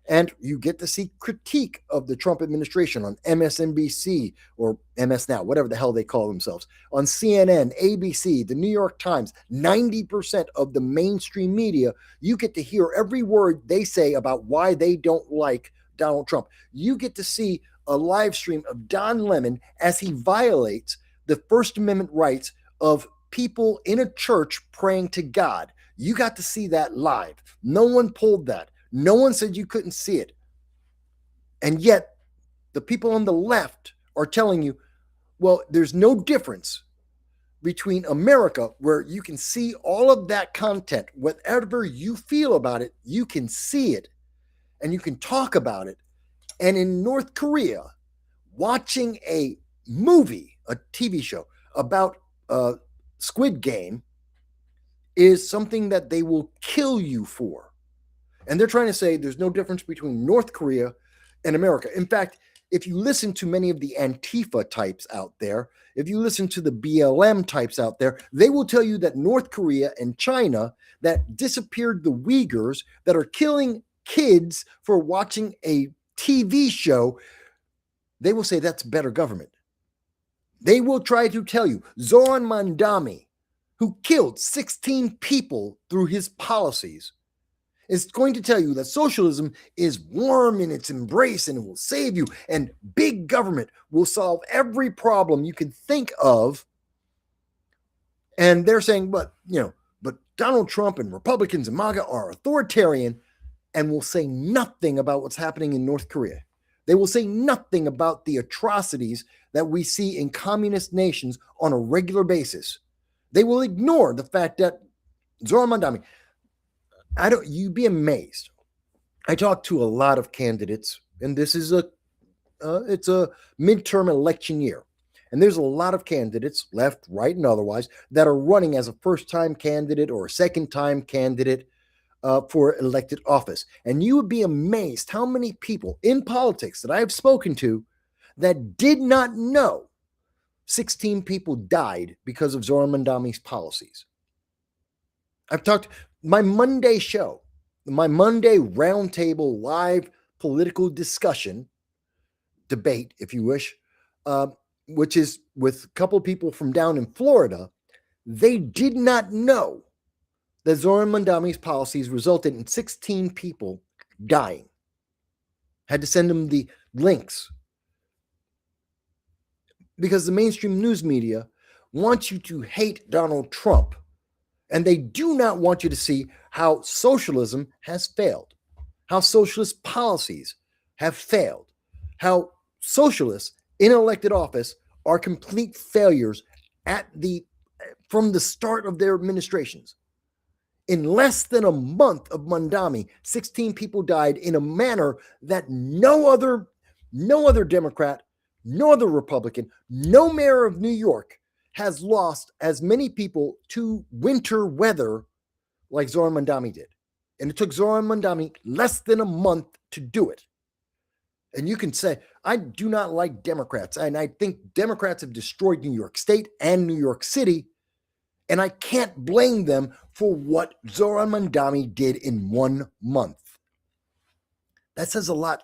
And you get to see critique of the Trump administration on MSNBC or MS Now, whatever the hell they call themselves, on CNN, ABC, the New York Times. 90% of the mainstream media, you get to hear every word they say about why they don't like Donald Trump. You get to see a live stream of Don Lemon as he violates the First Amendment rights of people in a church praying to God. You got to see that live. No one pulled that. No one said you couldn't see it. And yet, the people on the left are telling you, well, there's no difference between America, where you can see all of that content, whatever you feel about it, you can see it and you can talk about it. And in North Korea, watching a movie, a TV show about Squid Game is something that they will kill you for. And they're trying to say there's no difference between North Korea and America. In fact, if you listen to many of the Antifa types out there, if you listen to the BLM types out there, they will tell you that North Korea and China that disappeared the Uyghurs, that are killing kids for watching a TV show, they will say that's better government. They will try to tell you Zoran Mandami, who killed 16 people through his policies, is going to tell you that socialism is warm in its embrace and it will save you, and big government will solve every problem you can think of. And they're saying, but Donald Trump and Republicans and MAGA are authoritarian, and will say nothing about what's happening in North Korea. They will say nothing about the atrocities that we see in communist nations on a regular basis. They will ignore the fact that Zoran Mandami, you'd be amazed. I talked to a lot of candidates, and this is it's a midterm election year. And there's a lot of candidates, left, right, and otherwise, that are running as a first-time candidate or a second-time candidate for elected office. And you would be amazed how many people in politics that I have spoken to that did not know 16 people died because of Zoran Mandami's policies. I've talked my Monday show, my Monday roundtable live political discussion, debate, if you wish, which is with a couple of people from down in Florida. They did not know that Zoran Mandami's policies resulted in 16 people dying. Had to send them the links because the mainstream news media wants you to hate Donald Trump. And they do not want you to see how socialism has failed, how socialist policies have failed, how socialists in elected office are complete failures from the start of their administrations. In less than a month of Mandami, 16 people died in a manner that no other Democrat, no other Republican, no mayor of New York has lost as many people to winter weather like Zoran Mandami did. And it took Zoran Mandami less than a month to do it. And you can say, I do not like Democrats. And I think Democrats have destroyed New York State and New York City. And I can't blame them for what Zoran Mandami did in 1 month. That says a lot.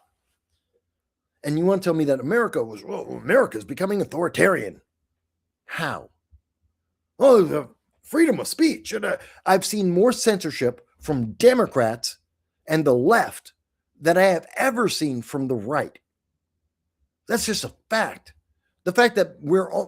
And you want to tell me that America's becoming authoritarian. How? Oh, the freedom of speech. And I've seen more censorship from Democrats and the left than I have ever seen from the right. That's just a fact. The fact that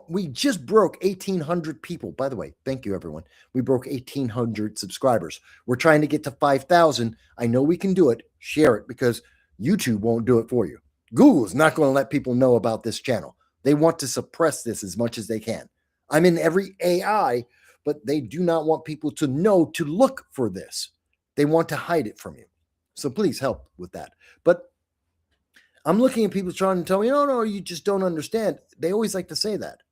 we just broke 1,800 people. By the way, thank you, everyone. We broke 1,800 subscribers. We're trying to get to 5,000. I know we can do it. Share it, because YouTube won't do it for you. Google is not going to let people know about this channel. They want to suppress this as much as they can. I'm in every AI, but they do not want people to know to look for this. They want to hide it from you. So please help with that. But I'm looking at people trying to tell me, no, you just don't understand. They always like to say that.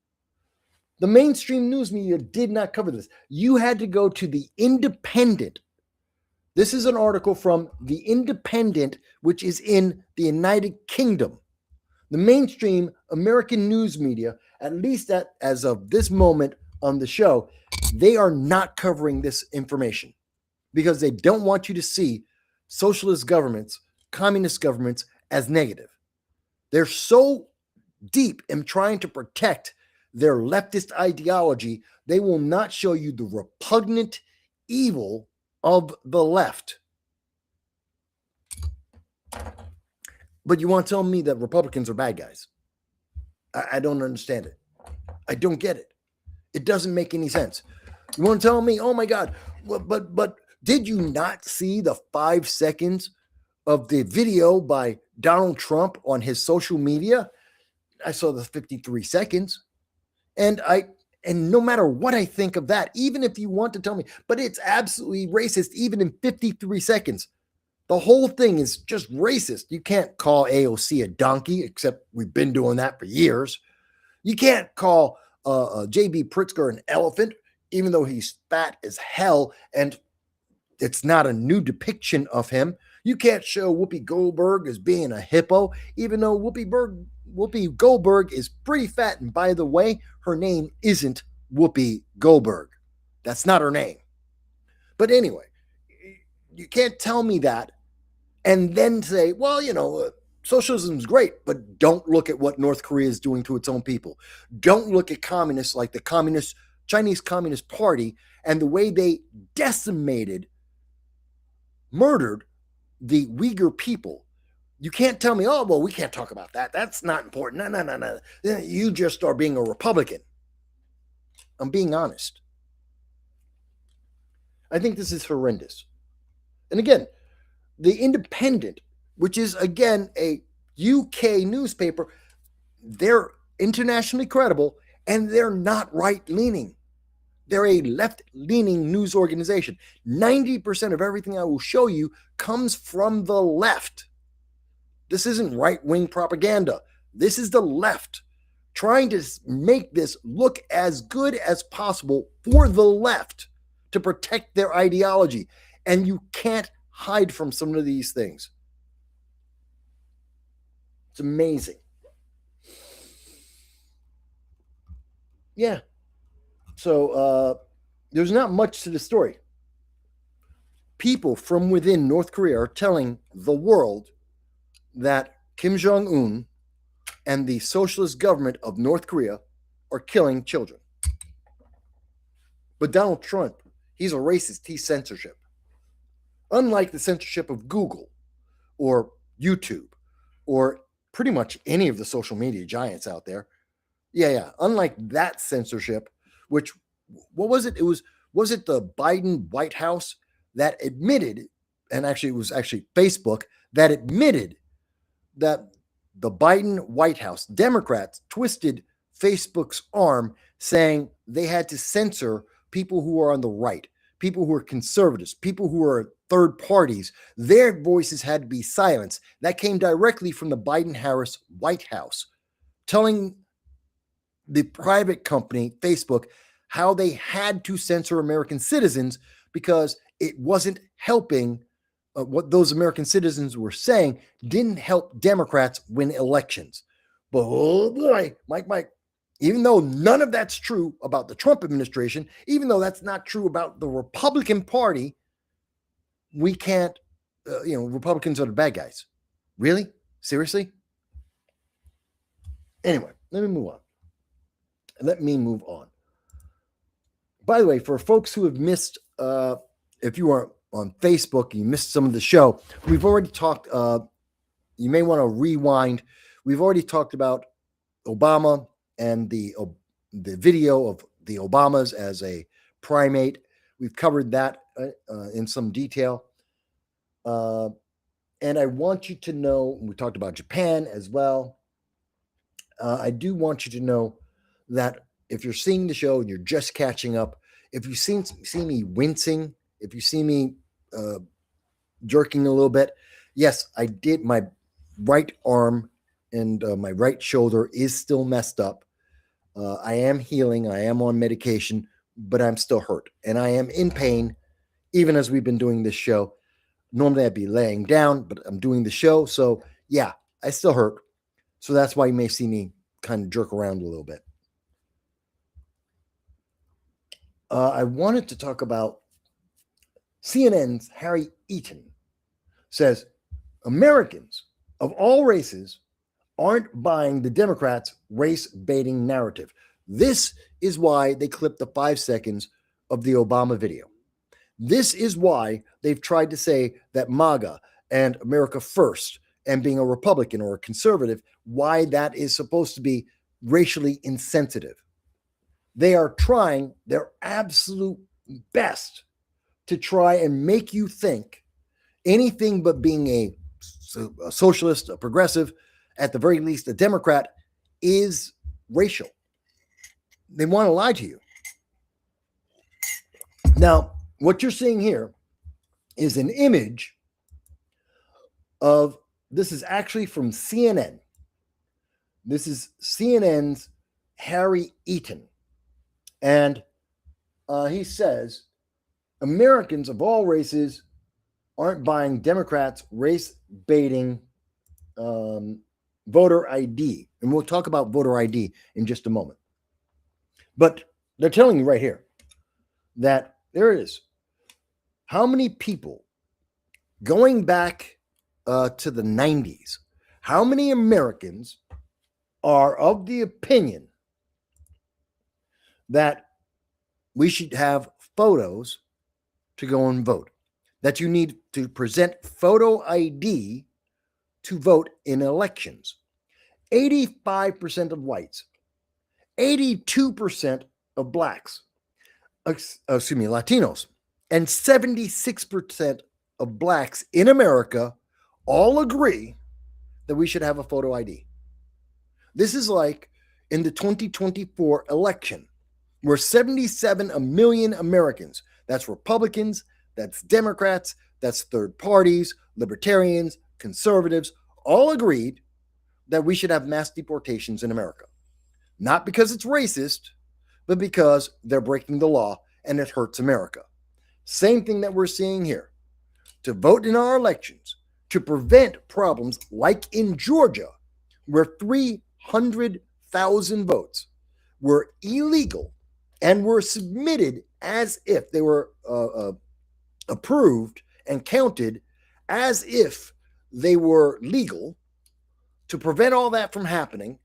The mainstream news media did not cover this. You had to go to The Independent. This is an article from The Independent, which is in the United Kingdom. The mainstream American news media, at least as of this moment, on the show, they are not covering this information because they don't want you to see socialist governments, communist governments as negative. They're so deep in trying to protect their leftist ideology, they will not show you the repugnant evil of the left. But you want to tell me that Republicans are bad guys? I don't understand it. I don't get it. It doesn't make any sense. You want to tell me, oh my God, but did you not see the 5 seconds of the video by Donald Trump on his social media? I saw the 53 seconds. And no matter what I think of that, even if you want to tell me, but it's absolutely racist, even in 53 seconds. The whole thing is just racist. You can't call AOC a donkey, except we've been doing that for years. You can't call J.B. Pritzker an elephant, even though he's fat as hell, and it's not a new depiction of him. You can't show Whoopi Goldberg as being a hippo, even though Whoopi Goldberg is pretty fat. And by the way, her name isn't Whoopi Goldberg. That's not her name. But anyway, you can't tell me that and then say, well, socialism is great, but don't look at what North Korea is doing to its own people. Don't look at communists like the Chinese Communist Party and the way they murdered the Uyghur people. You can't tell me, oh, well, we can't talk about that. That's not important. No. You just are being a Republican. I'm being honest. I think this is horrendous. And again, The Independent, which is, again, a UK newspaper, they're internationally credible, and they're not right-leaning. They're a left-leaning news organization. 90% of everything I will show you comes from the left. This isn't right-wing propaganda. This is the left trying to make this look as good as possible for the left to protect their ideology. And you can't hide from some of these things. It's amazing. Yeah. So there's not much to the story. People from within North Korea are telling the world that Kim Jong-un and the socialist government of North Korea are killing children. But Donald Trump, he's a racist. He's censorship. Unlike the censorship of Google or YouTube or pretty much any of the social media giants out there. Yeah. Unlike that censorship, which, what was it? Was it the Biden White House that admitted, and actually it was actually Facebook that admitted that the Biden White House, Democrats twisted Facebook's arm, saying they had to censor people who are on the right, people who are conservatives, people who are third parties. Their voices had to be silenced. That came directly from the Biden-Harris White House, telling the private company, Facebook, how they had to censor American citizens because it wasn't helping. What those American citizens were saying didn't help Democrats win elections. But oh boy, Mike, even though none of that's true about the Trump administration, even though that's not true about the Republican Party, we can't, Republicans are the bad guys. Really? Seriously? Anyway, let me move on. By the way, for folks who have missed, if you are on Facebook, you missed some of the show, we've already talked, you may want to rewind. We've already talked about Obama and the video of the Obamas as a primate. We've covered that in some detail. And I want you to know, we talked about Japan as well. I do want you to know that if you're seeing the show and you're just catching up, if you see me wincing, if you see me jerking a little bit, yes, I did. My right arm and my right shoulder is still messed up. I am healing. I am on medication, but I'm still hurt. And I am in pain, even as we've been doing this show. Normally I'd be laying down, but I'm doing the show. So yeah, I still hurt. So that's why you may see me kind of jerk around a little bit. I wanted to talk about CNN's Harry Eaton says Americans of all races aren't buying the Democrats' race baiting narrative. This is why they clipped the 5 seconds of the Obama video. This is why they've tried to say that MAGA and America First and being a Republican or a conservative, why that is supposed to be racially insensitive. They are trying their absolute best to try and make you think anything but being a socialist, a progressive, at the very least a Democrat, is racial. They want to lie to you. Now, what you're seeing here is an image of, this is actually from CNN. This is CNN's Harry Eaton. And he says, Americans of all races aren't buying Democrats' race baiting voter ID. And we'll talk about voter ID in just a moment. But they're telling you right here that there it is. How many people going back to the 90s, how many Americans are of the opinion that we should have photos to go and vote, that you need to present photo ID to vote in elections? 85% of whites, 82% of blacks, Latinos, and 76% of blacks in America all agree that we should have a photo ID. This is like in the 2024 election, where 77 million Americans, that's Republicans, that's Democrats, that's third parties, libertarians, conservatives, all agreed that we should have mass deportations in America. Not because it's racist, but because they're breaking the law and it hurts America. Same thing that we're seeing here. To vote in our elections, to prevent problems like in Georgia, where 300,000 votes were illegal and were submitted as if they were approved and counted as if they were legal. To prevent all that from happening,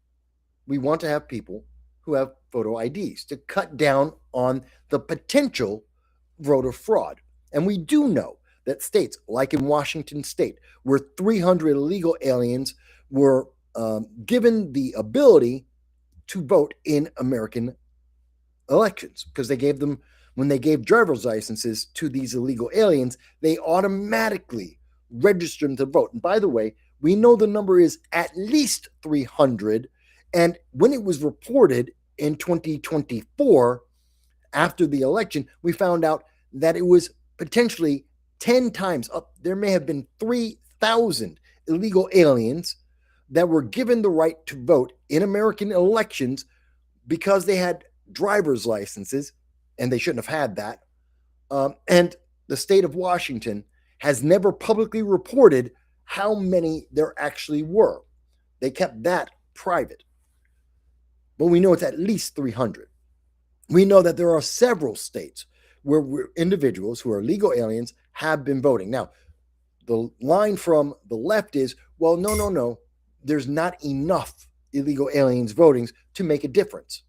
we want to have people who have photo IDs to cut down on the potential voter fraud. And we do know that states like in Washington State, where 300 illegal aliens were given the ability to vote in American elections, because they gave them, when they gave driver's licenses to these illegal aliens, they automatically registered them to vote. And by the way, we know the number is at least 300. And when it was reported in 2024, after the election, we found out that it was potentially 10 times up. There may have been 3,000 illegal aliens that were given the right to vote in American elections because they had driver's licenses, and they shouldn't have had that. And the state of Washington has never publicly reported how many there actually were. They kept that private. But we know it's at least 300. We know that there are several states where individuals who are legal aliens have been voting. Now, the line from the left is, well, no. There's not enough illegal aliens voting to make a difference.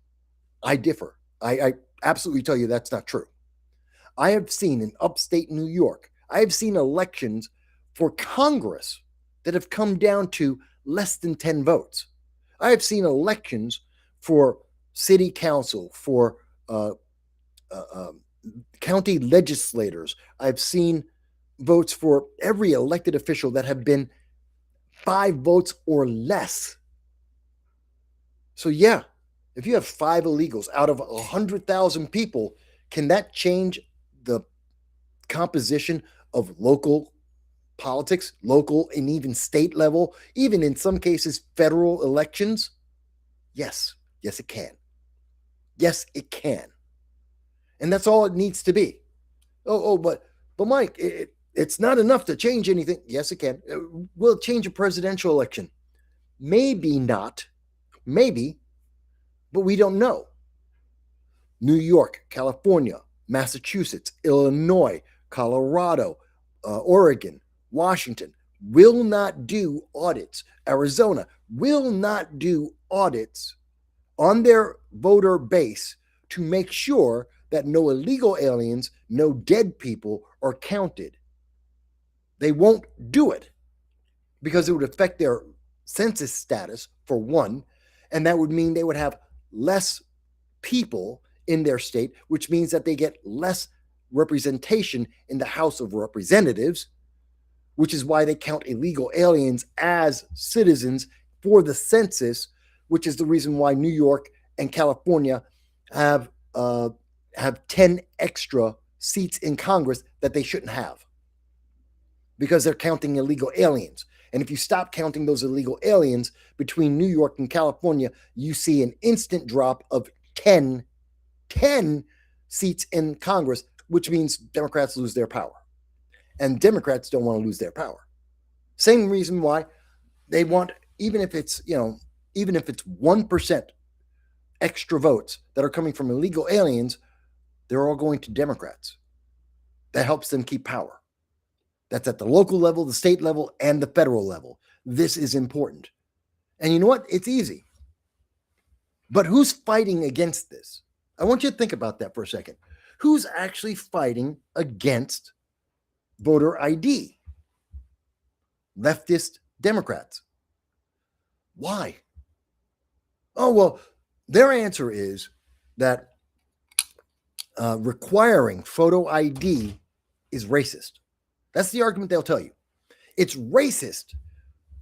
I differ. I absolutely tell you that's not true. I have seen in upstate New York, I have seen elections for Congress that have come down to less than 10 votes. I have seen elections for city council, for county legislators. I've seen votes for every elected official that have been 5 votes or less. So yeah, if you have 5 illegals out of 100,000 people, can that change the composition of local politics, local and even state level, even in some cases federal elections? Yes, it can. Yes, it can. And that's all it needs to be. But Mike, it's not enough to change anything. Yes, it can. Will it change a presidential election? Maybe not. Maybe. But we don't know. New York, California, Massachusetts, Illinois, Colorado, Oregon, Washington will not do audits. Arizona will not do audits on their voter base to make sure that no illegal aliens, no dead people are counted. They won't do it because it would affect their census status, for one, and that would mean they would have less people in their state, which means that they get less representation in the House of Representatives, which is why they count illegal aliens as citizens for the census, which is the reason why New York and California have 10 extra seats in Congress that they shouldn't have, because they're counting illegal aliens. And if you stop counting those illegal aliens between New York and California, you see an instant drop of 10 seats in Congress, which means Democrats lose their power. And Democrats don't want to lose their power. Same reason why they want, even if it's 1% extra votes that are coming from illegal aliens, they're all going to Democrats. That helps them keep power. That's at the local level, the state level, and the federal level. This is important. And you know what? It's easy. But who's fighting against this? I want you to think about that for a second. Who's actually fighting against voter ID? Leftist Democrats. Why? Oh, well, their answer is that requiring photo ID is racist. That's the argument they'll tell you. It's racist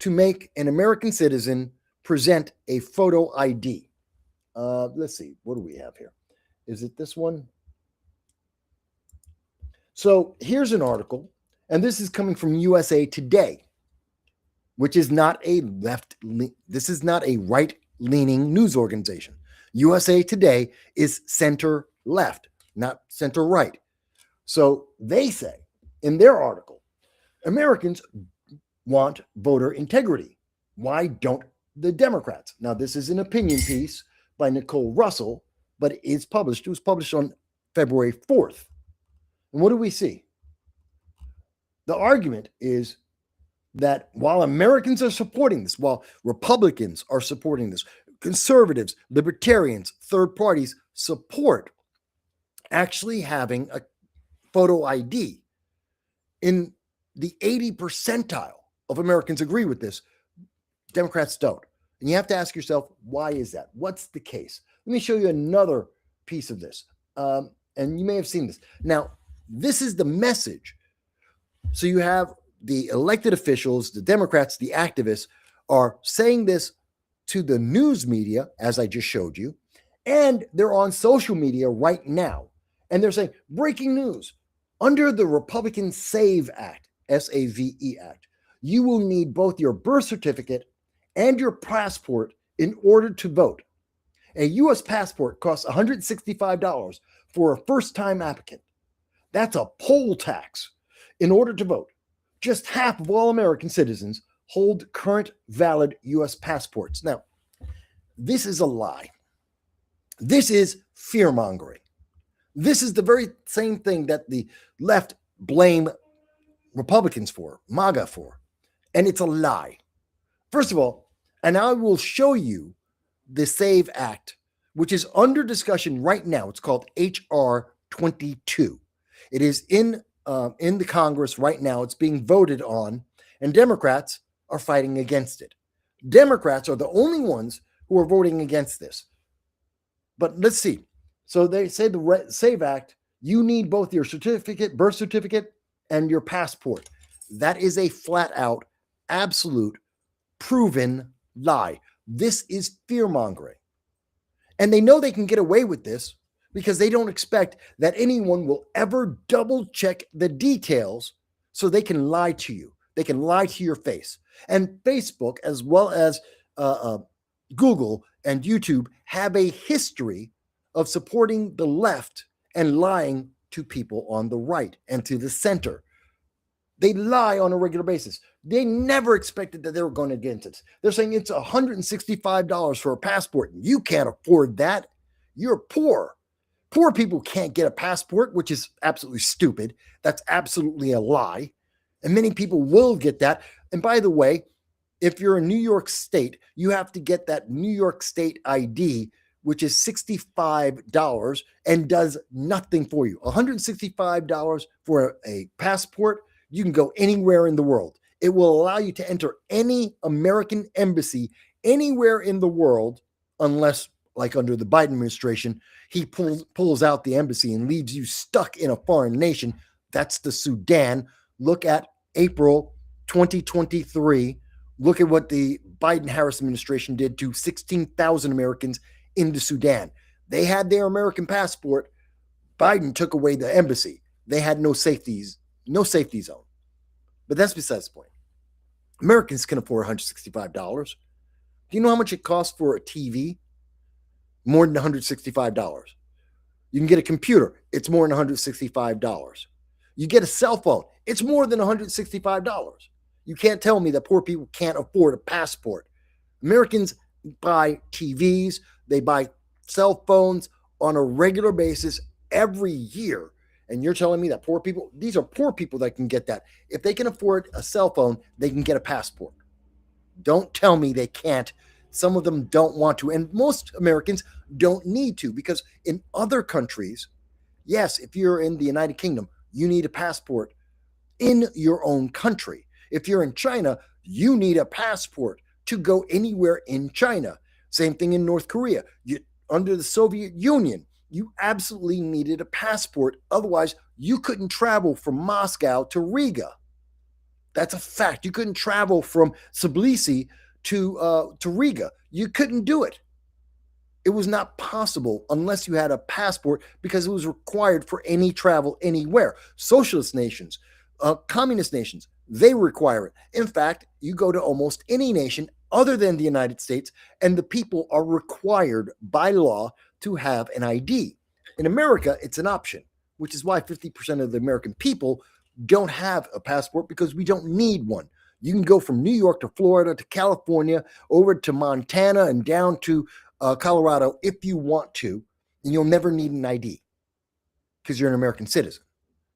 to make an American citizen present a photo ID. Let's see. What do we have here? Is it this one? So here's an article, and this is coming from USA Today, which is not a this is not a right-leaning news organization. USA Today is center-left, not center-right. So they say in their article, Americans want voter integrity. Why don't the Democrats? Now, this is an opinion piece by Nicole Russell, but it was published on February 4th. And what do we see? The argument is that while Americans are supporting this, while Republicans are supporting this, conservatives, libertarians, third parties support actually having a photo ID. In the 80 percentile of Americans agree with this. Democrats don't. And you have to ask yourself, why is that? What's the case? Let me show you another piece of this. And you may have seen this. Now, this is the message. So you have the elected officials, the Democrats, the activists are saying this to the news media, as I just showed you, and they're on social media right now. And they're saying, breaking news, under the Republican SAVE Act, S-A-V-E Act, you will need both your birth certificate and your passport in order to vote. A U.S. passport costs $165 for a first-time applicant. That's a poll tax in order to vote. Just half of all American citizens hold current valid U.S. passports. Now, this is a lie. This is fear-mongering. This is the very same thing that the left blame Republicans for, MAGA for, and it's a lie. First of all, and I will show you the SAVE Act, which is under discussion right now. It's called H.R. 22. It is in the Congress right now. It's being voted on, and Democrats are fighting against it. Democrats are the only ones who are voting against this. But let's see. So they say the SAVE Act, you need both your certificate, birth certificate, and your passport. That is a flat out, absolute, proven lie. This is fear-mongering. And they know they can get away with this because they don't expect that anyone will ever double-check the details so they can lie to you. They can lie to your face. And Facebook, as well as Google and YouTube, have a history of supporting the left and lying to people on the right and to the center. They lie on a regular basis. They never expected that they were going to get into it. They're saying it's $165 for a passport. You can't afford that. You're poor. Poor people can't get a passport, which is absolutely stupid. That's absolutely a lie. And many people will get that. And by the way, if you're in New York State, you have to get that New York State ID, which is $65 and does nothing for you. $165 for a passport. You can go anywhere in the world. It will allow you to enter any American embassy anywhere in the world, unless, like under the Biden administration, he pulls out the embassy and leaves you stuck in a foreign nation. That's the Sudan. Look at April 2023. Look at what the Biden-Harris administration did to 16,000 Americans in the Sudan. They had their American passport. Biden took away the embassy. They had no safety zone. But that's besides the point. Americans can afford $165. Do you know how much it costs for a TV? More than $165. You can get a computer. It's more than $165. You get a cell phone. It's more than $165. You can't tell me that poor people can't afford a passport. Americans buy TVs. They buy cell phones on a regular basis every year. And you're telling me that poor people, these are poor people that can get that. If they can afford a cell phone, they can get a passport. Don't tell me they can't. Some of them don't want to. And most Americans don't need to, because in other countries, yes, if you're in the United Kingdom, you need a passport in your own country. If you're in China, you need a passport to go anywhere in China. Same thing in North Korea. Under the Soviet Union, you absolutely needed a passport. Otherwise, you couldn't travel from Moscow to Riga. That's a fact. You couldn't travel from Tbilisi to Riga. You couldn't do it. It was not possible unless you had a passport, because it was required for any travel anywhere. Socialist nations, communist nations, they require it. In fact, you go to almost any nation other than the United States, and the people are required by law to have an ID. In America, it's an option, which is why 50% of the American people don't have a passport, because we don't need one. You can go from New York to Florida to California, over to Montana and down to Colorado if you want to, and you'll never need an ID because you're an American citizen.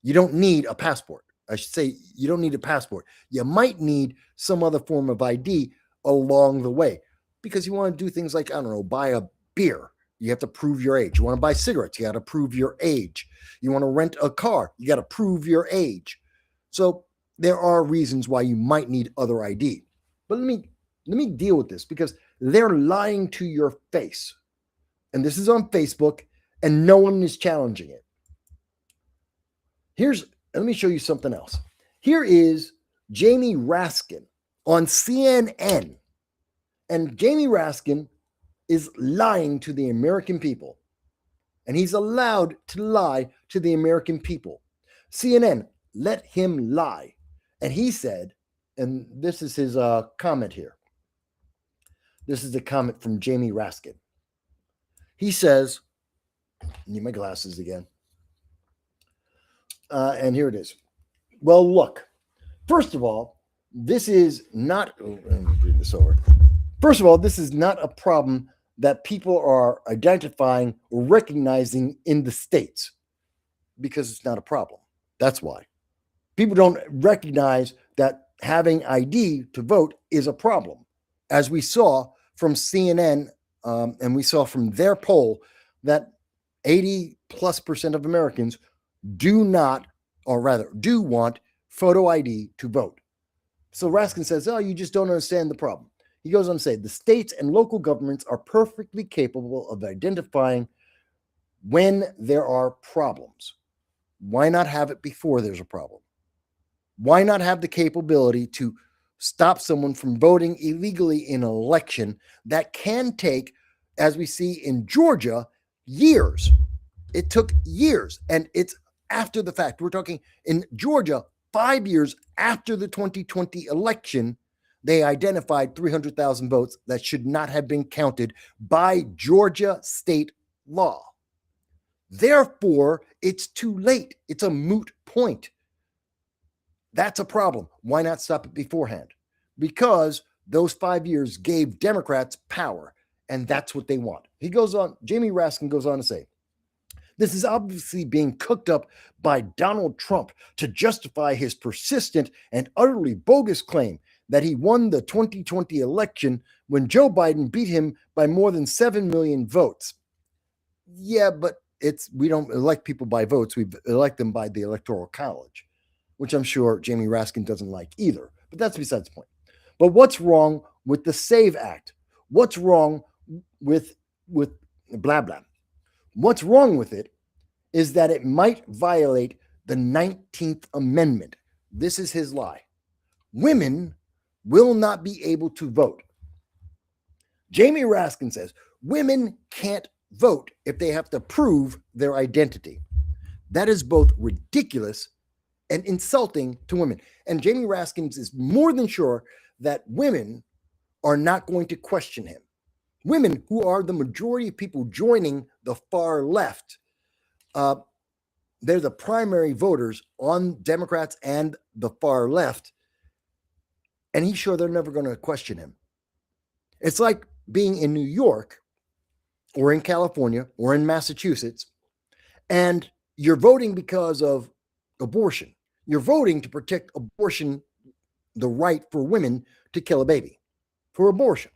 You don't need a passport. I should say you don't need a passport. You might need some other form of ID along the way, because you want to do things like, I don't know, buy a beer. You have to prove your age. You want to buy cigarettes. You got to prove your age. You want to rent a car. You got to prove your age. So there are reasons why you might need other ID. But let me deal with this, because they're lying to your face. And this is on Facebook, and no one is challenging it. Let me show you something else. Here is Jamie Raskin on CNN. And Jamie Raskin is lying to the American people. And he's allowed to lie to the American people. CNN, let him lie. And he said, and this is his comment here. This is a comment from Jamie Raskin. He says, I need my glasses again. And here it is. Well, look, first of all, this is not, let me read this over. First of all, this is not a problem that people are identifying or recognizing in the states, because it's not a problem. That's why. People don't recognize that having ID to vote is a problem. As we saw from CNN, and we saw from their poll, that 80+% of Americans do not, or rather do want photo ID to vote. So Raskin says, oh, you just don't understand the problem. He goes on to say, the states and local governments are perfectly capable of identifying when there are problems. Why not have it before there's a problem? Why not have the capability to stop someone from voting illegally in an election that can take, as we see in Georgia, years? It took years, and it's after the fact. We're talking in Georgia, 5 years after the 2020 election, they identified 300,000 votes that should not have been counted by Georgia state law. Therefore, it's too late. It's a moot point. That's a problem. Why not stop it beforehand? Because those 5 years gave Democrats power, and that's what they want. He goes on, Jamie Raskin goes on to say, This is obviously being cooked up by Donald Trump to justify his persistent and utterly bogus claim that he won the 2020 election when Joe Biden beat him by more than 7 million votes. Yeah, but we don't elect people by votes. We elect them by the Electoral College, which I'm sure Jamie Raskin doesn't like either. But that's besides the point. But what's wrong with the SAVE Act? What's wrong with blah, blah? What's wrong with it is that it might violate the 19th Amendment. This is his lie. Women will not be able to vote. Jamie Raskin says women can't vote if they have to prove their identity. That is both ridiculous and insulting to women. And Jamie Raskin is more than sure that women are not going to question him. Women, who are the majority of people joining the far left, they're the primary voters on Democrats and the far left. And he's sure they're never going to question him. It's like being in New York or in California or in Massachusetts, and you're voting because of abortion. You're voting to protect abortion, the right for women to kill a baby, for abortion.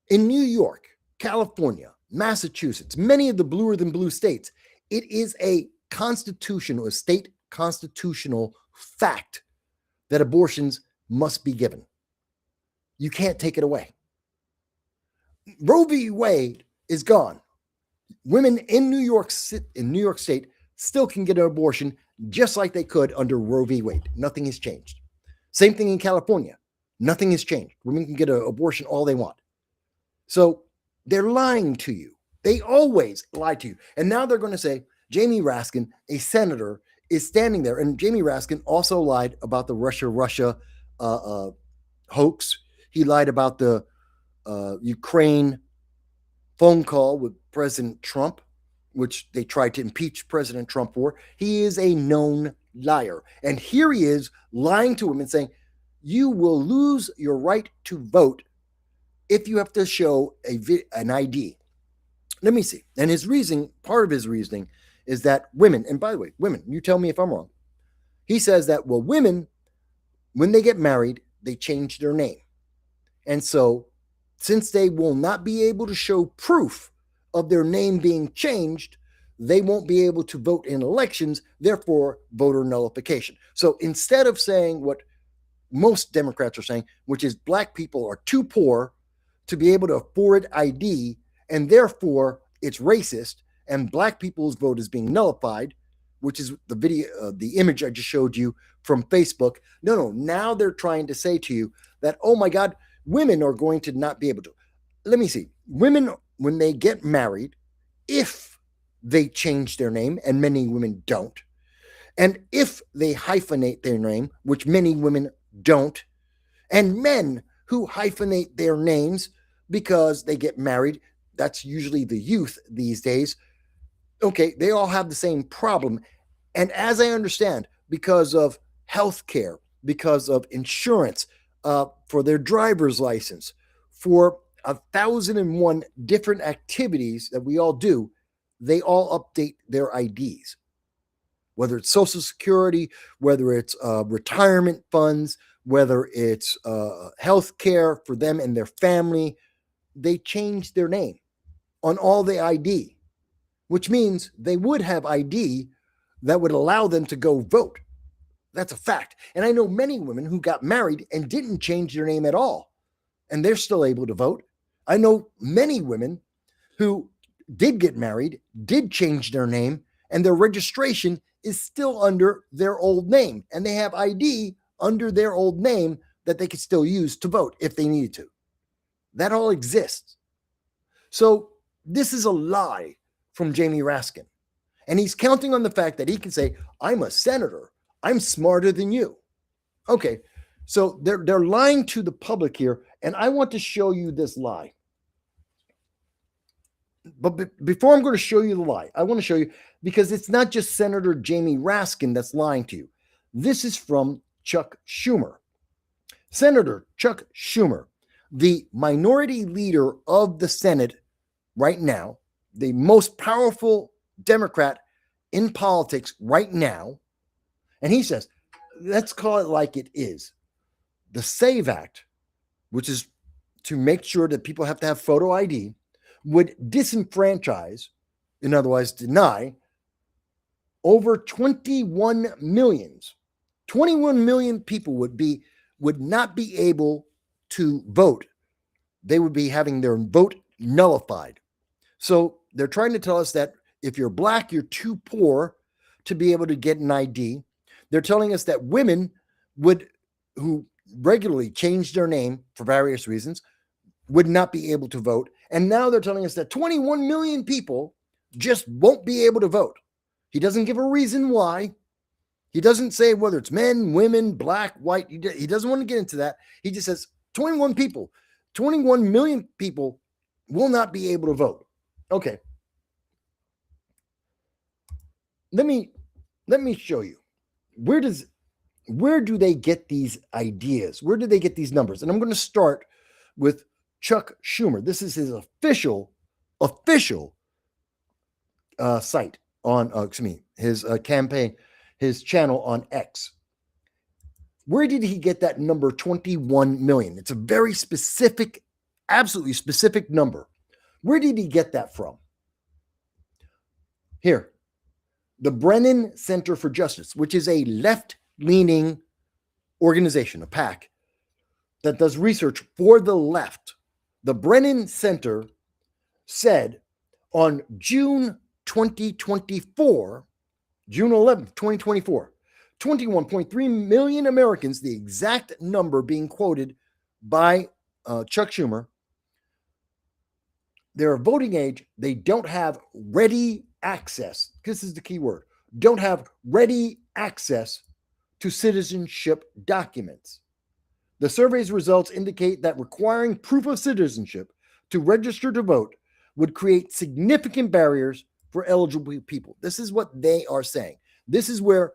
In New York, California, Massachusetts, many of the bluer than blue states, it is a state constitutional fact that abortions must be given. You can't take it away. Roe v. Wade is gone. Women in New York State still can get an abortion just like they could under Roe v. Wade. Nothing has changed. Same thing in California. Nothing has changed. Women can get an abortion all they want. So they're lying to you. They always lie to you. And now they're going to say Jamie Raskin, a senator, is standing there. And Jamie Raskin also lied about the Russia hoax. He lied about the Ukraine phone call with President Trump, which they tried to impeach President Trump for. He is a known liar. And here he is lying to him and saying, you will lose your right to vote if you have to show an ID. Let me see. And his reasoning, part of his reasoning is that women, and by the way, women, you tell me if I'm wrong. He says that, well, women, when they get married, they change their name. And so since they will not be able to show proof of their name being changed, they won't be able to vote in elections, therefore voter nullification. So instead of saying what most Democrats are saying, which is black people are too poor to be able to afford ID, and therefore it's racist, and black people's vote is being nullified, which is the video, the image I just showed you from Facebook. No, now they're trying to say to you that, oh my God, women are going to not be able to. Let me see. Women, when they get married, if they change their name, and many women don't, and if they hyphenate their name, which many women don't, and men who hyphenate their names because they get married, that's usually the youth these days, okay, they all have the same problem. And as I understand, because of health care, because of insurance, for their driver's license, for 1,001 different activities that we all do, they all update their IDs. Whether it's Social Security, whether it's retirement funds, whether it's health care for them and their family, they change their name on all the ID, which means they would have ID that would allow them to go vote. That's a fact. And I know many women who got married and didn't change their name at all, and they're still able to vote. I know many women who did get married, did change their name, and their registration is still under their old name, and they have ID under their old name that they could still use to vote if they needed to. That all exists. So this is a lie from Jamie Raskin. And he's counting on the fact that he can say, I'm a senator. I'm smarter than you. Okay, so they're lying to the public here, and I want to show you this lie. But before I'm going to show you the lie, I want to show you, because it's not just Senator Jamie Raskin that's lying to you. This is from Chuck Schumer. Senator Chuck Schumer, the minority leader of the Senate right now, the most powerful Democrat in politics right now. And he says, let's call it like it is. The SAVE Act, which is to make sure that people have to have photo ID, would disenfranchise, in other words, deny, over 21 million people would not be able to vote. They would be having their vote nullified. So they're trying to tell us that if you're black, you're too poor to be able to get an ID. They're telling us that women who regularly change their name for various reasons would not be able to vote. And now they're telling us that 21 million people just won't be able to vote. He doesn't give a reason why. He doesn't say whether it's men, women, black, white. He doesn't want to get into that. He just says 21 million people will not be able to vote. Okay. Let me show you. Where do they get these ideas? Where do they get these numbers? And I'm going to start with Chuck Schumer. This is his official site on, his campaign, his channel on X. Where did he get that number 21 million? It's a very specific, absolutely specific number. Where did he get that from? Here, the Brennan Center for Justice, which is a left-leaning organization, a PAC, that does research for the left. The Brennan Center said on June 2024, June 11th, 2024, 21.3 million Americans, the exact number being quoted by Chuck Schumer, they're of voting age, they don't have ready access. This is the key word. Don't have ready access to citizenship documents. The survey's results indicate that requiring proof of citizenship to register to vote would create significant barriers for eligible people. This is what they are saying. This is where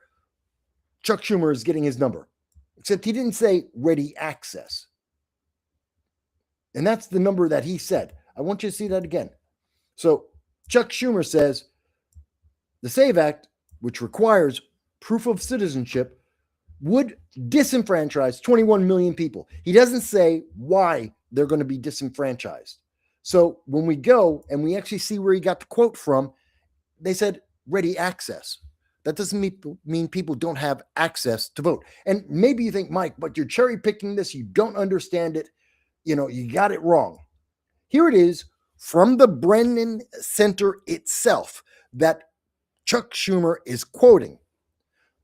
Chuck Schumer is getting his number, except he didn't say ready access. And that's the number that he said. I want you to see that again. So Chuck Schumer says the SAVE Act, which requires proof of citizenship, would disenfranchise 21 million people. He doesn't say why they're going to be disenfranchised. So when we go and we actually see where he got the quote from, they said ready access. That doesn't mean people don't have access to vote. And maybe you think, Mike, but you're cherry picking this. You don't understand it. You got it wrong. Here it is from the Brennan Center itself that Chuck Schumer is quoting.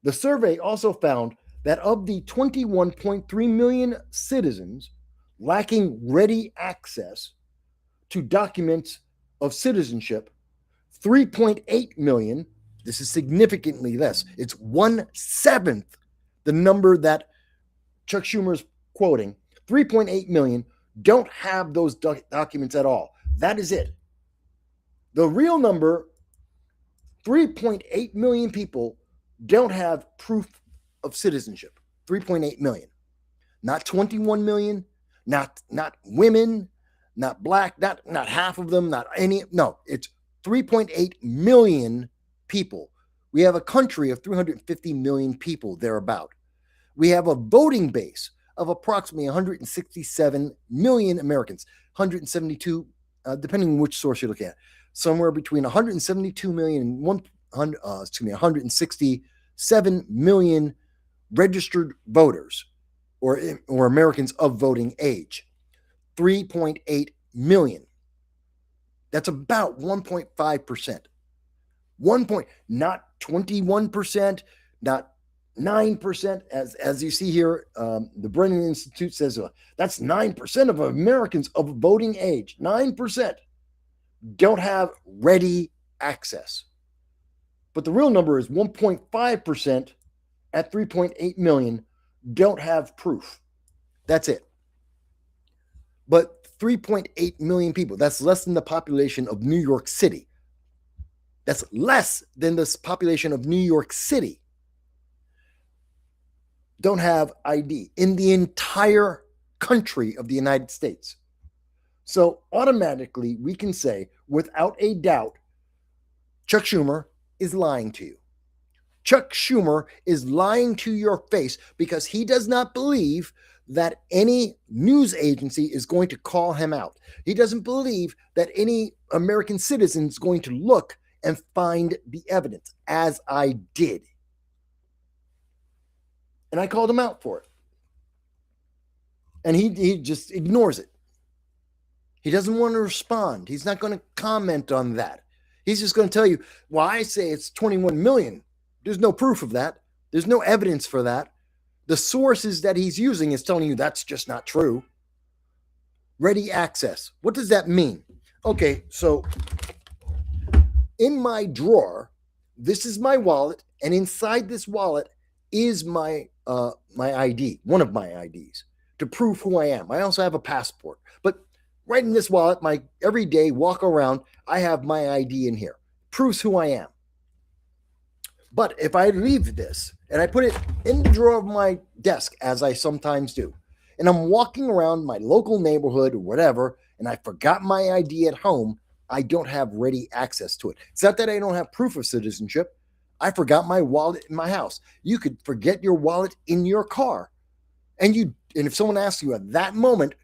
The survey also found that of the 21.3 million citizens lacking ready access to documents of citizenship, 3.8 million, this is significantly less, it's 1/7 the number that Chuck Schumer is quoting, 3.8 million don't have those documents at all. That is it. The real number, 3.8 million people don't have proof of citizenship. 3.8 million. Not 21 million, not women, not black, not half of them, not any. No, it's 3.8 million people. We have a country of 350 million people thereabout. We have a voting base of approximately 167 million Americans, 172, depending on which source you look at, somewhere between 172 million and 167 million registered voters or Americans of voting age. 3.8 million. That's about 1.5%. Not 21%, not 9%, as you see here. The Brennan Institute says that's 9% of Americans of voting age. 9% don't have ready access. But the real number is 1.5% at 3.8 million don't have proof. That's it. But 3.8 million people, that's less than the population of New York City. That's less than the population of New York City. Don't have ID in the entire country of the United States. So automatically we can say without a doubt, Chuck Schumer is lying to you. Chuck Schumer is lying to your face because he does not believe that any news agency is going to call him out. He doesn't believe that any American citizen is going to look and find the evidence, as I did. And I called him out for it. And he just ignores it. He doesn't want to respond. He's not going to comment on that. He's just going to tell you, well, I say it's 21 million. There's no proof of that. There's no evidence for that. The sources that he's using is telling you that's just not true. Ready access. What does that mean? Okay, so in my drawer, this is my wallet, and inside this wallet is my ID, one of my IDs, to prove who I am. I also have a passport. But right in this wallet, my everyday walk around, I have my ID in here. Proves who I am. But if I leave this and I put it in the drawer of my desk, as I sometimes do, and I'm walking around my local neighborhood or whatever, and I forgot my ID at home, I don't have ready access to it. It's not that I don't have proof of citizenship. I forgot my wallet in my house. You could forget your wallet in your car. And if someone asks you at that moment,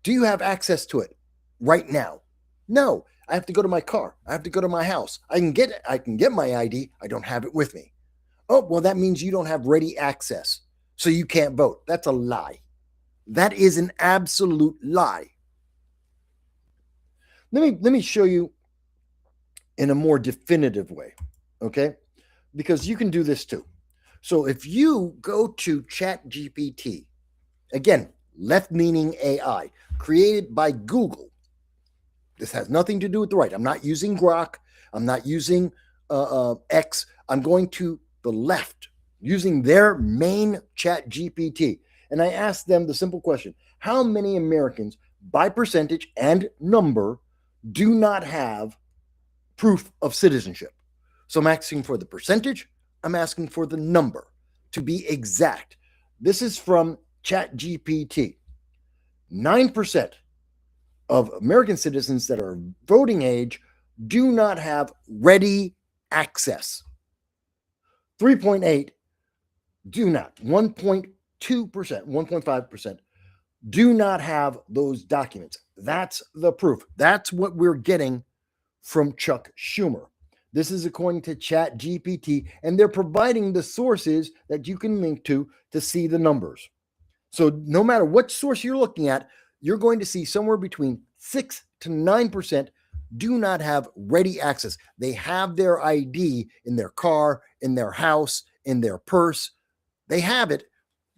do you have access to it right now? No. I have to go to my car. I have to go to my house. I can get my ID. I don't have it with me. Oh, well, that means you don't have ready access, so you can't vote. That's a lie. That is an absolute lie. Let me show you in a more definitive way, okay? Because you can do this too. So if you go to ChatGPT, again, left-leaning AI, created by Google. This has nothing to do with the right. I'm not using Grok. I'm not using X. I'm going to the left, using their main ChatGPT. And I asked them the simple question, how many Americans by percentage and number do not have proof of citizenship? So I'm asking for the percentage. I'm asking for the number to be exact. This is from ChatGPT. 9% of American citizens that are voting age do not have ready access. 3.8 do not. 1.2%, 1.5% do not have those documents. That's the proof. That's what we're getting from Chuck Schumer. This is according to ChatGPT, and they're providing the sources that you can link to see the numbers. So no matter what source you're looking at, you're going to see somewhere between 6 to 9% do not have ready access. They have their ID in their car, in their house, in their purse. They have it.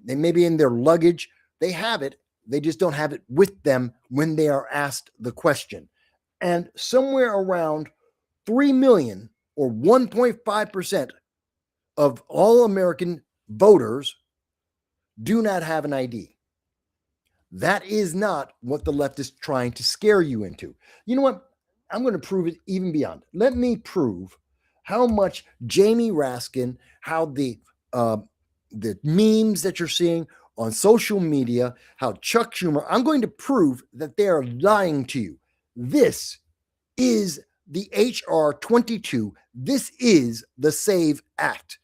They may be in their luggage. They have it. They just don't have it with them when they are asked the question. And somewhere around 3 million or 1.5% of all American voters do not have an ID. That is not what the left is trying to scare you into. You know what? I'm going to prove it even beyond. Let me prove how much Jamie Raskin, how the memes that you're seeing on social media, how Chuck Schumer, I'm going to prove that they are lying to you. This is the HR 22. This is the SAVE Act.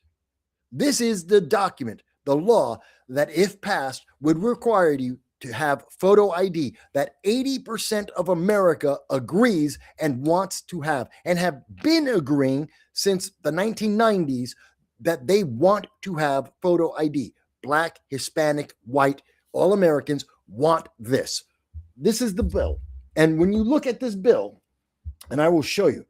This is the document, the law that, if passed, would require you to have photo ID that 80% of America agrees and wants to have, and have been agreeing since the 1990s that they want to have photo ID. Black, Hispanic, white, all Americans want this. This is the bill. And when you look at this bill, and I will show you,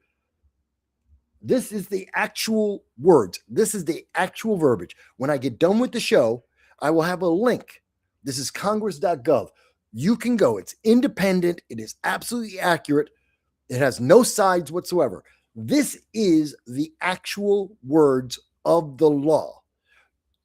this is the actual words. This is the actual verbiage. When I get done with the show, I will have a link. This is congress.gov. You can go. It's independent. It is absolutely accurate. It has no sides whatsoever. This is the actual words of the law.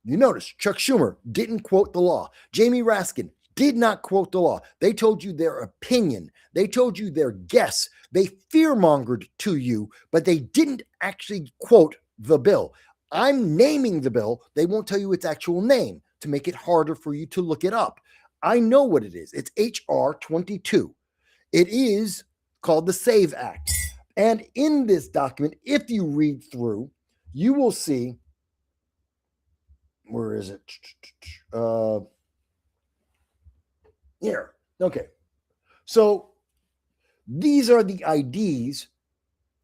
You notice Chuck Schumer didn't quote the law. Jamie Raskin did not quote the law. They told you their opinion. They told you their guess. They fearmongered to you, but they didn't actually quote the bill. I'm naming the bill. They won't tell you its actual name to make it harder for you to look it up. I know what it is. It's HR 22. It is called the SAVE Act. And in this document, if you read through, you will see, where is it? Here. Okay. So these are the IDs.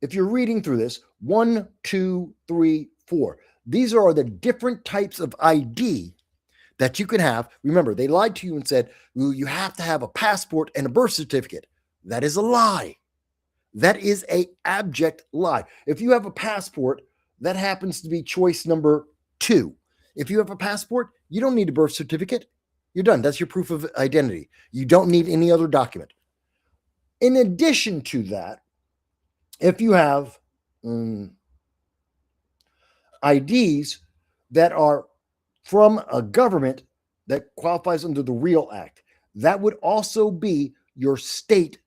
If you're reading through this, 1, 2, 3, 4. These are the different types of ID that you can have. Remember, they lied to you and said, well, you have to have a passport and a birth certificate. That is a lie. That is an abject lie. If you have a passport, that happens to be choice number 2. If you have a passport, you don't need a birth certificate. You're done. That's your proof of identity. You don't need any other document. In addition to that, if you have IDs that are from a government that qualifies under the REAL Act, that would also be your state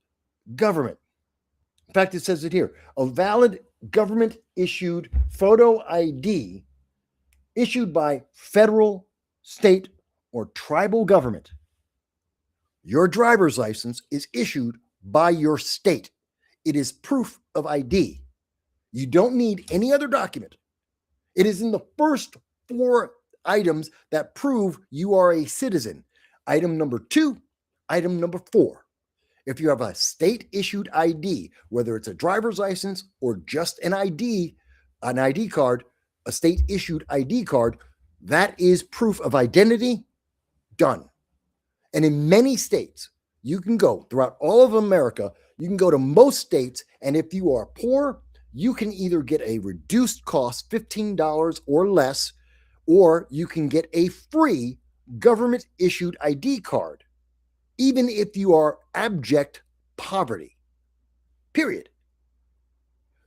government. In fact, it says it here. A valid government-issued photo ID issued by federal, state, or tribal government. Your driver's license is issued by your state. It is proof of ID. You don't need any other document. It is in the first 4 items that prove you are a citizen. Item number 2, item number 4. If you have a state-issued ID, whether it's a driver's license or just an ID card, a state-issued ID card, that is proof of identity. Done. And in many states, you can go throughout all of America, you can go to most states, and if you are poor, you can either get a reduced cost, $15 or less, or you can get a free government-issued ID card, even if you are abject poverty. Period.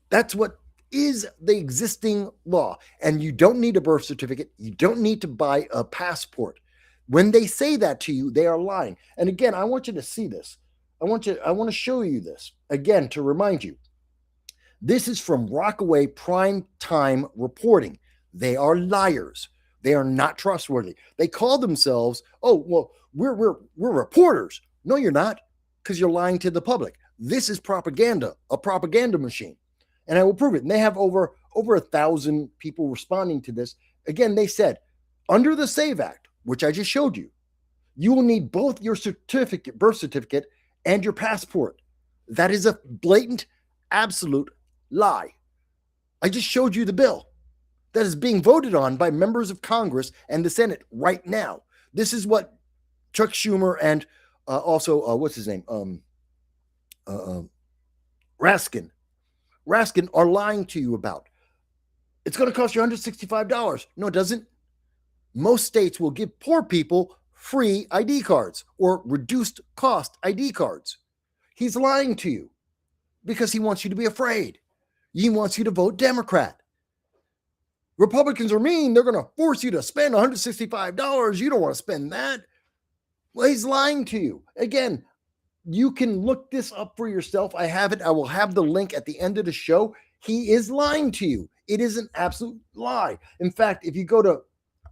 That's what is the existing law. And you don't need a birth certificate. You don't need to buy a passport. When they say that to you, they are lying. And again, I want you to see this. I want to show you this again to remind you. This is from Rockaway Prime Time Reporting. They are liars. They are not trustworthy. They call themselves, oh, well, we're reporters. No, you're not, because you're lying to the public. This is propaganda, a propaganda machine. And I will prove it. And they have over 1,000 people responding to this. Again, they said, under the SAVE Act, which I just showed you, you will need both your certificate, birth certificate, and your passport. That is a blatant, absolute lie. I just showed you the bill that is being voted on by members of Congress and the Senate right now. This is what Chuck Schumer and also, what's his name? Raskin are lying to you about. It's going to cost you $165. No, it doesn't. Most states will give poor people free ID cards or reduced cost ID cards. He's lying to you because he wants you to be afraid. He wants you to vote Democrat. Republicans are mean. They're going to force you to spend $165. You don't want to spend that. Well, he's lying to you. Again, you can look this up for yourself. I have it. I will have the link at the end of the show. He is lying to you. It is an absolute lie. In fact, if you go to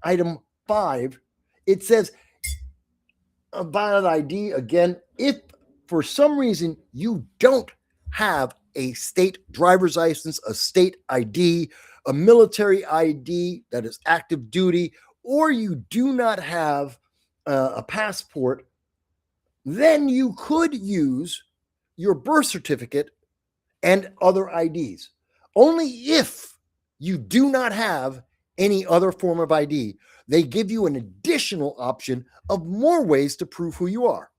item 5, it says a valid ID. Again, if for some reason you don't have a state driver's license, a state ID, a military ID that is active duty, or you do not have a passport, then you could use your birth certificate and other IDs. Only if you do not have any other form of ID, they give you an additional option of more ways to prove who you are.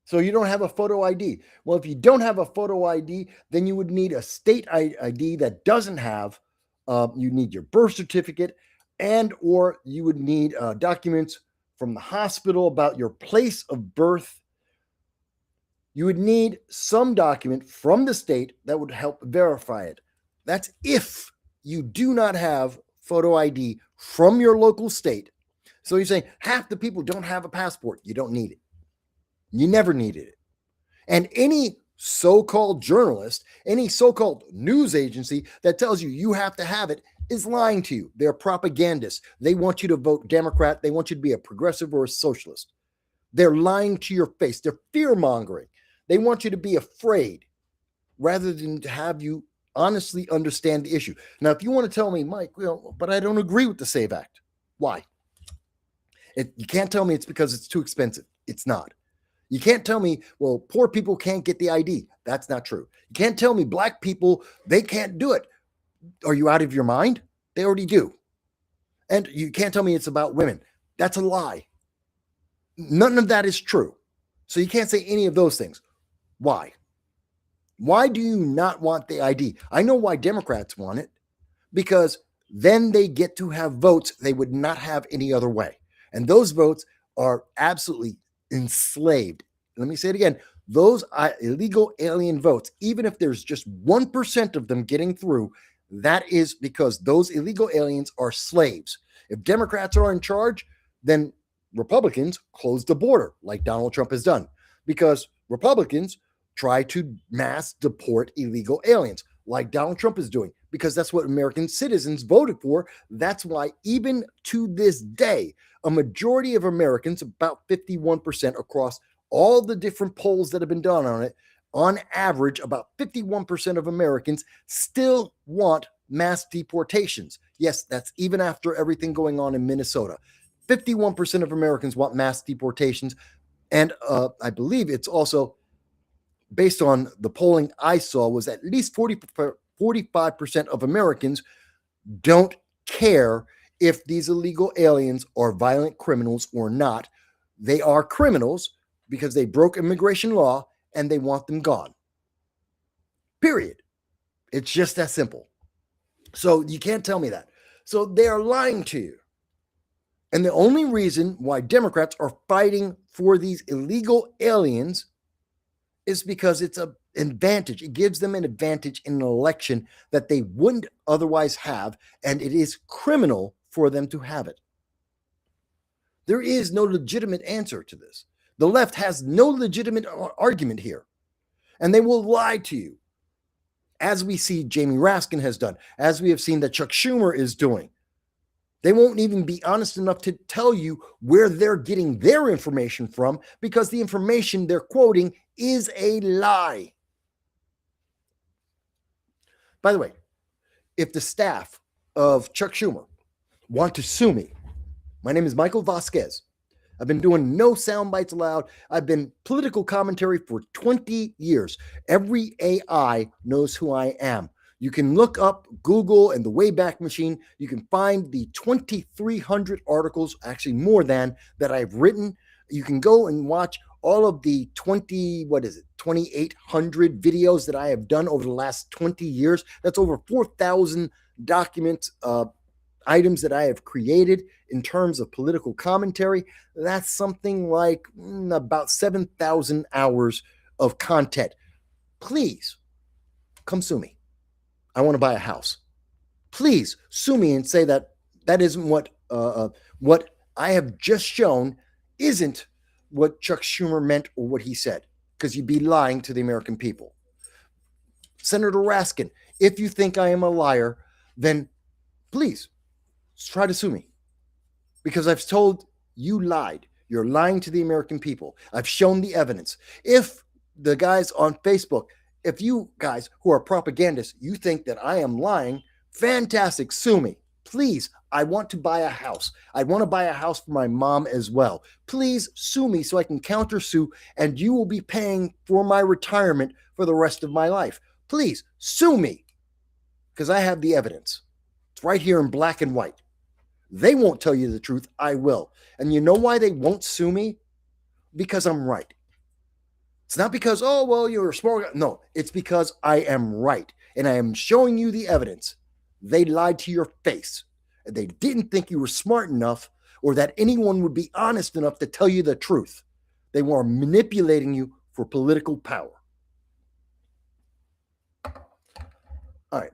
So you don't have a photo ID. Well, if you don't have a photo ID, then you would need a state ID that doesn't have, you need your birth certificate, and or you would need documents from the hospital about your place of birth. You would need some document from the state that would help verify it. That's if you do not have photo ID from your local state. So you're saying half the people don't have a passport. You don't need it. You never needed it. And any so-called journalist, any so-called news agency that tells you you have to have it is lying to you. They're propagandists. They want you to vote Democrat. They want you to be a progressive or a socialist. They're lying to your face. They're fear-mongering. They want you to be afraid rather than to have you honestly understand the issue. Now, if you want to tell me, Mike, but I don't agree with the SAVE Act. Why? You can't tell me it's because it's too expensive. It's not. You can't tell me, well, poor people can't get the ID. That's not true. You can't tell me black people, they can't do it. Are you out of your mind? They already do. And you can't tell me it's about women. That's a lie. None of that is true. So you can't say any of those things. Why? Why do you not want the ID? I know why Democrats want it, because then they get to have votes they would not have any other way. And those votes are absolutely enslaved. Let me say it again. Those illegal alien votes, even if there's just 1% of them getting through, that is because those illegal aliens are slaves. If Democrats are in charge, then Republicans close the border like Donald Trump has done, because Republicans try to mass deport illegal aliens like Donald Trump is doing, because that's what American citizens voted for. That's why even to this day, a majority of Americans, about 51% across all the different polls that have been done on it, on average, about 51% of Americans still want mass deportations. Yes, that's even after everything going on in Minnesota. 51% of Americans want mass deportations. And I believe it's also based on the polling I saw, was at least 45% of Americans don't care if these illegal aliens are violent criminals or not. They are criminals because they broke immigration law and they want them gone. Period. It's just that simple. So you can't tell me that. So they are lying to you. And the only reason why Democrats are fighting for these illegal aliens is because it's an advantage. It gives them an advantage in an election that they wouldn't otherwise have, and it is criminal for them to have it. There is no legitimate answer to this. The left has no legitimate argument here, and they will lie to you, as we see Jamie Raskin has done, as we have seen that Chuck Schumer is doing. They won't even be honest enough to tell you where they're getting their information from, because the information they're quoting is a lie. By the way, if the staff of Chuck Schumer want to sue me, my name is Michael Vasquez. I've been doing no Soundbites Allowed. I've been political commentary for 20 years. Every AI knows who I am. You can look up Google and the Wayback Machine. You can find the 2,300 articles, actually more than, that I've written. You can go and watch all of the 2,800 videos that I have done over the last 20 years. That's over 4,000 documents, items that I have created in terms of political commentary. That's something like about 7,000 hours of content. Please come sue me. I want to buy a house. Please sue me and say that that isn't what I have just shown isn't what Chuck Schumer meant or what he said, because you'd be lying to the American people. Senator Raskin, if you think I am a liar, then please try to sue me, because I've told you lied. You're lying to the American people. I've shown the evidence. If the guys on Facebook, if you guys who are propagandists, you think that I am lying, fantastic, sue me. Please, I want to buy a house. I want to buy a house for my mom as well. Please sue me so I can countersue, and you will be paying for my retirement for the rest of my life. Please sue me, because I have the evidence. It's right here in black and white. They won't tell you the truth. I will. And you know why they won't sue me? Because I'm right. It's not because, oh, well, you're a smart guy. No, it's because I am right. And I am showing you the evidence. They lied to your face. And they didn't think you were smart enough, or that anyone would be honest enough to tell you the truth. They were manipulating you for political power. All right.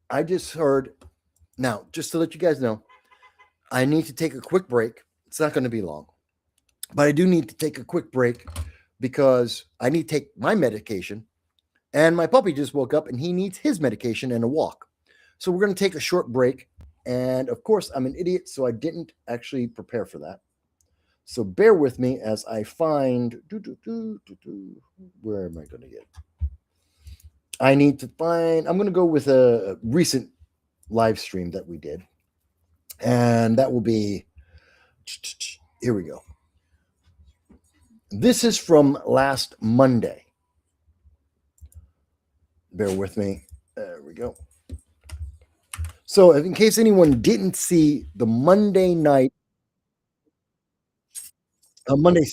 I just heard, now, just to let you guys know, I need to take a quick break. It's not going to be long. But I do need to take a quick break because I need to take my medication. And my puppy just woke up and he needs his medication and a walk. So we're going to take a short break. And of course, I'm an idiot, so I didn't actually prepare for that. So bear with me as I find. Where am I going to get? I need to find. I'm going to go with a recent live stream that we did, and that will be. Here we go. This is from last Monday. Bear with me. There we go. So, in case anyone didn't see the Monday night, the Monday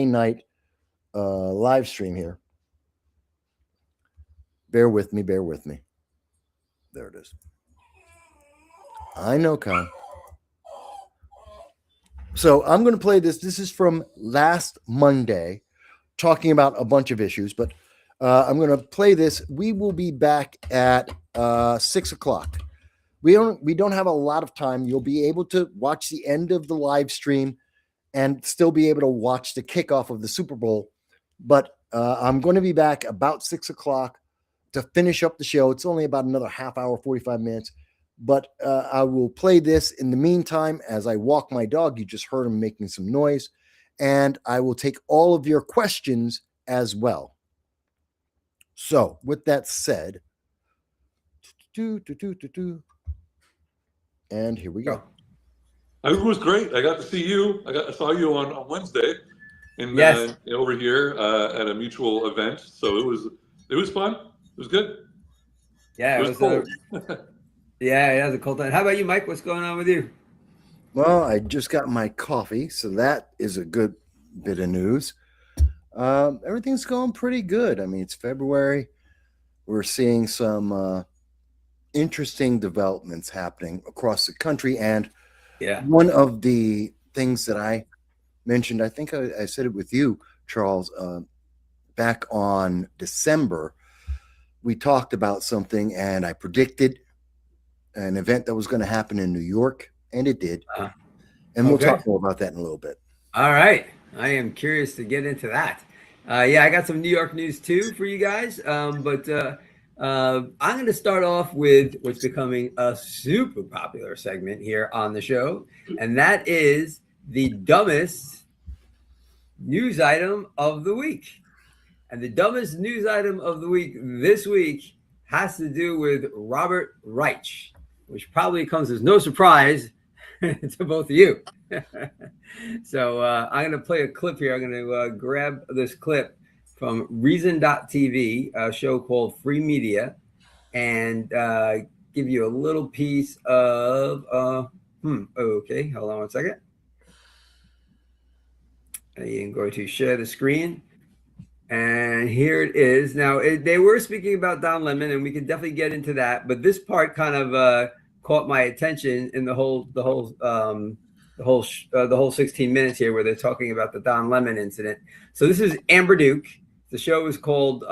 night live stream here. Bear with me. There it is. I know, Con. So I'm going to play this. This is from last Monday, talking about a bunch of issues, but I'm going to play this. We will be back at 6 o'clock. We don't have a lot of time. You'll be able to watch the end of the live stream and still be able to watch the kickoff of the Super Bowl. But I'm going to be back about 6 o'clock to finish up the show. It's only about another half hour, 45 minutes. But I will play this in the meantime as I walk my dog. You just heard him making some noise. And I will take all of your questions as well. So with that said, and here we go. It was great. I got to see you. I saw you on Wednesday, and yes. Over here at a mutual event. So it was fun. It was good. Yeah, it was cold. Yeah, it was a cold time. How about you, Mike? What's going on with you? Well, I just got my coffee, so that is a good bit of news. Everything's going pretty good. I mean, it's February. We're seeing some interesting developments happening across the country, and one of the things that I mentioned, I think I said it with you, Charles, back on December, we talked about something, and I predicted an event that was going to happen in New York, and it did. And we'll talk more about that in a little bit. All right. I am curious to get into that. I got some New York news too for you guys. But I'm going to start off with what's becoming a super popular segment here on the show, and that is the dumbest news item of the week. And the dumbest news item of the week this week has to do with Robert Reich, which probably comes as no surprise to both of you. So I'm going to play a clip here. I'm going to grab this clip from Reason.tv, a show called Free Media, and give you a little piece of, okay, hold on one second. I am going to share the screen. And here it is. Now, they were speaking about Don Lemon, and we can definitely get into that. But this part kind of caught my attention in the whole 16 minutes here, where they're talking about the Don Lemon incident. So this is Amber Duke. The show is called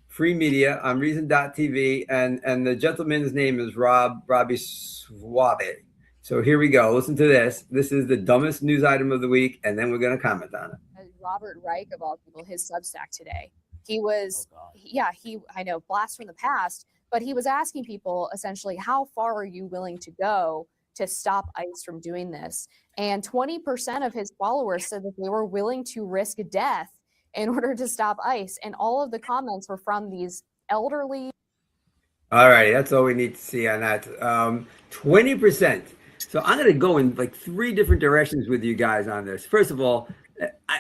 Free Media on Reason.tv, and the gentleman's name is Robbie Suave. So here we go. Listen to this. This is the dumbest news item of the week, and then we're going to comment on it. Robert Reich, of all people, his Substack today. He was, I know, blast from the past, but he was asking people essentially, how far are you willing to go to stop ICE from doing this? And 20% of his followers said that they were willing to risk death in order to stop ICE. And all of the comments were from these elderly. All right, that's all we need to see on that. 20%. So I'm going to go in like 3 different directions with you guys on this. First of all,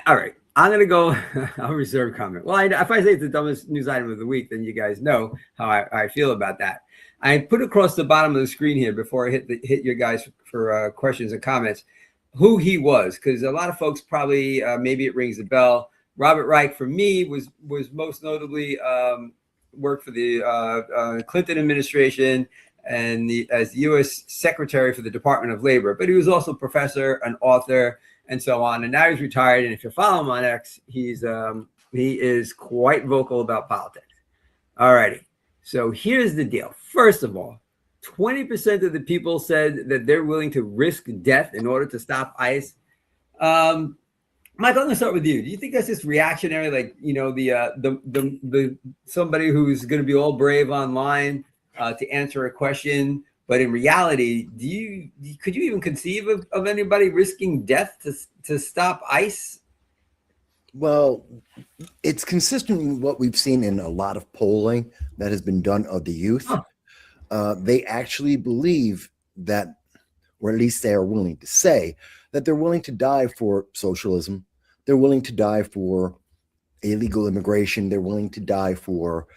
all right, I'm going to go, I'll reserve comment. Well, if I say it's the dumbest news item of the week, then you guys know how I feel about that. I put across the bottom of the screen here before I hit your guys for questions and comments, who he was, because a lot of folks probably, maybe it rings a bell. Robert Reich, for me, was most notably worked for the Clinton administration and as the U.S. Secretary for the Department of Labor. But he was also a professor, an author, and so on. And now he's retired. And if you follow him on X, he is quite vocal about politics. All righty. So here's the deal. First of all, 20% of the people said that they're willing to risk death in order to stop ICE. Mike, I'm going to start with you. Do you think that's just reactionary? Like, you know, the somebody who's going to be all brave online to answer a question But in reality, could you even conceive of anybody risking death to stop ICE? Well, it's consistent with what we've seen in a lot of polling that has been done of the youth. They actually believe that, or at least they are willing to say, that they're willing to die for socialism. They're willing to die for illegal immigration. They're willing to die for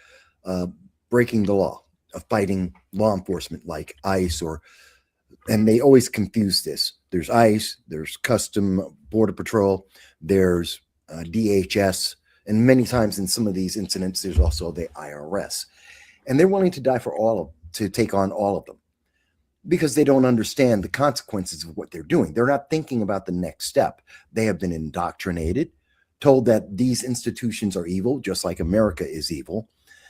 breaking the law, of fighting law enforcement like ICE, and they always confuse this. There's ICE, there's Custom Border Patrol, there's DHS, and many times in some of these incidents, there's also the IRS. And they're willing to die to take on all of them, because they don't understand the consequences of what they're doing. They're not thinking about the next step. They have been indoctrinated, told that these institutions are evil, just like America is evil.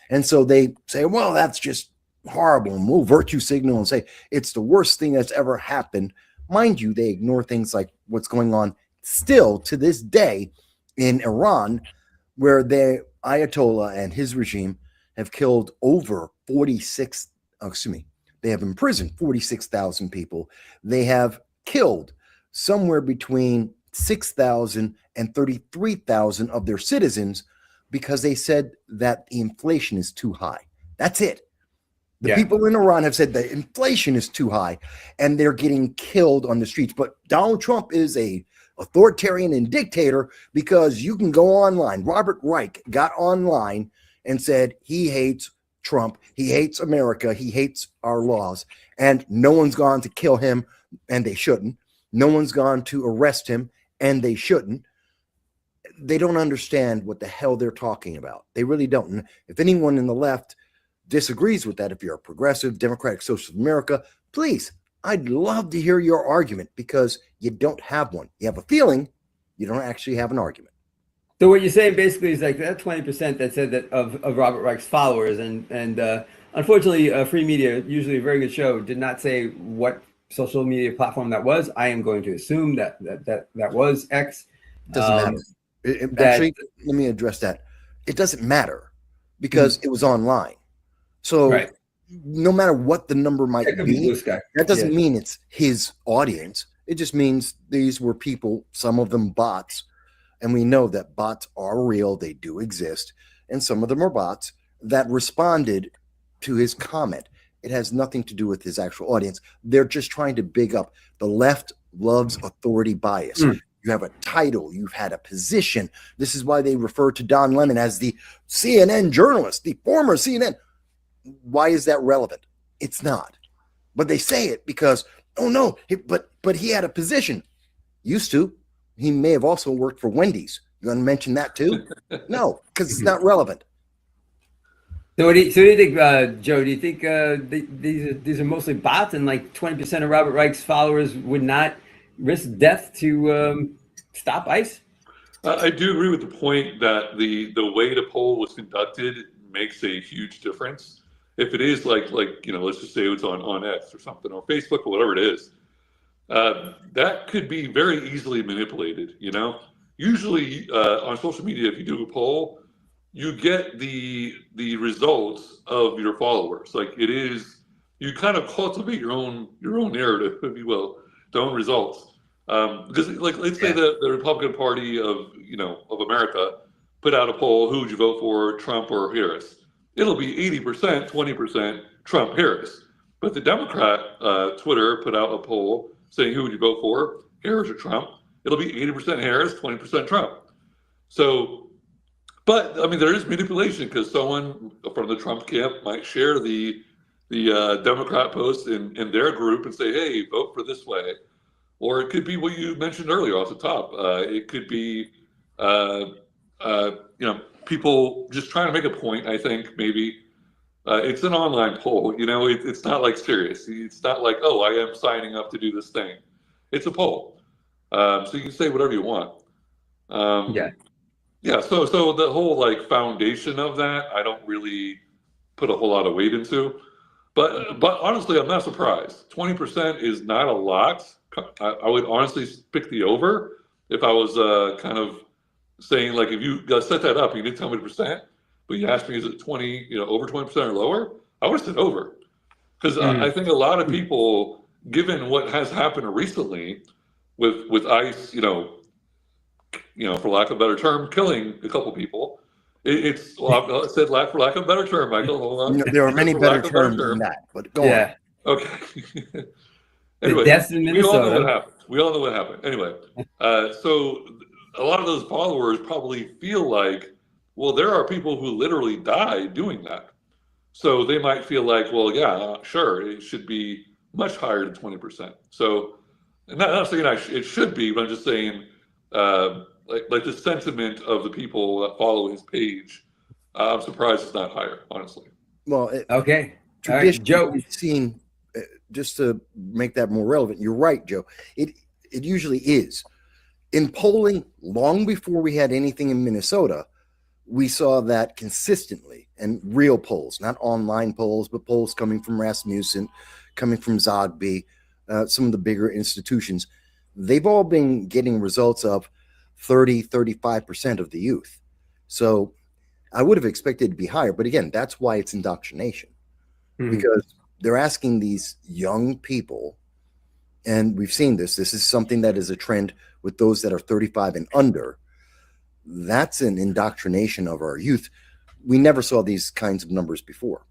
And so they say, well, that's just horrible. And we'll virtue signal and say it's the worst thing that's ever happened. Mind you, they ignore things like what's going on still to this day in Iran, where the Ayatollah and his regime have killed over they have imprisoned 46,000 people. They have killed somewhere between 6,000 and 33,000 of their citizens because they said that the inflation is too high. That's it. The people in Iran have said that inflation is too high, and they're getting killed on the streets. But Donald Trump is a authoritarian and dictator because you can go online. Robert Reich got online and said he hates Trump, he hates America, he hates our laws, and no one's gone to kill him, and they shouldn't. No one's gone to arrest him, and they shouldn't. They don't understand what the hell they're talking about. They really don't. And if anyone in the left disagrees with that, if you're a progressive, democratic, socialist America, please, I'd love to hear your argument, because you don't have one. You have a feeling, you don't actually have an argument. So what you're saying basically is like that 20% that said that of Robert Reich's followers, and unfortunately, Free Media, usually a very good show, did not say what social media platform that was. I am going to assume that was X. Doesn't matter. Actually, let me address that. It doesn't matter because it was online. So no matter what the number might be, that doesn't mean it's his audience. It just means these were people, some of them bots. And we know that bots are real. They do exist. And some of them are bots that responded to his comment. It has nothing to do with his actual audience. They're just trying to big up. The left loves authority bias. You have a title. You've had a position. This is why they refer to Don Lemon as the CNN journalist, the former CNN. Why is that relevant? It's not. But they say it because, oh no, but he had a position. Used to. He may have also worked for Wendy's. You want to mention that too? No, because it's not relevant. So what do you think, Joe? Do you think these are mostly bots, and like 20% of Robert Reich's followers would not risk death to stop ICE? I do agree with the point that the way the poll was conducted makes a huge difference. If it is like let's just say it's on X or something, or Facebook or whatever it is, that could be very easily manipulated. Usually on social media, if you do a poll, you get the results of your followers. Like it is, you kind of cultivate your own narrative, if you will, their own results. Because let's say the Republican Party of America put out a poll: who would you vote for, Trump or Harris? It'll be 80%, 20% Trump, Harris. But the Democrat Twitter put out a poll saying who would you vote for, Harris or Trump? It'll be 80% Harris, 20% Trump. So, but I mean, there is manipulation because someone from the Trump camp might share the Democrat post in their group and say, hey, vote for this way. Or it could be what you mentioned earlier off the top. It could be, people just trying to make a point. I think maybe it's an online poll. It's not like serious. It's not like, oh, I am signing up to do this thing. It's a poll, so you can say whatever you want. Yeah. So the whole foundation of that, I don't really put a whole lot of weight into. But honestly, I'm not surprised. 20% is not a lot. I would honestly pick the over if I was kind of saying, like, if you set that up, you didn't tell me the percent, but you asked me, is it 20, over 20% or lower? I would have said over. Because I think a lot of people, given what has happened recently with ICE, for lack of a better term, killing a couple people. I said for lack of a better term, Michael. Hold on. There are many For better lack of a better terms than term. that, but go on. Okay. The Anyway, deaths in we all know Minnesota. what happened. We all know what happened. Anyway, so a lot of those followers probably feel like, well, there are people who literally die doing that. So they might feel like, well, yeah, sure, it should be much higher than 20%. So, not saying it should be, but I'm just saying, like the sentiment of the people that follow his page, I'm surprised it's not higher, honestly. Well, Okay. traditionally, Joe. we've seen, just to make that more relevant, you're right, Joe. It usually is. In polling, long before we had anything in Minnesota, we saw that consistently, and real polls, not online polls, but polls coming from Rasmussen, coming from Zogby, some of the bigger institutions. They've all been getting results of 30, 35% of the youth. So I would have expected it to be higher, but again, that's why it's indoctrination, because they're asking these young people, and we've seen this is something that is a trend with those that are 35 and under. That's an indoctrination of our youth. We never saw these kinds of numbers before.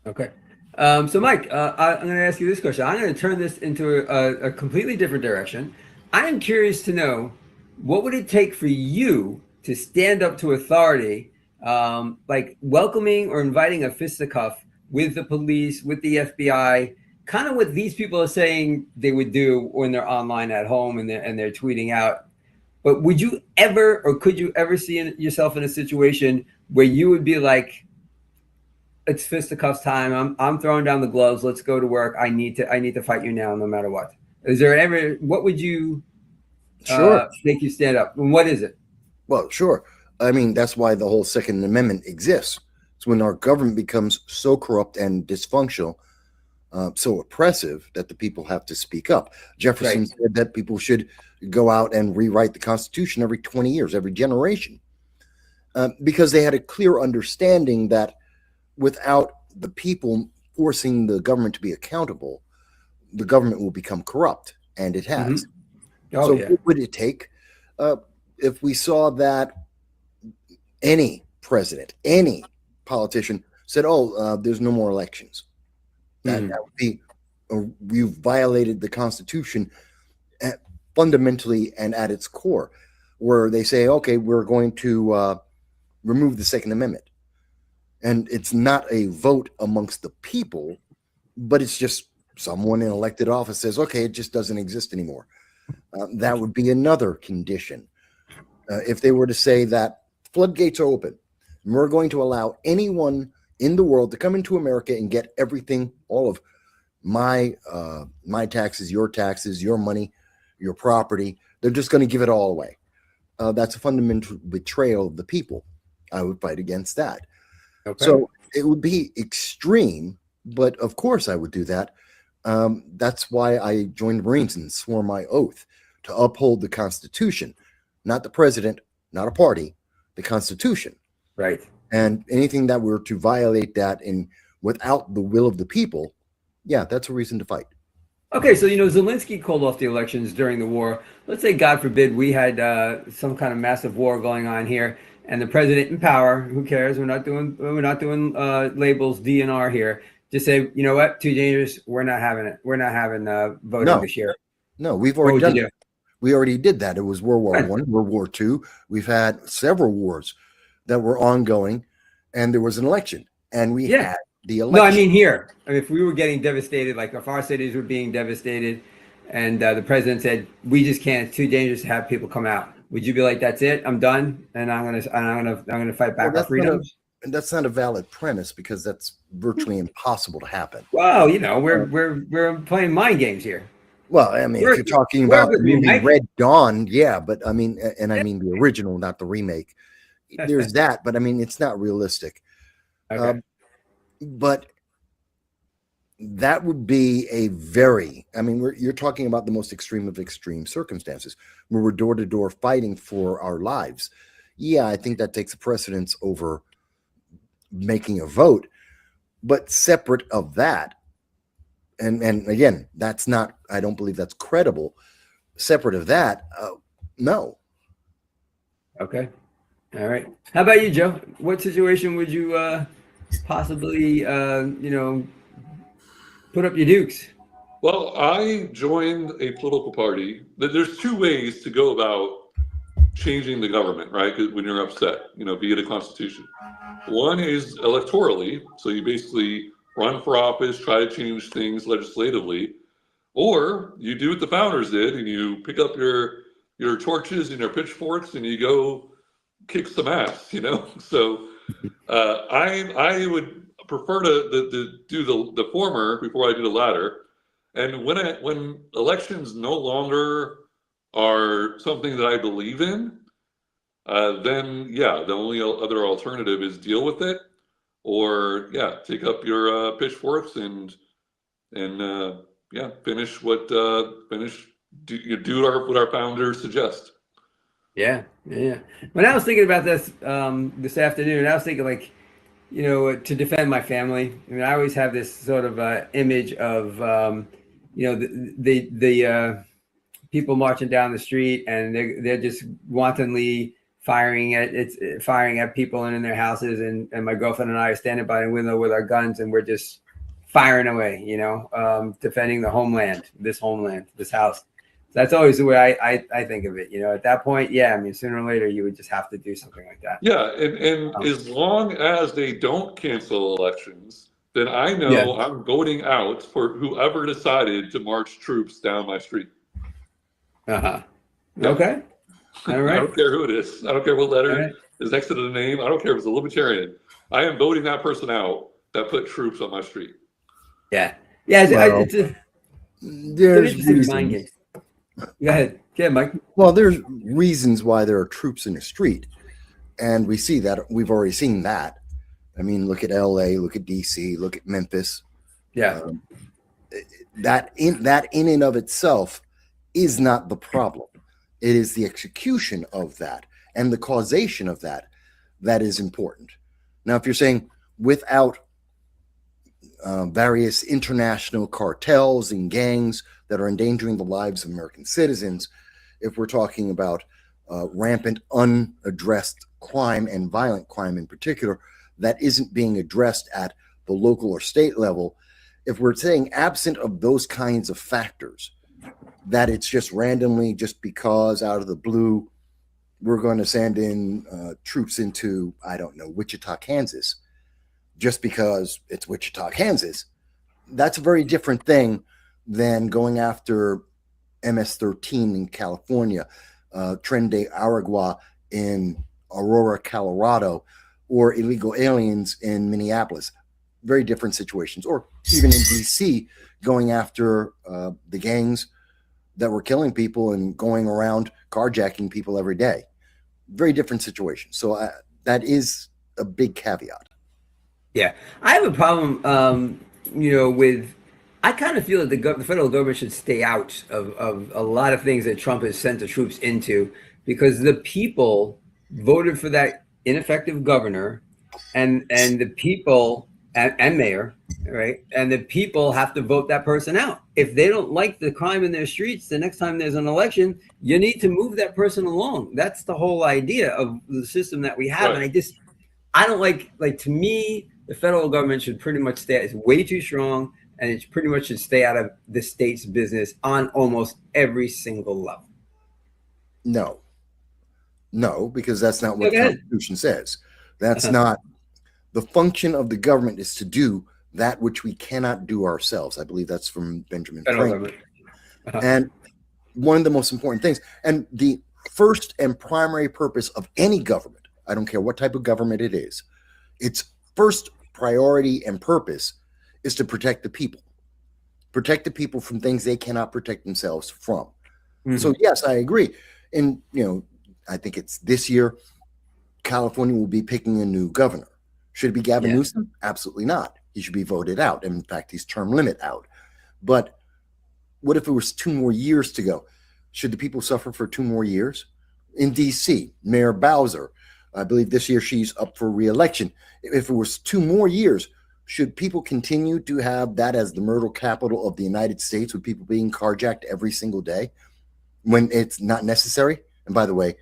Okay. So Mike, I'm going to ask you this question. I'm going to turn this into a completely different direction. I am curious to know, what would it take for you to stand up to authority, like welcoming or inviting a fisticuff with the police, with the FBI, kind of what these people are saying they would do when they're online at home and they're tweeting out. But would you ever, or could you ever see yourself in a situation where you would be like, it's fisticuffs time. I'm throwing down the gloves. Let's go to work. I need to fight you now, no matter what. Is there ever, what would you make you stand up? And what is it? Well, sure. I mean, that's why the whole Second Amendment exists. It's when our government becomes so corrupt and dysfunctional, so oppressive, that the people have to speak up. Jefferson said that people should go out and rewrite the Constitution every 20 years, every generation, because they had a clear understanding that without the people forcing the government to be accountable, the government will become corrupt, and it has. What would it take if we saw that any president, any politician said, there's no more elections? That would be, you've violated the Constitution fundamentally and at its core, where they say, okay, we're going to remove the Second Amendment. And it's not a vote amongst the people, but it's just someone in elected office says, okay, it just doesn't exist anymore. That would be another condition. If they were to say that floodgates are open, and we're going to allow anyone in the world to come into America and get everything, all of my taxes, your money, your property, they're just going to give it all away. That's a fundamental betrayal of the people. I would fight against that. Okay. So it would be extreme, but of course I would do that. That's why I joined the Marines and swore my oath to uphold the Constitution, not the president, not a party, the Constitution. Right. And anything that were to violate that without the will of the people, yeah, that's a reason to fight. Okay, so Zelensky called off the elections during the war. Let's say, God forbid, we had some kind of massive war going on here, and the president in power, who cares? We're not doing labels DNR here. Just say, you know what, too dangerous. We're not having it. We're not having voting this year. No, we've already done it. We already did that. It was World War I, World War II. We've had several wars that were ongoing, and there was an election, and we had the election. No, I mean here. If we were getting devastated, like if our cities were being devastated, and the president said, we just can't, it's too dangerous to have people come out, would you be like, that's it, I'm done, and I'm gonna fight back our freedoms? And that's not a valid premise, because that's virtually impossible to happen. Well, we're playing mind games here. Well, I mean, if you're talking about the movie Red Dawn, yeah, but I mean, and I mean the original, not the remake. There's that, but I mean, it's not realistic. Okay. But that would be you're talking about the most extreme of extreme circumstances, where we're door to door fighting for our lives. Yeah, I think that takes a precedence over making a vote. But separate of that, and again, that's not, I don't believe that's credible. Separate of that, no. Okay. All right. How about you, Joe? What situation would you possibly, put up your dukes? Well, I joined a political party. There's two ways to go about changing the government, right? 'Cause when you're upset, via the Constitution. One is electorally, so you basically run for office, try to change things legislatively, or you do what the founders did, and you pick up your torches and your pitchforks, and you go kick some ass, So I would prefer to do the former before I do the latter. And when elections no longer are something that I believe in, then the only other alternative is deal with it, or take up your pitchforks and finish what what our founders suggest. Yeah. When I was thinking about this this afternoon, I was thinking to defend my family. I mean, I always have this sort of image of the people marching down the street, and they're just wantonly firing at people and in their houses, and my girlfriend and I are standing by the window with our guns, and we're just firing away, defending the homeland, this house. That's always the way I think of it. At that point, sooner or later you would just have to do something like that. Yeah, and as long as they don't cancel elections, then I know I'm voting out for whoever decided to march troops down my street. Okay. All right. I don't care who it is. I don't care what letter is next to the name. I don't care if it's a libertarian. I am voting that person out that put troops on my street. Yeah. Well, There's mind game. Go ahead, Mike. Well, there's reasons why there are troops in the street, and we see that. We've already seen that. I mean, look at LA, look at DC, look at Memphis. Yeah. That in and of itself is not the problem. It is the execution of that and the causation of that is important. Now, if you're saying without various international cartels and gangs that are endangering the lives of American citizens, if we're talking about rampant, unaddressed crime and violent crime in particular, that isn't being addressed at the local or state level, if we're saying absent of those kinds of factors, that it's just randomly, just because out of the blue, we're going to send in troops into, I don't know, Wichita, Kansas, just because it's Wichita, Kansas, that's a very different thing than going after MS-13 in California, Tren de Aragua in Aurora, Colorado, or illegal aliens in Minneapolis. Very different situations. Or even in DC, going after the gangs that were killing people and going around carjacking people every day. Very different situation. So that is a big caveat. Yeah, I have a problem, with. I kind of feel that the federal government should stay out of a lot of things that Trump has sent the troops into, because the people voted for that ineffective governor, and the people and mayor, right? And the people have to vote that person out. If they don't like the crime in their streets, the next time there's an election, you need to move that person along. That's the whole idea of the system that we have. Right. And I don't like to me, the federal government should pretty much stay. It's way too strong, and it pretty much should stay out of the state's business on almost every single level. No, because that's not what the Constitution says. That's not the function of the government, is to do that which we cannot do ourselves. I believe that's from Benjamin Franklin. And one of the most important things, and the first and primary purpose of any government, I don't care what type of government it is, its first priority and purpose is to protect the people. Protect the people from things they cannot protect themselves from. Mm-hmm. So yes, I agree. And I think it's this year, California will be picking a new governor. Should it be Gavin Newsom? Absolutely not. He should be voted out. And in fact, he's term limit out. But what if it was 2 more years to go? Should the people suffer for 2 more years? In D.C., Mayor Bowser, I believe this year she's up for re-election. If it was 2 more years, should people continue to have that as the murder capital of the United States, with people being carjacked every single day when it's not necessary? And by the way,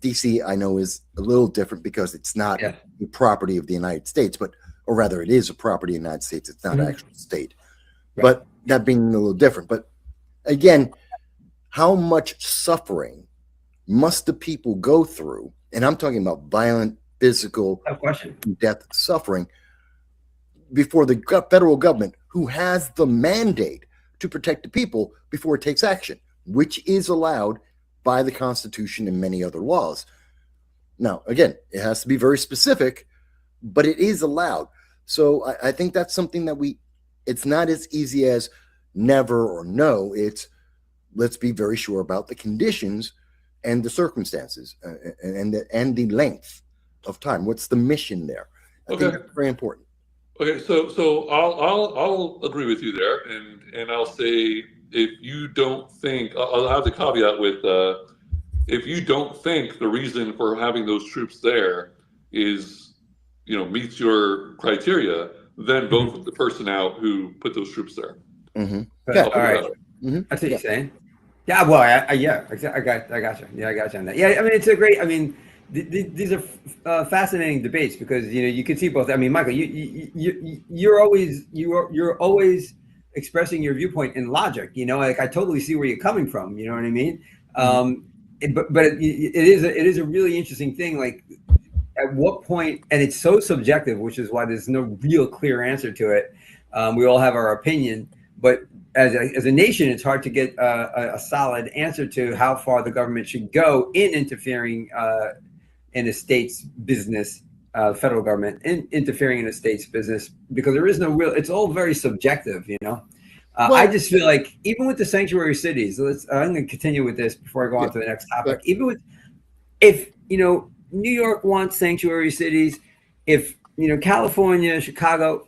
DC, I know, is a little different because it's not the property of the United States, or rather it is a property of the United States. It's not actual state. Right. But that being a little different. But again, how much suffering must the people go through? And I'm talking about violent, physical, death, suffering, before the federal government, who has the mandate to protect the people, before it takes action, which is allowed by the Constitution and many other laws. Now, again, it has to be very specific, but it is allowed. So I think that's something that it's not as easy as never or no. It's let's be very sure about the conditions and the circumstances and the length of time. What's the mission there? I think that's very important. Okay, so I'll agree with you there, and I'll say, if you don't think, I'll have the caveat with, if you don't think the reason for having those troops there is, meets your criteria, then vote for the person out who put those troops there. Mm-hmm. Yeah, all right. Mm-hmm. That's what you're saying. Yeah, well, I got you. Yeah, I got you on that. Yeah, I mean, it's a great. I mean, these are fascinating debates because you can see both. I mean, Michael, you're always expressing your viewpoint in logic. Like I totally see where you're coming from. You know what I mean? But it is a really interesting thing. Like, at what point, and it's so subjective, which is why there's no real clear answer to it. We all have our opinion, but as a nation, it's hard to get a solid answer to how far the government should go in interfering in a state's business, federal government interfering in a state's business, because there is no real, it's all very subjective, I just feel like even with the sanctuary cities, I'm going to continue with this before I go on to the next topic. Even with, if, New York wants sanctuary cities, if, California, Chicago,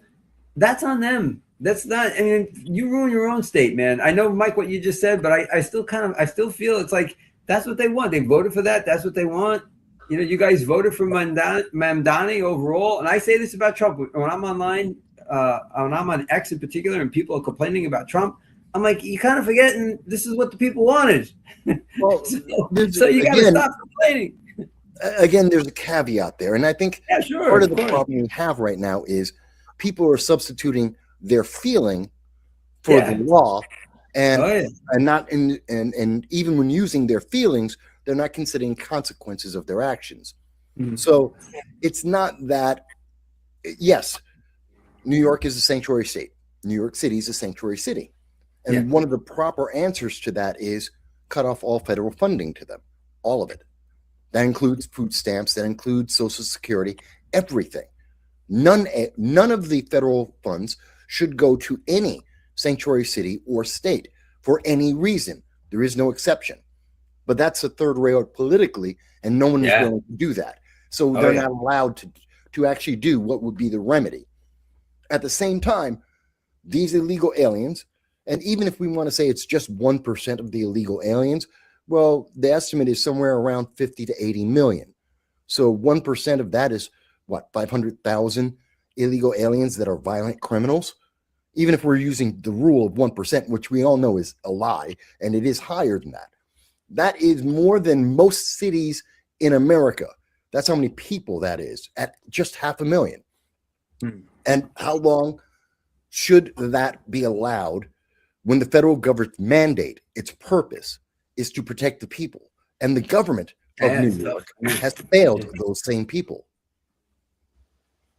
that's on them. That's not, I mean, you ruin your own state, man. I know, Mike, what you just said, but I still feel it's like, that's what they want. They voted for that. That's what they want. You guys voted for Mamdani overall. And I say this about Trump. When I'm online, when I'm on X in particular, and people are complaining about Trump, I'm like, you kind of forgetting this is what the people wanted. Well, so you got to stop complaining. Again, there's a caveat there. And I think part of the problem we have right now is people are substituting their feeling for the law, and not and even when using their feelings, they're not considering consequences of their actions. Mm-hmm. So it's not that, yes, New York is a sanctuary state. New York City is a sanctuary city. And one of the proper answers to that is cut off all federal funding to them, all of it. That includes food stamps, that includes Social Security, everything. None of the federal funds should go to any sanctuary city or state for any reason. There is no exception. But that's a third rail politically, and no one is willing to do that. So they're not allowed to actually do what would be the remedy. At the same time, these illegal aliens, and even if we want to say it's just 1% of the illegal aliens, well, the estimate is somewhere around 50 to 80 million. So 1% of that is what, 500,000 illegal aliens that are violent criminals? Even if we're using the rule of 1%, which we all know is a lie, and it is higher than that. That is more than most cities in America. That's how many people that is, at just 500,000. And how long should that be allowed when the federal government's mandate, its purpose, is to protect the people? And the government of New York has failed those same people.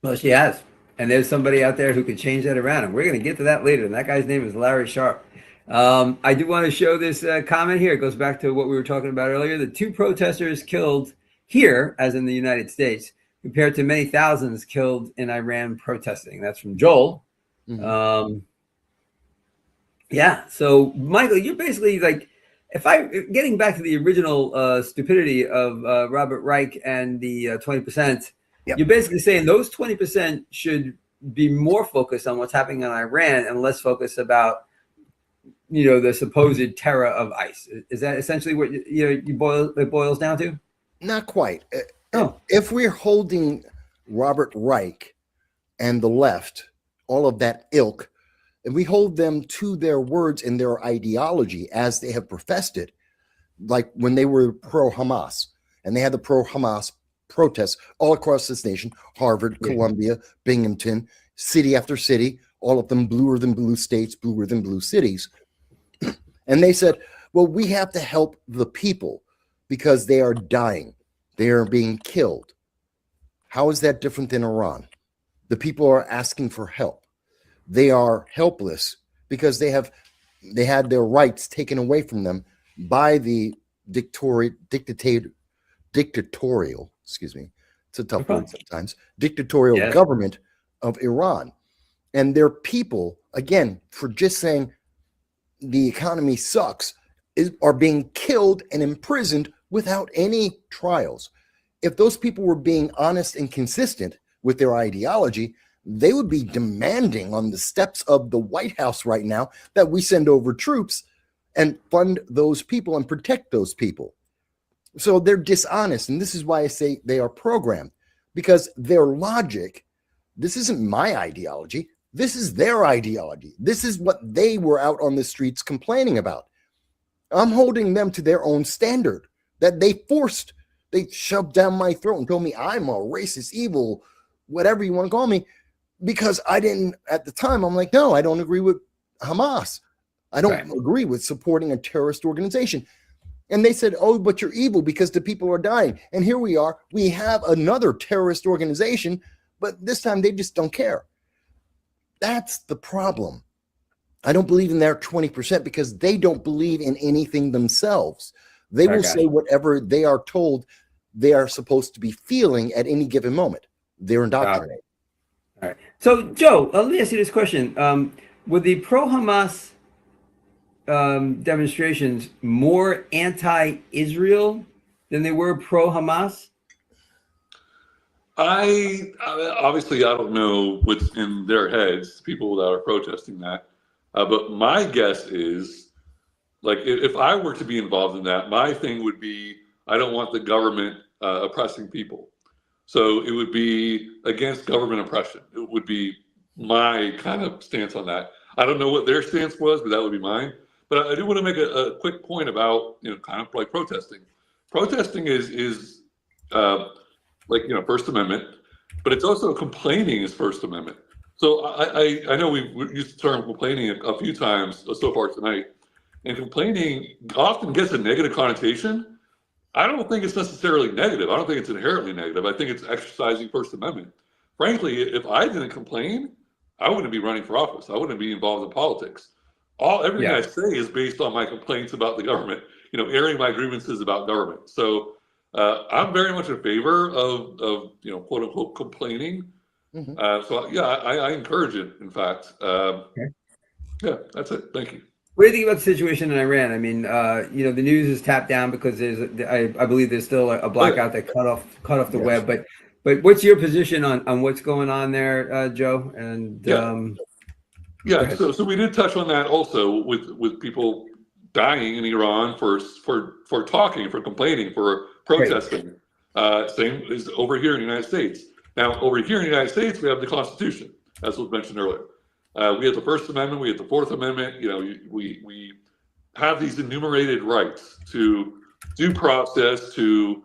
Well, she has. And there's somebody out there who can change that around. And we're going to get to that later. And that guy's name is Larry Sharp. I do want to show this comment here. It goes back to what we were talking about earlier. The 2 protesters killed here, as in the United States, compared to many thousands killed in Iran protesting. That's from Joel. Mm-hmm. So Michael, you're basically like, getting back to the original stupidity of Robert Reich and the 20%, you're basically saying those 20% should be more focused on what's happening in Iran and less focused about, the supposed terror of ICE. Is that essentially what it boils down to? Not quite. If we're holding Robert Reich and the left all of that ilk, and we hold them to their words and their ideology as they have professed it, like when they were pro-Hamas, and they had the pro-Hamas protests all across this nation, Harvard, Columbia, Binghamton, city after city, all of them bluer than blue states, bluer than blue cities. And they said, well, we have to help the people because they are dying. They are being killed. How is that different than Iran? The people are asking for help. They are helpless because they had their rights taken away from them by the dictatorial, excuse me, it's a tough word sometimes, dictatorial government of Iran. And their people, again, for just saying the economy sucks, are being killed and imprisoned without any trials. If those people were being honest and consistent with their ideology, they would be demanding on the steps of the White House right now that we send over troops and fund those people and protect those people. So they're dishonest. And this is why I say they are programmed, because their logic, this isn't my ideology. This is their ideology. This is what they were out on the streets complaining about. I'm holding them to their own standard that they shoved down my throat and told me I'm a racist, evil, whatever you want to call me, because I didn't, at the time, I'm like, no, I don't agree with Hamas. I don't agree with supporting a terrorist organization. And they said, oh, but you're evil because the people are dying. And here we are. We have another terrorist organization, but this time they just don't care. That's the problem. I don't believe in their 20% because they don't believe in anything themselves. They will say whatever they are told they are supposed to be feeling at any given moment. They're indoctrinated. All right. So, Joe, let me ask you this question. Were the pro-Hamas demonstrations more anti-Israel than they were pro-Hamas? Obviously, I don't know what's in their heads, people that are protesting that. But my guess is, like, if I were to be involved in that, my thing would be, I don't want the government oppressing people. So it would be against government oppression. It would be my kind of stance on that. I don't know what their stance was, but that would be mine. But I do want to make a quick point about, kind of like protesting. Protesting is First Amendment, but it's also complaining is First Amendment. So I know we've used the term complaining a few times so far tonight, and complaining often gets a negative connotation. I don't think it's necessarily negative. I don't think it's inherently negative. I think it's exercising First Amendment. Frankly, if I didn't complain, I wouldn't be running for office. I wouldn't be involved in politics. Everything I say is based on my complaints about the government, airing my grievances about government. So I'm very much in favor of quote unquote complaining. I encourage it, in fact. Yeah, that's it. Thank you. What do you think about the situation in Iran? I mean, the news is tapped down because I believe there's still a blackout that cut off the web. But what's your position on what's going on there, Joe? And so we did touch on that also with people dying in Iran for talking, for complaining, for protesting. Same as over here in the United States. Now, over here in the United States, we have the Constitution, as was mentioned earlier. We have the First Amendment, we have the Fourth Amendment. We have these enumerated rights to due process, to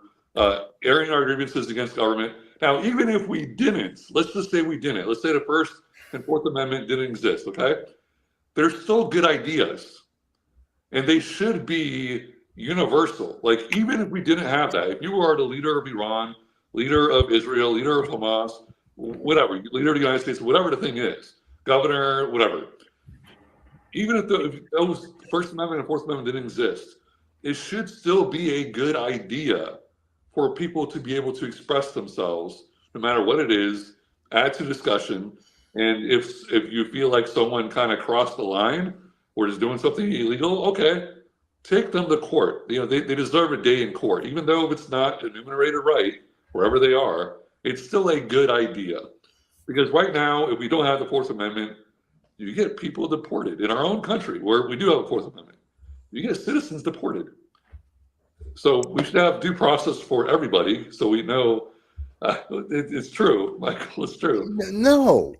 airing our grievances against government. Now, even if we didn't, let's just say we didn't. Let's say the First and Fourth Amendment didn't exist, okay? They're still good ideas, and they should be universal. Like, even if we didn't have that, if you are the leader of Iran, leader of Israel, leader of Hamas, whatever, leader of the United States, whatever the thing is, governor, whatever. Even if those First Amendment and Fourth Amendment didn't exist, it should still be a good idea for people to be able to express themselves, no matter what it is, add to discussion. And if you feel like someone kind of crossed the line or is doing something illegal, okay, take them to court. They deserve a day in court, even though if it's not an enumerated right, wherever they are, it's still a good idea. Because right now, if we don't have the Fourth Amendment, you get people deported in our own country where we do have a Fourth Amendment. You get citizens deported. So we should have due process for everybody, so we know It's true, Michael. It's true. No.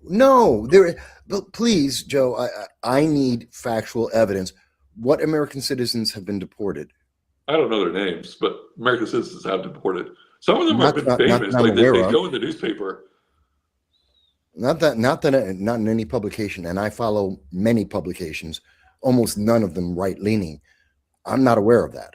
But please, Joe, I need factual evidence. What American citizens have been deported? I don't know their names, but American citizens have deported. Some of them Not- have been not- famous. not Like they aware of. go in the newspaper. Not in any publication, and I follow many publications. Almost none of them right-leaning. I'm not aware of that.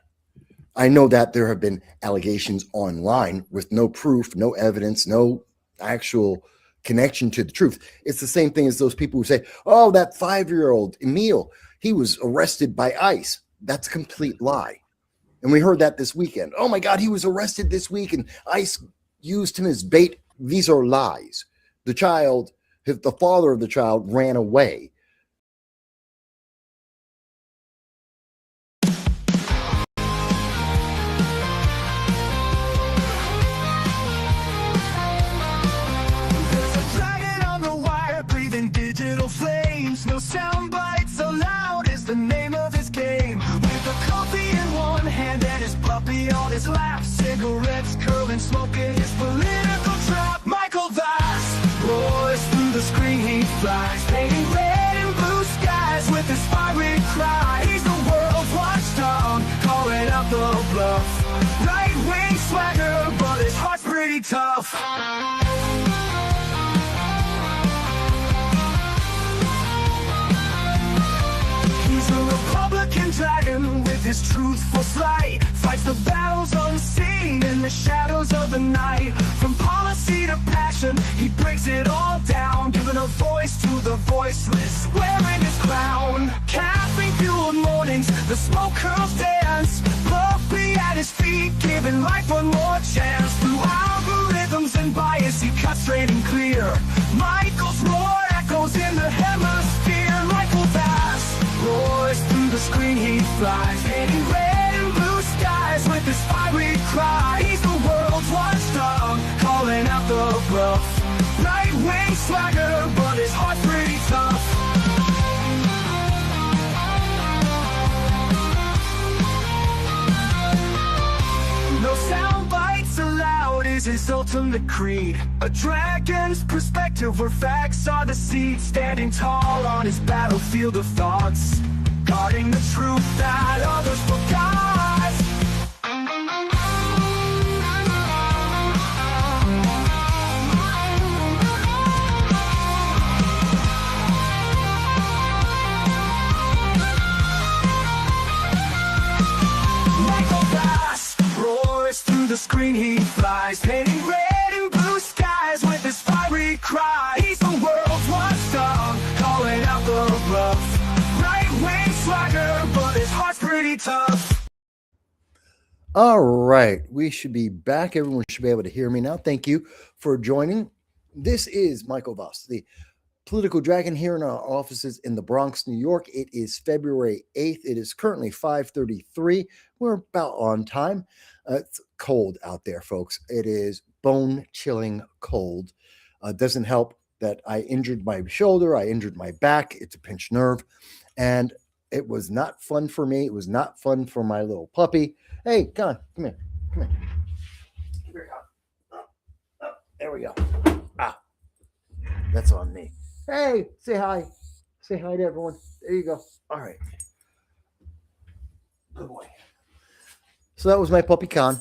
I know that there have been allegations online with no proof, no evidence, no actual connection to the truth. It's the same thing as those people who say, "Oh, that 5-year-old Emil, he was arrested by ICE." That's a complete lie. And we heard that this weekend. "Oh my God, he was arrested this week and ICE used him as bait." These are lies. The father of the child ran away. There's a dragon on the wire, breathing digital flames. No sound bites allowed is the name of his game. With a coffee in one hand and his puppy on his lap, cigarettes curling, smoking his political trap. Michael Vass roars through the screen, he flies, painting red and blue skies with his fiery cry. He's the world's watchdog, calling out the bluff. Right-wing swagger, but his heart's pretty tough. He's a Republican dragon with his truthful slight. Fights the battles unseen in the shadows of the night. From policy to passion, he breaks it all down, giving a voice to the voiceless, wearing his crown. Caffeine-fueled mornings, the smoke curls dance. Puppy at his feet, giving life one more chance. Through algorithms and bias, he cuts straight and clear. Michael's roar echoes in the hemisphere. Michael Vass roars through the screen, he flies, painting red and blue skies with his fiery cry. He's the world's watchdog, calling out the bluff. Right-wing swagger, but his heart's pretty tough. No sound bites allowed is his ultimate creed. A dragon's perspective where facts are the seed. Standing tall on his battlefield of thoughts, guarding the truth that others forgot. Michael Vass roars through the screen, he flies, painting red and blue skies with his fiery cry. He's the world's watchdog, calling out the bluff. Right-wing swagger, but his heart's pretty tough. All right, we should be back. Everyone should be able to hear me now. Thank you for joining. This is Michael Voss, the Political Dragon, here in our offices in the Bronx, New York. It is February 8th. It is currently 5:33. We're about on time. It's cold out there, folks. It is bone-chilling cold. Doesn't help that I injured my shoulder. I injured my back. It's a pinched nerve. And it was not fun for me. It was not fun for my little puppy. Hey, come on. Come here. Come here. Here we go. There we go. Ah, that's on me. Hey, say hi. Say hi to everyone. There you go. All right. Good boy. So that was my puppy Khan.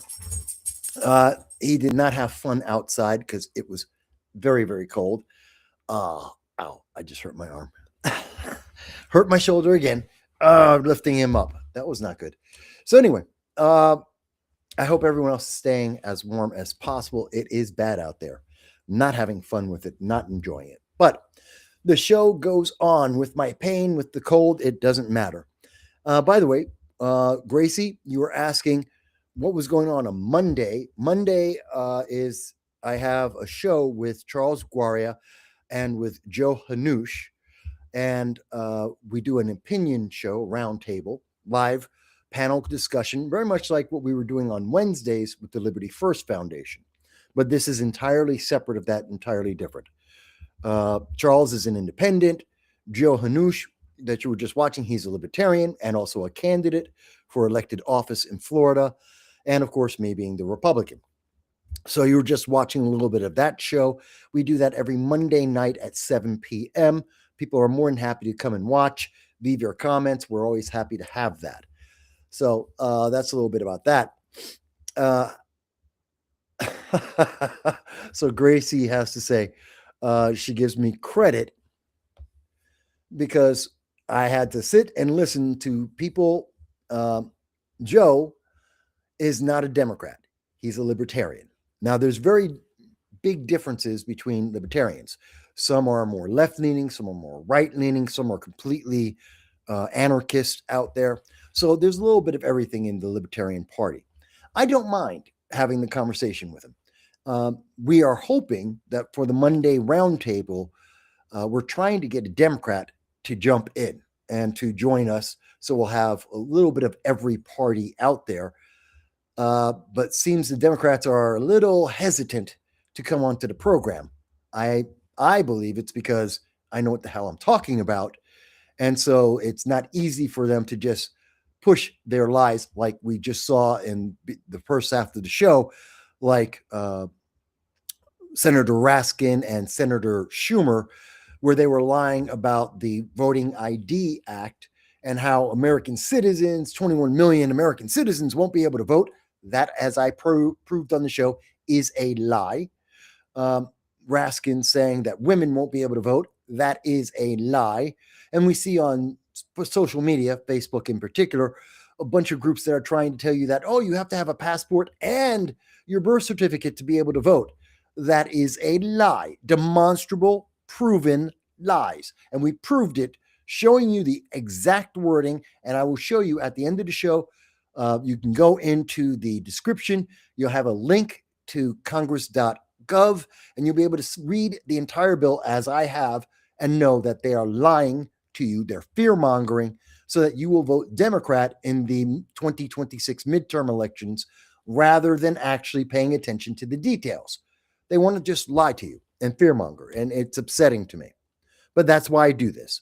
He did not have fun outside because it was very, very cold. Ow, I just hurt my arm. Hurt my shoulder again. Lifting him up. That was not good. So anyway, I hope everyone else is staying as warm as possible. It is bad out there. Not having fun with it, not enjoying it. But the show goes on with my pain, with the cold. It doesn't matter. By the way, Gracie, you were asking what was going on Monday. Monday is I have a show with Charles Guaria and with Joe Hanush, and we do an opinion show, roundtable, live panel discussion, very much like what we were doing on Wednesdays with the Liberty First Foundation. But this is entirely separate of that, entirely different. Charles is an independent. Joe Hanush, that you were just watching, he's a libertarian and also a candidate for elected office in Florida. And of course, me being the Republican. So you were just watching a little bit of that show. We do that every Monday night at 7 p.m. People are more than happy to come and watch. Leave your comments. We're always happy to have that. So that's a little bit about that. So Gracie has to say, she gives me credit because I had to sit and listen to people. Joe is not a Democrat. He's a libertarian. Now, there's very big differences between libertarians. Some are more left-leaning, some are more right-leaning, some are completely anarchist out there. So there's a little bit of everything in the Libertarian Party. I don't mind having the conversation with him. We are hoping that for the Monday roundtable, we're trying to get a Democrat to jump in and to join us. So we'll have a little bit of every party out there. But seems the Democrats are a little hesitant to come onto the program. I believe it's because I know what the hell I'm talking about. And so it's not easy for them to just push their lies like we just saw in the first half of the show, like Senator Raskin and Senator Schumer, where they were lying about the Voting ID Act and how American citizens, 21 million American citizens, won't be able to vote. That, as I proved on the show, is a lie. Raskin saying that women won't be able to vote. That is a lie. And we see on social media, Facebook in particular, a bunch of groups that are trying to tell you that, oh, you have to have a passport and your birth certificate to be able to vote. That is a lie. Demonstrable, proven lies. And we proved it, showing you the exact wording. And I will show you at the end of the show. You can go into the description. You'll have a link to congress.gov, and you'll be able to read the entire bill as I have and know that they are lying to you. They're fear-mongering so that you will vote Democrat in the 2026 midterm elections rather than actually paying attention to the details. They want to just lie to you and fear-monger, and it's upsetting to me. But that's why I do this.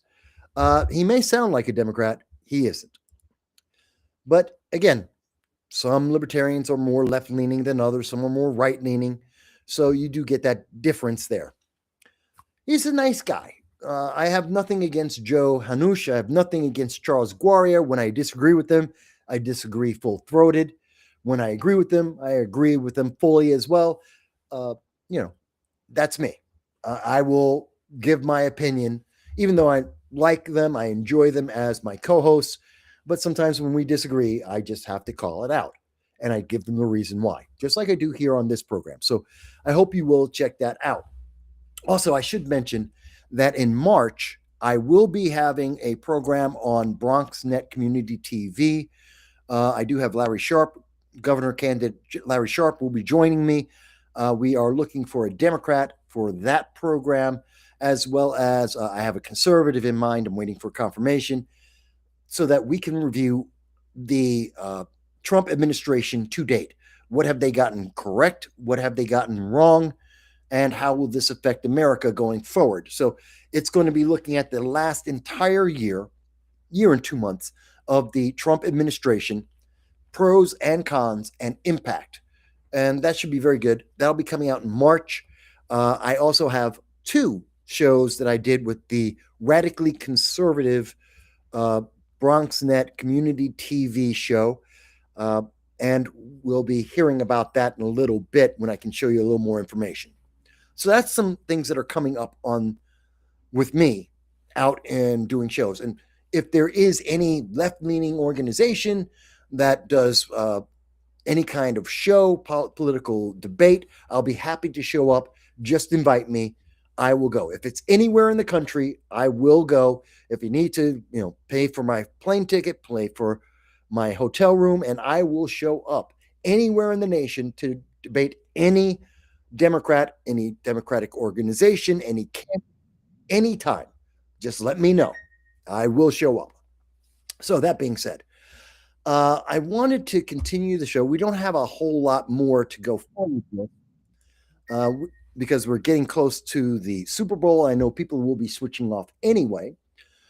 He may sound like a Democrat. He isn't. But again, some libertarians are more left-leaning than others. Some are more right-leaning. So you do get that difference there. He's a nice guy. I have nothing against Joe Hanush. I have nothing against Charles Guaria. When I disagree with them, I disagree full-throated. When I agree with them, I agree with them fully as well. That's me. I will give my opinion, even though I like them, I enjoy them as my co-hosts. But sometimes when we disagree, I just have to call it out. And I give them the reason why, just like I do here on this program. So I hope you will check that out. Also, I should mention that in March, I will be having a program on BronxNet Community TV. I do have Larry Sharp, governor candidate Larry Sharp will be joining me. We are looking for a Democrat for that program, as well as I have a conservative in mind. I'm waiting for confirmation so that we can review the Trump administration to date. What have they gotten correct? What have they gotten wrong? And how will this affect America going forward? So it's going to be looking at the last entire year and 2 months of the Trump administration, pros and cons and impact. And that should be very good. That'll be coming out in March. I also have 2 shows that I did with the radically conservative BronxNet Community TV show. And we'll be hearing about that in a little bit when I can show you a little more information. So that's some things that are coming up on with me out and doing shows. And if there is any left-leaning organization that does any kind of show, political debate, I'll be happy to show up. Just invite me. I will go. If it's anywhere in the country, I will go. If you need to, pay for my plane ticket, pay for my hotel room, and I will show up anywhere in the nation to debate any Democrat, any Democratic organization, any camp, anytime. Just let me know. I will show up. So that being said, I wanted to continue the show. We don't have a whole lot more to go forward with because we're getting close to the Super Bowl. I know people will be switching off anyway.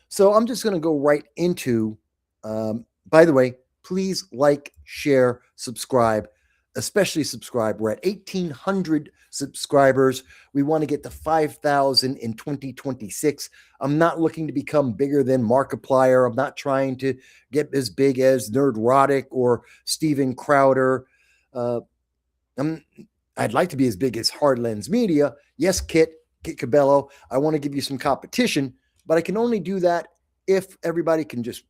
So I'm just going to go right into, by the way, please like, share, subscribe. especially subscribe. We're at 1,800 subscribers. We want to get to 5,000 in 2026. I'm not looking to become bigger than Markiplier. I'm not trying to get as big as Nerdrotic or Steven Crowder. I'd like to be as big as Hardlens Media. Yes, Kit Cabello, I want to give you some competition, but I can only do that if everybody can just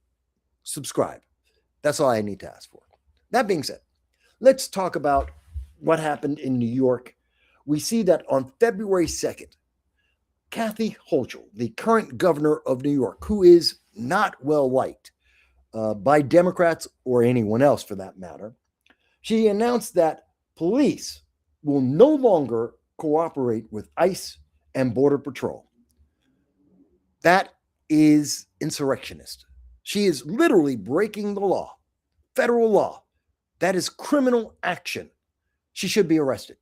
subscribe. That's all I need to ask for. That being said, let's talk about what happened in New York. We see that on February 2nd, Kathy Hochul, the current governor of New York, who is not well liked by Democrats or anyone else for that matter, she announced that police will no longer cooperate with ICE and Border Patrol. That is insurrectionist. She is literally breaking the law, federal law. That is criminal action. She should be arrested.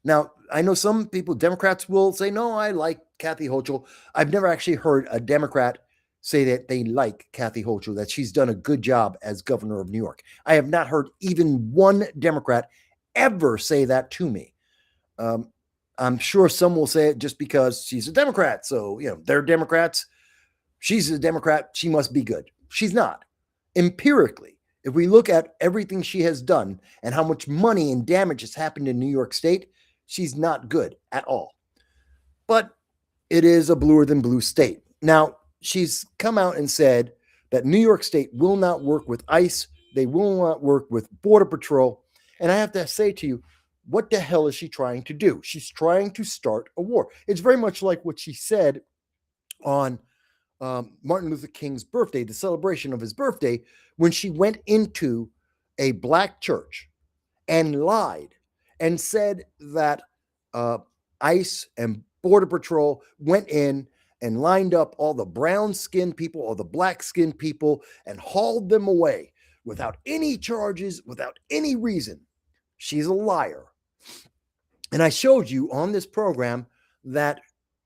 Now, I know some people, Democrats, will say, no, I like Kathy Hochul. I've never actually heard a Democrat say that they like Kathy Hochul, that she's done a good job as governor of New York. I have not heard even one Democrat ever say that to me. I'm sure some will say it just because she's a Democrat. So, they're Democrats. She's a Democrat. She must be good. She's not. Empirically, if we look at everything she has done and how much money and damage has happened in New York State, she's not good at all. But it is a bluer than blue state. Now, she's come out and said that New York State will not work with ICE. They will not work with Border Patrol. And I have to say to you, what the hell is she trying to do? She's trying to start a war. It's very much like what she said on Martin Luther King's birthday, the celebration of his birthday, when she went into a black church and lied and said that ICE and Border Patrol went in and lined up all the brown-skinned people or the black-skinned people and hauled them away without any charges, without any reason. She's a liar. And I showed you on this program that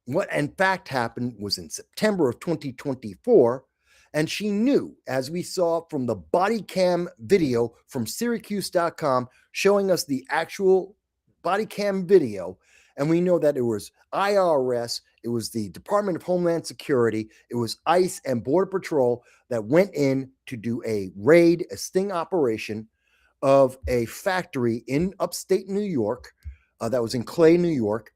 what in fact happened was in September of 2024. And she knew, as we saw from the body cam video from Syracuse.com showing us the actual body cam video. And we know that it was IRS, it was the Department of Homeland Security, it was ICE and Border Patrol that went in to do a raid, a sting operation of a factory in upstate New York that was in Clay, New York,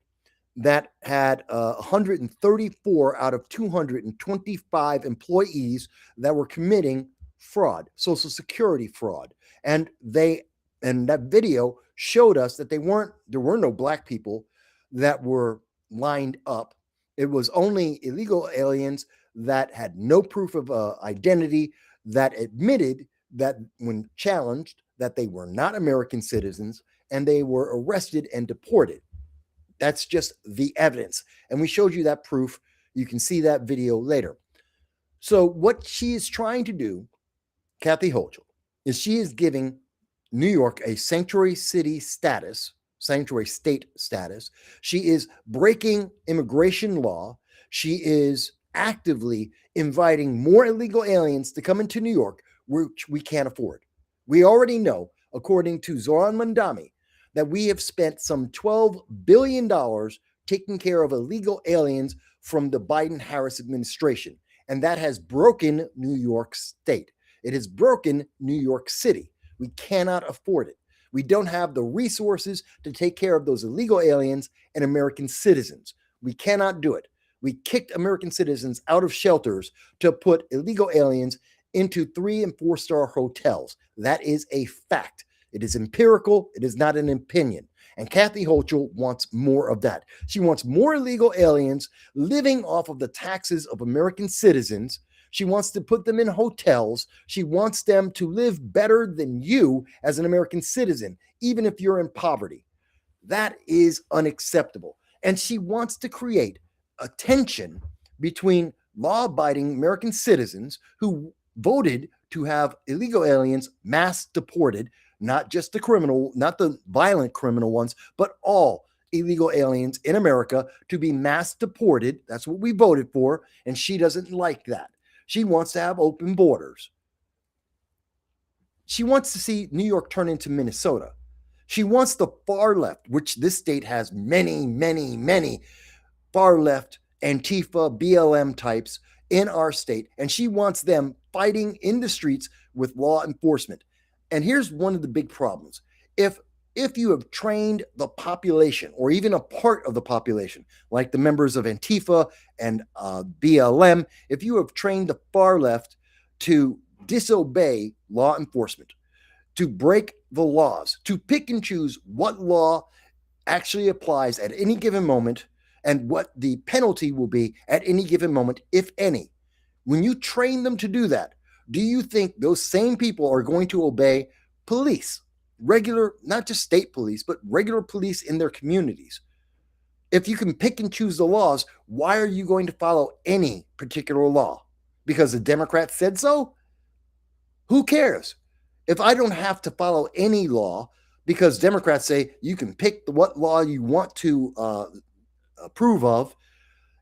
that had 134 out of 225 employees that were committing fraud, Social Security fraud. And that video showed us that there were no black people that were lined up. It was only illegal aliens that had no proof of identity, that admitted that when challenged that they were not American citizens, and they were arrested and deported. That's just the evidence. And we showed you that proof. You can see that video later. So what she is trying to do, Kathy Hochul, is she is giving New York a sanctuary city status, sanctuary state status. She is breaking immigration law. She is actively inviting more illegal aliens to come into New York, which we can't afford. We already know, according to Zoran Mandami, that we have spent some $12 billion taking care of illegal aliens from the Biden-Harris administration. And that has broken New York State. It has broken New York City. We cannot afford it. We don't have the resources to take care of those illegal aliens and American citizens. We cannot do it. We kicked American citizens out of shelters to put illegal aliens into 3- and 4-star hotels. That is a fact. It is empirical. It is not an opinion. And Kathy Hochul wants more of that. She wants more illegal aliens living off of the taxes of American citizens. She wants to put them in hotels. She wants them to live better than you as an American citizen, even if you're in poverty. That is unacceptable. And she wants to create a tension between law-abiding American citizens who voted to have illegal aliens mass deported, not just the criminal, not the violent criminal ones, but all illegal aliens in America to be mass deported. That's what we voted for. And she doesn't like that. She wants to have open borders. She wants to see New York turn into Minnesota. She wants the far left, which this state has many, many, many far left Antifa, BLM types in our state. And she wants them fighting in the streets with law enforcement. And here's one of the big problems. If you have trained the population or even a part of the population, like the members of Antifa and BLM, if you have trained the far left to disobey law enforcement, to break the laws, to pick and choose what law actually applies at any given moment and what the penalty will be at any given moment, if any. When you train them to do that, do you think those same people are going to obey police, regular, not just state police, but regular police in their communities? If you can pick and choose the laws, why are you going to follow any particular law? Because the Democrats said so? Who cares? If I don't have to follow any law because Democrats say you can pick what law you want to approve of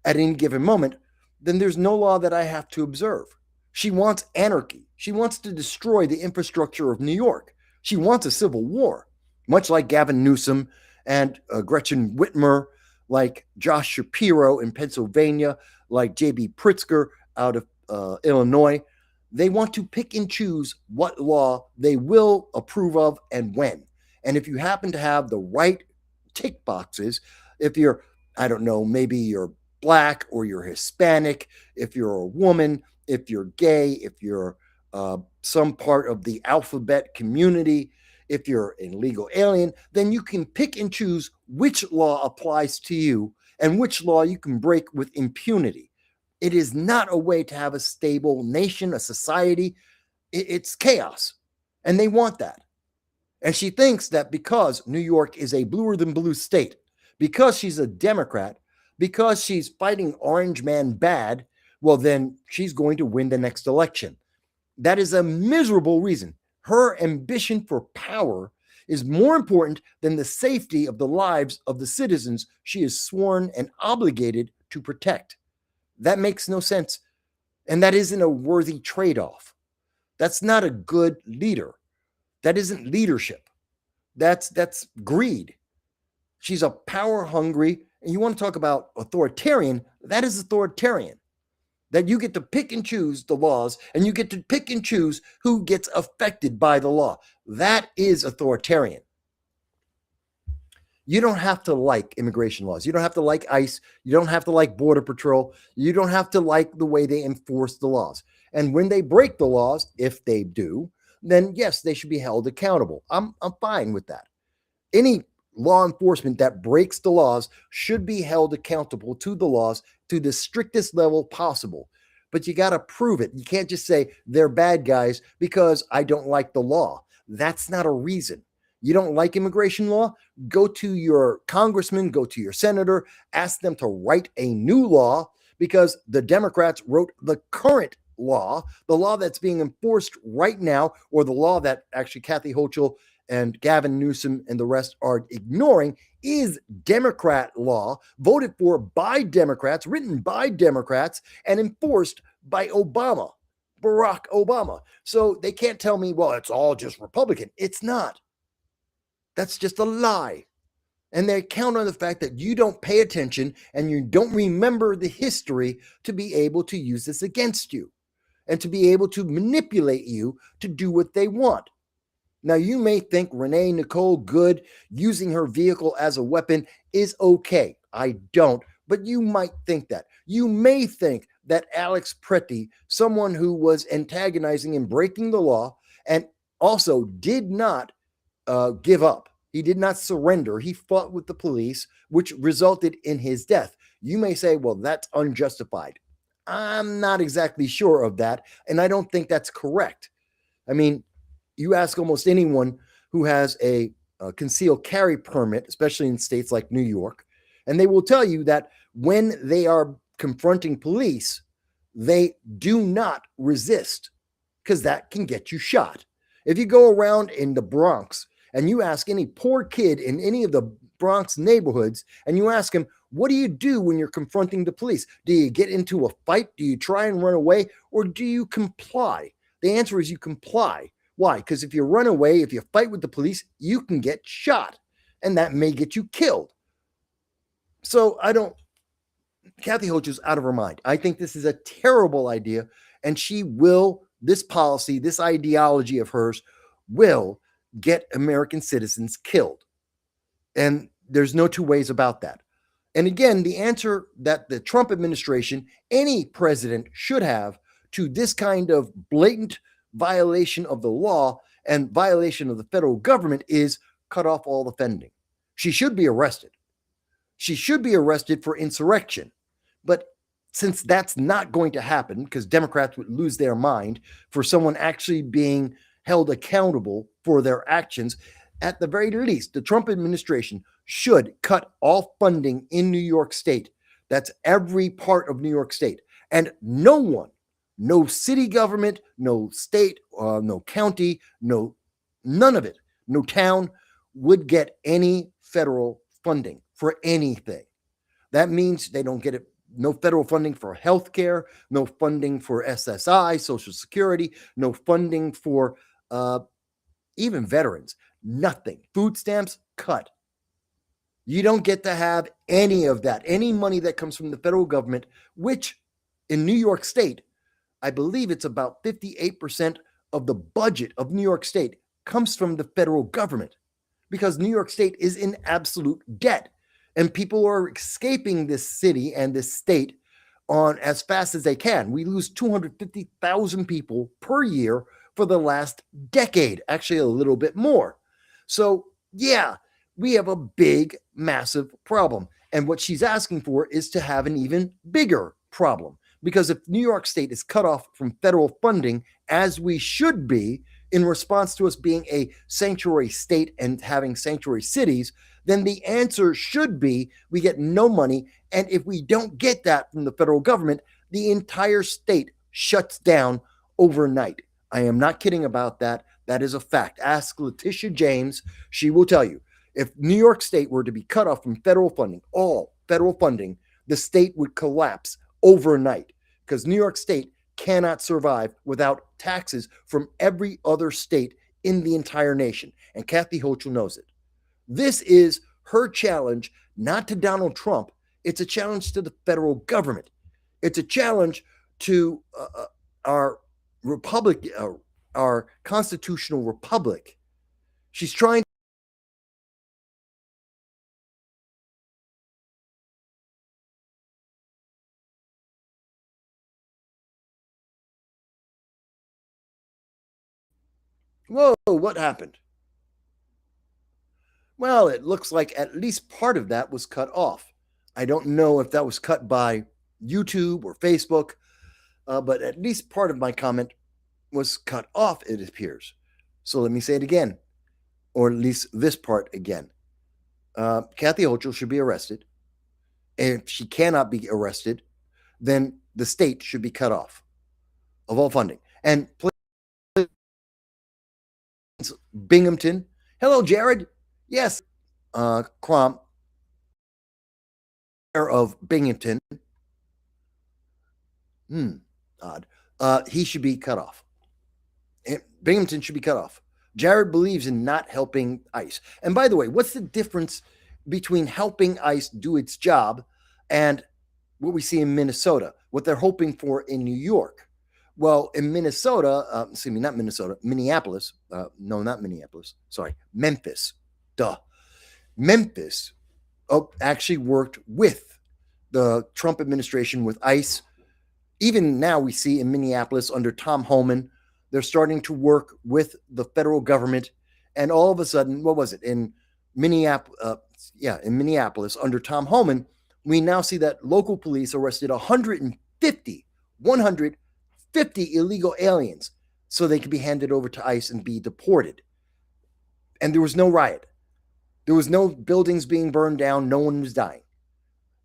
at any given moment, then there's no law that I have to observe. She wants anarchy. She wants to destroy the infrastructure of New York. She wants a civil war, much like Gavin Newsom and Gretchen Whitmer, like Josh Shapiro in Pennsylvania, like J.B. Pritzker out of Illinois. They want to pick and choose what law they will approve of and when. And if you happen to have the right tick boxes, if you're, I don't know, maybe you're Black or you're Hispanic, if you're a woman, if you're gay, if you're some part of the alphabet community, if you're an illegal alien, then you can pick and choose which law applies to you and which law you can break with impunity. It is not a way to have a stable nation, a society. It's chaos. And they want that. And she thinks that because New York is a bluer than blue state, because she's a Democrat, because she's fighting Orange Man bad, well, then she's going to win the next election. That is a miserable reason. Her ambition for power is more important than the safety of the lives of the citizens she is sworn and obligated to protect. That makes no sense. And that isn't a worthy trade-off. That's not a good leader. That isn't leadership. That's greed. She's a power-hungry, and you want to talk about authoritarian, that is authoritarian. That you get to pick and choose the laws, and you get to pick and choose who gets affected by the law. That is authoritarian. You don't have to like immigration laws. You don't have to like ICE. You don't have to like Border Patrol. You don't have to like the way they enforce the laws. And when they break the laws, if they do, then yes, they should be held accountable. I'm fine with that. Any law enforcement that breaks the laws should be held accountable to the laws to the strictest level possible. But you got to prove it. You can't just say they're bad guys because I don't like the law. That's not a reason. You don't like immigration law? Go to your congressman, go to your senator, ask them to write a new law because the Democrats wrote the current law, the law that's being enforced right now, or the law that actually Kathy Hochul and Gavin Newsom and the rest are ignoring is Democrat law, voted for by Democrats, written by Democrats, and enforced by Obama, Barack Obama. So they can't tell me, well, it's all just Republican. It's not. That's just a lie. And they count on the fact that you don't pay attention and you don't remember the history to be able to use this against you and to be able to manipulate you to do what they want. Now, you may think Renee Nicole Good using her vehicle as a weapon is okay. I don't, but you might think that. You may think that Alex Pretty, someone who was antagonizing and breaking the law and also did not give up. He did not surrender. He fought with the police, which resulted in his death. You may say, well, that's unjustified. I'm not exactly sure of that, and I don't think that's correct. I mean, you ask almost anyone who has a concealed carry permit, especially in states like New York, and they will tell you that when they are confronting police, they do not resist because that can get you shot. If you go around in the Bronx and you ask any poor kid in any of the Bronx neighborhoods and you ask him, what do you do when you're confronting the police? Do you get into a fight? Do you try and run away? Or do you comply? The answer is you comply. Why? Because if you run away, if you fight with the police, you can get shot, and that may get you killed. So Kathy Hochul is out of her mind. I think this is a terrible idea, and this policy, this ideology of hers will get American citizens killed. And there's no two ways about that. And again, the answer that the Trump administration, any president should have to this kind of blatant violation of the law and violation of the federal government is cut off all the funding. She should be arrested. She should be arrested for insurrection. But since that's not going to happen, because Democrats would lose their mind for someone actually being held accountable for their actions, at the very least, the Trump administration should cut all funding in New York State. That's every part of New York State. And no one, no city government, no state, no county, none of it, no town would get any federal funding for anything. That means they don't get it. No federal funding for healthcare, no funding for SSI, Social Security, no funding for even veterans, nothing. Food stamps, cut. You don't get to have any of that, any money that comes from the federal government, which in New York State, I believe it's about 58% of the budget of New York State comes from the federal government, because New York State is in absolute debt. And people are escaping this city and this state on as fast as they can. We lose 250,000 people per year for the last decade, actually a little bit more. So yeah, we have a big, massive problem. And what she's asking for is to have an even bigger problem. Because if New York State is cut off from federal funding, as we should be, in response to us being a sanctuary state and having sanctuary cities, then the answer should be we get no money. And if we don't get that from the federal government, the entire state shuts down overnight. I am not kidding about that. That is a fact. Ask Letitia James. She will tell you. If New York State were to be cut off from federal funding, all federal funding, the state would collapse overnight, because New York State cannot survive without taxes from every other state in the entire nation. And Kathy Hochul knows it. This is her challenge, not to Donald Trump. It's a challenge to the federal government. It's a challenge to our republic, our constitutional republic. She's trying. Whoa, what happened? Well, it looks like at least part of that was cut off. I don't know if that was cut by YouTube or Facebook, but at least part of my comment was cut off, it appears. So let me say it again, or at least this part again. Kathy Hochul should be arrested. And if she cannot be arrested, then the state should be cut off of all funding. And Binghamton. Hello, Jared. Yes. Crom of Binghamton. Odd. He should be cut off. Binghamton should be cut off. Jared believes in not helping ICE. And by the way, what's the difference between helping ICE do its job and what we see in Minnesota, what they're hoping for in New York? Well, in Minnesota, Minneapolis. No, not Minneapolis. Sorry, Memphis. Memphis actually worked with the Trump administration, with ICE. Even now we see in Minneapolis under Tom Homan, they're starting to work with the federal government. And all of a sudden, what was it? In Minneapolis under Tom Homan, we now see that local police arrested 150 illegal aliens so they could be handed over to ICE and be deported. And there was no riot. There was no buildings being burned down. No one was dying.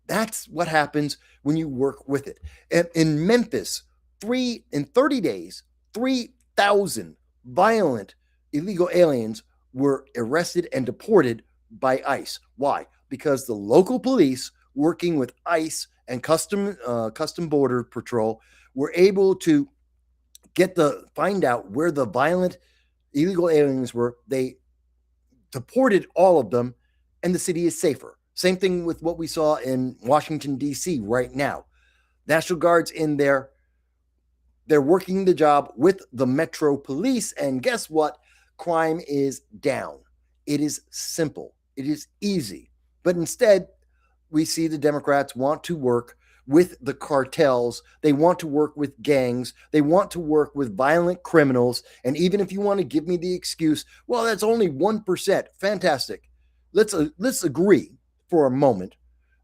That's what happens when you work with it. And in Memphis, in 30 days, 3,000 violent illegal aliens were arrested and deported by ICE. Why? Because the local police, working with ICE and Custom Border Patrol, were able to find out where the violent illegal aliens were, they deported all of them, and the city is safer. Same thing with what we saw in Washington, D.C. right now. National Guard's in there. They're working the job with the Metro Police, and guess what? Crime is down. It is simple. It is easy. But instead, we see the Democrats want to work with the cartels. They want to work with gangs. They want to work with violent criminals. And even if you want to give me the excuse, well, that's only 1%. Fantastic. Let's agree for a moment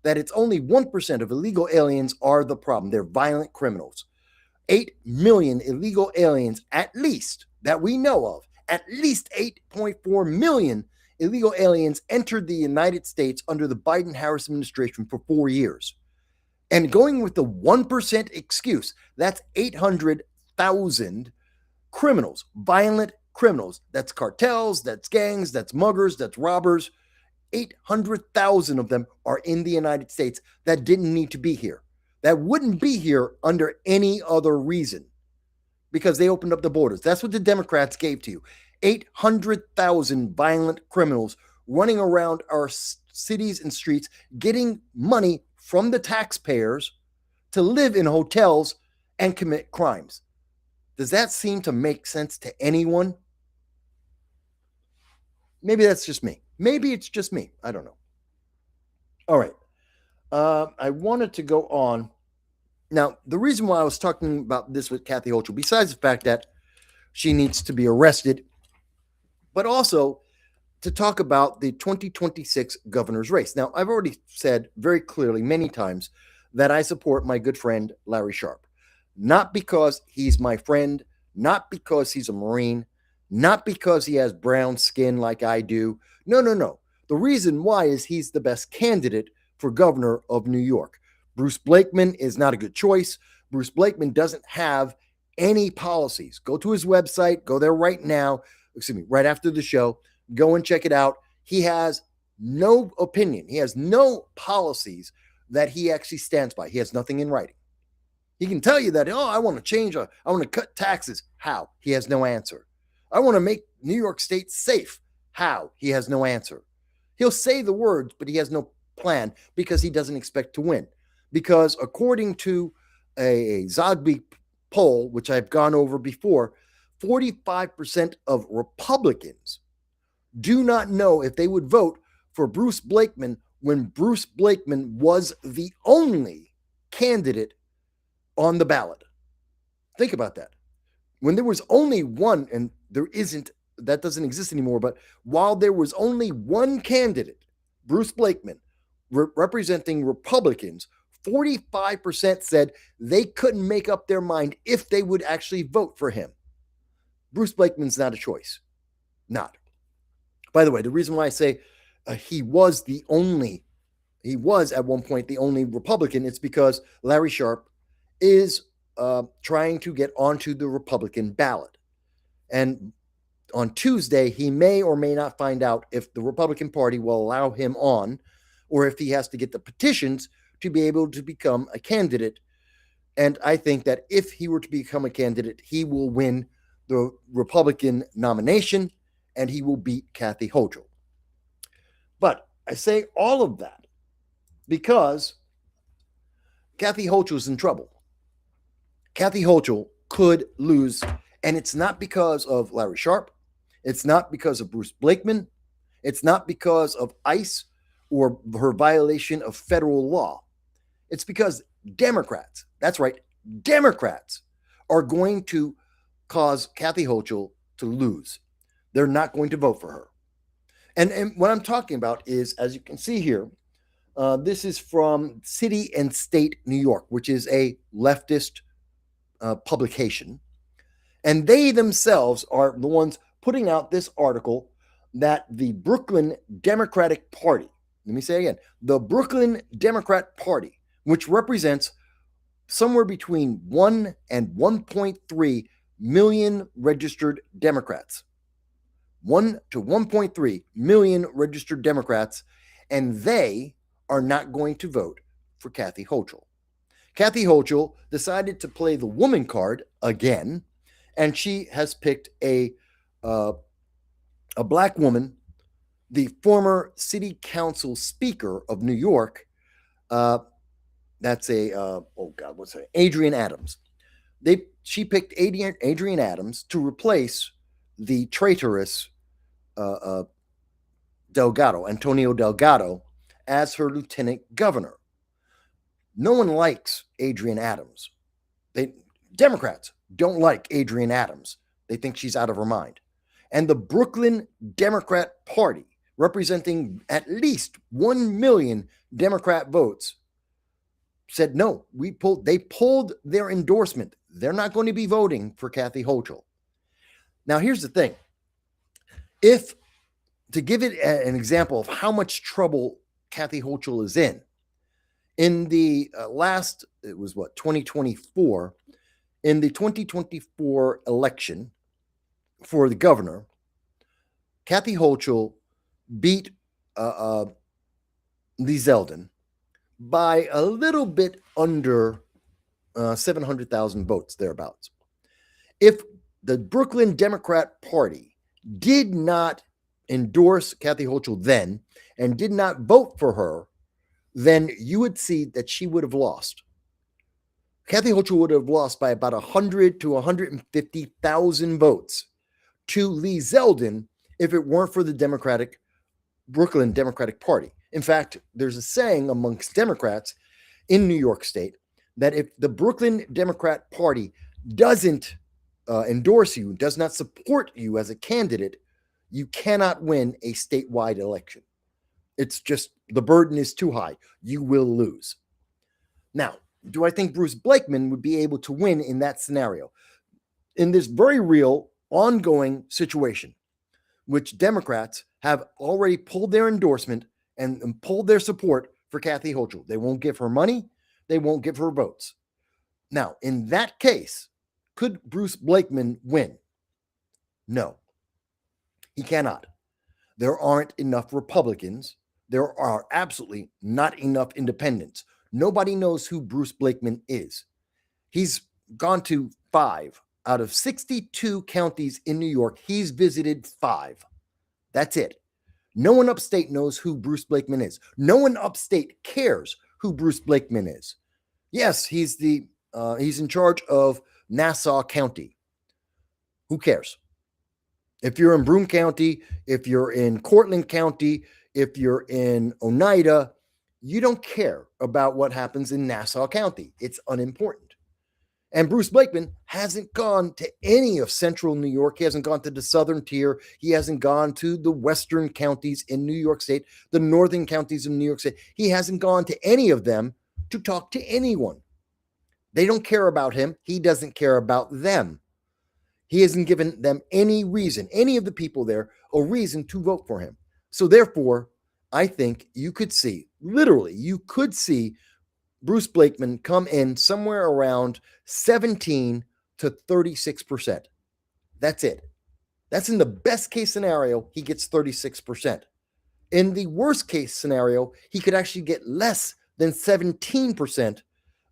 that it's only 1% of illegal aliens are the problem. They're violent criminals. 8 million illegal aliens, at least, that we know of, at least 8.4 million illegal aliens entered the United States under the Biden-Harris administration for 4 years. And going with the 1% excuse, that's 800,000 criminals, violent criminals. That's cartels, that's gangs, that's muggers, that's robbers. 800,000 of them are in the United States that didn't need to be here, that wouldn't be here under any other reason, because they opened up the borders. That's what the Democrats gave to you. 800,000 violent criminals running around our cities and streets, getting money from the taxpayers to live in hotels and commit crimes. Does that seem to make sense to anyone? Maybe that's just me. Maybe it's just me. I don't know. All right. I wanted to go on. Now, the reason why I was talking about this with Kathy Hochul, besides the fact that she needs to be arrested, but also to talk about the 2026 governor's race. Now, I've already said very clearly many times that I support my good friend Larry Sharpe, not because he's my friend, not because he's a Marine, not because he has brown skin like I do. No. The reason why is he's the best candidate for governor of New York. Bruce Blakeman is not a good choice. Bruce Blakeman doesn't have any policies. Go to his website. Go there right now. Right after the show. Go and check it out. He has no opinion. He has no policies that he actually stands by. He has nothing in writing. He can tell you that, I want to change. I want to cut taxes. How? He has no answer. I want to make New York State safe. How? He has no answer. He'll say the words, but he has no plan because he doesn't expect to win. Because according to a Zogby poll, which I've gone over before, 45% of Republicans do not know if they would vote for Bruce Blakeman when Bruce Blakeman was the only candidate on the ballot. Think about that. When there was only one, and there isn't, that doesn't exist anymore, but while there was only one candidate, Bruce Blakeman, representing Republicans, 45% said they couldn't make up their mind if they would actually vote for him. Bruce Blakeman's not a choice. Not. By the way, the reason why I say he was at one point the only Republican, it's because Larry Sharpe is trying to get onto the Republican ballot. And on Tuesday, he may or may not find out if the Republican Party will allow him on, or if he has to get the petitions to be able to become a candidate. And I think that if he were to become a candidate, he will win the Republican nomination and he will beat Kathy Hochul. But I say all of that because Kathy Hochul is in trouble. Kathy Hochul could lose, and it's not because of Larry Sharpe. It's not because of Bruce Blakeman. It's not because of ICE or her violation of federal law. It's because Democrats, that's right, Democrats are going to cause Kathy Hochul to lose. They're not going to vote for her. And what I'm talking about is, as you can see here, this is from City and State New York, which is a leftist publication. And they themselves are the ones putting out this article that the Brooklyn Democratic Party, let me say again, the Brooklyn Democrat Party, which represents somewhere between 1 and 1.3 million registered Democrats. 1 to 1.3 million registered Democrats, and they are not going to vote for Kathy Hochul. Kathy Hochul decided to play the woman card again, and she has picked a a black woman, the former city council speaker of New York. That's Adrienne Adams. She picked Adrienne Adams to replace the traitorous Antonio Delgado, as her lieutenant governor. No one likes Adrienne Adams. Democrats don't like Adrienne Adams. They think she's out of her mind. And the Brooklyn Democrat Party, representing at least 1 million Democrat votes, said no. They pulled their endorsement. They're not going to be voting for Kathy Hochul. Now, here's the thing. To give it an example of how much trouble Kathy Hochul is in the 2024, in the 2024 election for the governor, Kathy Hochul beat Lee Zeldin by a little bit under 700,000 votes, thereabouts. If the Brooklyn Democrat Party did not endorse Kathy Hochul then and did not vote for her, then you would see that she would have lost. Kathy Hochul would have lost by about 100 to 150,000 votes to Lee Zeldin if it weren't for the Brooklyn Democratic Party. In fact, there's a saying amongst Democrats in New York State that if the Brooklyn Democrat Party doesn't endorse you, does not support you as a candidate, you cannot win a statewide election. It's just, the burden is too high. You will lose. Now, do I think Bruce Blakeman would be able to win in that scenario? In this very real, ongoing situation, which Democrats have already pulled their endorsement and pulled their support for Kathy Hochul. They won't give her money. They won't give her votes. Now, in that case, could Bruce Blakeman win? No, he cannot. There aren't enough Republicans. There are absolutely not enough independents. Nobody knows who Bruce Blakeman is. He's gone to 5 out of 62 counties in New York. He's visited 5. That's it. No one upstate knows who Bruce Blakeman is. No one upstate cares who Bruce Blakeman is. Yes, he's in charge of Nassau County. Who cares? If you're in Broome County, if you're in Cortland County, if you're in Oneida, you don't care about what happens in Nassau County. It's unimportant. And Bruce Blakeman hasn't gone to any of central New York. He hasn't gone to the southern tier. He hasn't gone to the western counties in New York State, the northern counties in New York State. He hasn't gone to any of them to talk to anyone. They don't care about him. He doesn't care about them. He hasn't given them any reason, any of the people there, a reason to vote for him. So therefore, I think you could see Bruce Blakeman come in somewhere around 17 to 36%. That's it. That's in the best case scenario, he gets 36%. In the worst case scenario, he could actually get less than 17%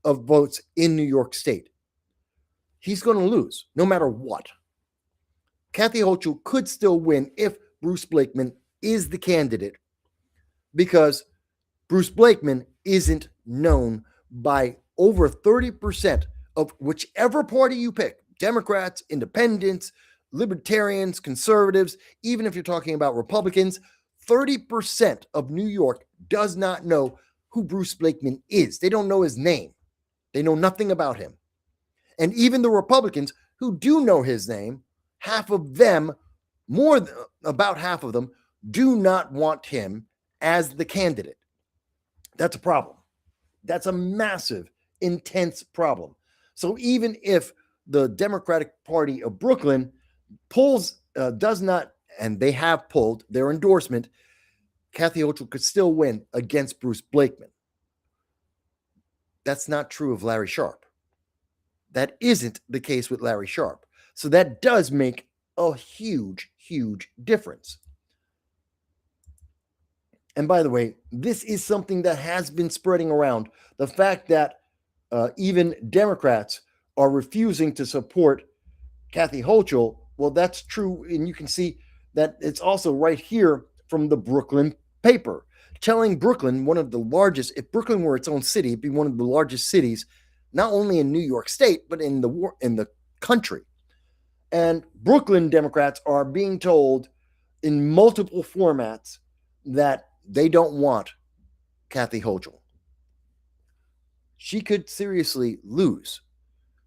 of votes in New York State. He's going to lose no matter what. Kathy Hochul could still win if Bruce Blakeman is the candidate, because Bruce Blakeman isn't known by over 30% of whichever party you pick, Democrats, independents, libertarians, conservatives, even if you're talking about Republicans, 30% of New York does not know who Bruce Blakeman is. They don't know his name. They know nothing about him. And even the Republicans who do know his name, about half of them, do not want him as the candidate. That's a problem. That's a massive, intense problem. So even if the Democratic Party of Brooklyn does not, and they have pulled their endorsement, Kathy Hochul could still win against Bruce Blakeman. That's not true of Larry Sharpe. That isn't the case with Larry Sharpe. So that does make a huge, huge difference. And by the way, this is something that has been spreading around. The fact that even Democrats are refusing to support Kathy Hochul. Well, that's true. And you can see that it's also right here from the Brooklyn paper, telling Brooklyn, one of the largest, if Brooklyn were its own city, it'd be one of the largest cities, not only in New York State, but in the country. And Brooklyn Democrats are being told in multiple formats that they don't want Kathy Hochul. She could seriously lose.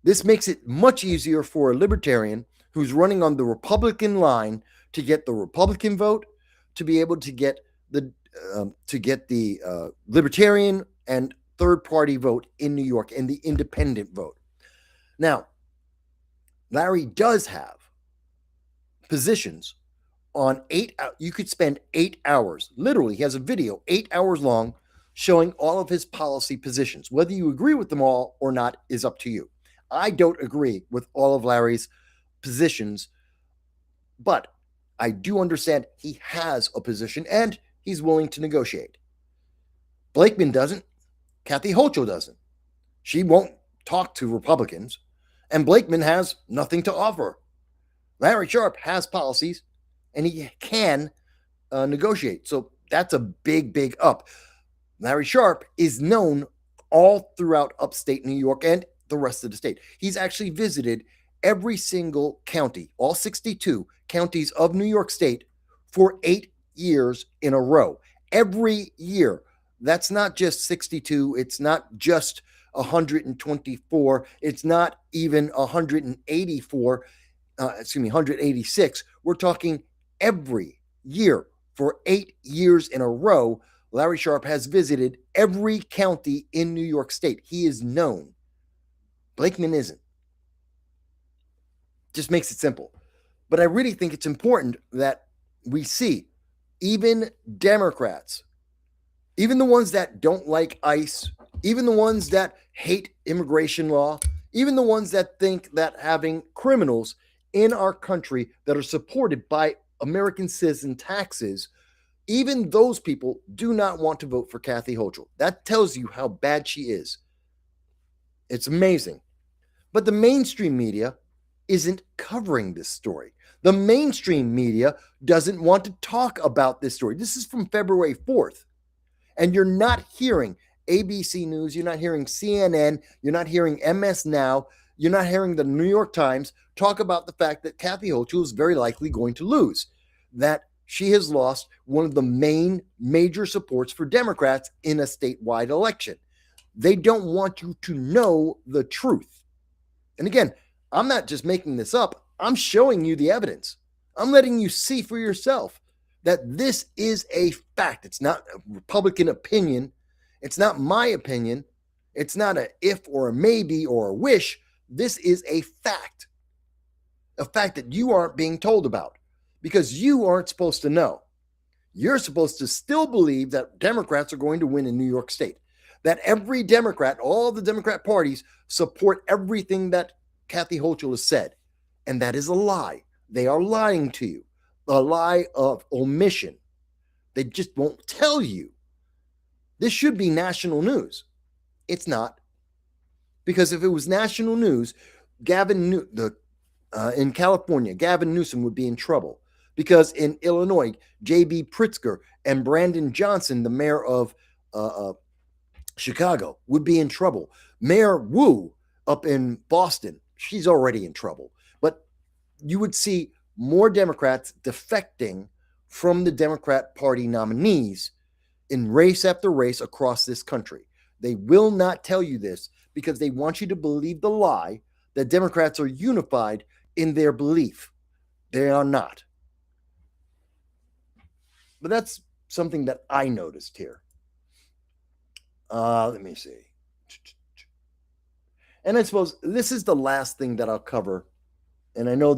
This makes it much easier for a libertarian who's running on the Republican line to get the Republican vote, to be able to get the libertarian and third party vote in New York and the independent vote. Now, Larry does have positions on 8 hours. You could spend 8 hours. Literally, he has a video 8 hours long showing all of his policy positions. Whether you agree with them all or not is up to you. I don't agree with all of Larry's positions, but I do understand he has a position and he's willing to negotiate. Blakeman doesn't. Kathy Hochul doesn't. She won't talk to Republicans, and Blakeman has nothing to offer. Larry Sharpe has policies, and he can negotiate. So that's a big, big up. Larry Sharpe is known all throughout upstate New York and the rest of the state. He's actually visited every single county, all 62 counties of New York State, for 8 years in a row. Every year. That's not just 62. It's not just 124. It's not even 184. 186. We're talking every year for 8 years in a row. Larry Sharpe has visited every county in New York State. He is known. Blakeman isn't. Just makes it simple. But I really think it's important that we see even Democrats, even the ones that don't like ICE, even the ones that hate immigration law, even the ones that think that having criminals in our country that are supported by American citizen taxes, even those people do not want to vote for Kathy Hochul. That tells you how bad she is. It's amazing. But the mainstream media isn't covering this story. The mainstream media doesn't want to talk about this story. This is from February 4th. And you're not hearing ABC News, you're not hearing CNN, you're not hearing MS Now, you're not hearing the New York Times talk about the fact that Kathy Hochul is very likely going to lose, that she has lost one of the main major supports for Democrats in a statewide election. They don't want you to know the truth. And again, I'm not just making this up. I'm showing you the evidence. I'm letting you see for yourself that this is a fact. It's not a Republican opinion. It's not my opinion. It's not a if or a maybe or a wish. This is a fact that you aren't being told about because you aren't supposed to know. You're supposed to still believe that Democrats are going to win in New York State, that every Democrat, all the Democrat parties support everything that Kathy Hochul has said. And that is a lie. They are lying to you, a lie of omission. They just won't tell you. This should be national news. It's not. Because if it was national news, in California, Gavin Newsom would be in trouble. Because in Illinois, J.B. Pritzker and Brandon Johnson, the mayor of Chicago, would be in trouble. Mayor Wu up in Boston, she's already in trouble. But you would see more Democrats defecting from the Democrat Party nominees in race after race across this country. They will not tell you this because they want you to believe the lie that Democrats are unified in their belief. They are not. But that's something that I noticed here. Let me see. And I suppose this is the last thing that I'll cover. And I know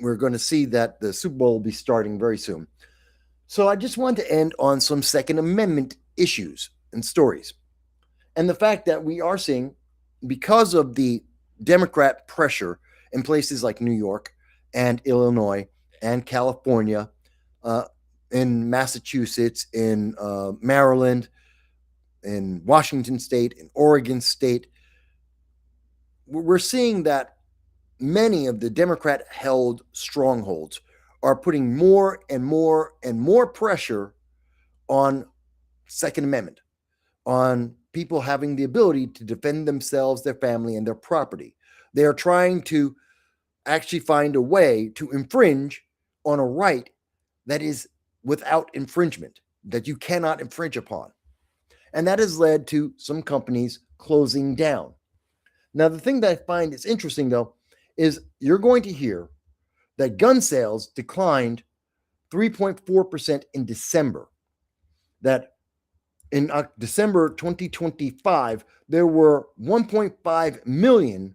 we're going to see that the Super Bowl will be starting very soon. So I just want to end on some Second Amendment issues and stories. And the fact that we are seeing, because of the Democrat pressure in places like New York and Illinois and California, in Massachusetts, in Maryland, in Washington State, in Oregon State, we're seeing that many of the Democrat-held strongholds are putting more and more and more pressure on Second Amendment, on people having the ability to defend themselves, their family, and their property. They are trying to actually find a way to infringe on a right that is without infringement, that you cannot infringe upon. And that has led to some companies closing down. Now, the thing that I find is interesting, though, is you're going to hear that gun sales declined 3.4% in December. That in December 2025, there were 1.5 million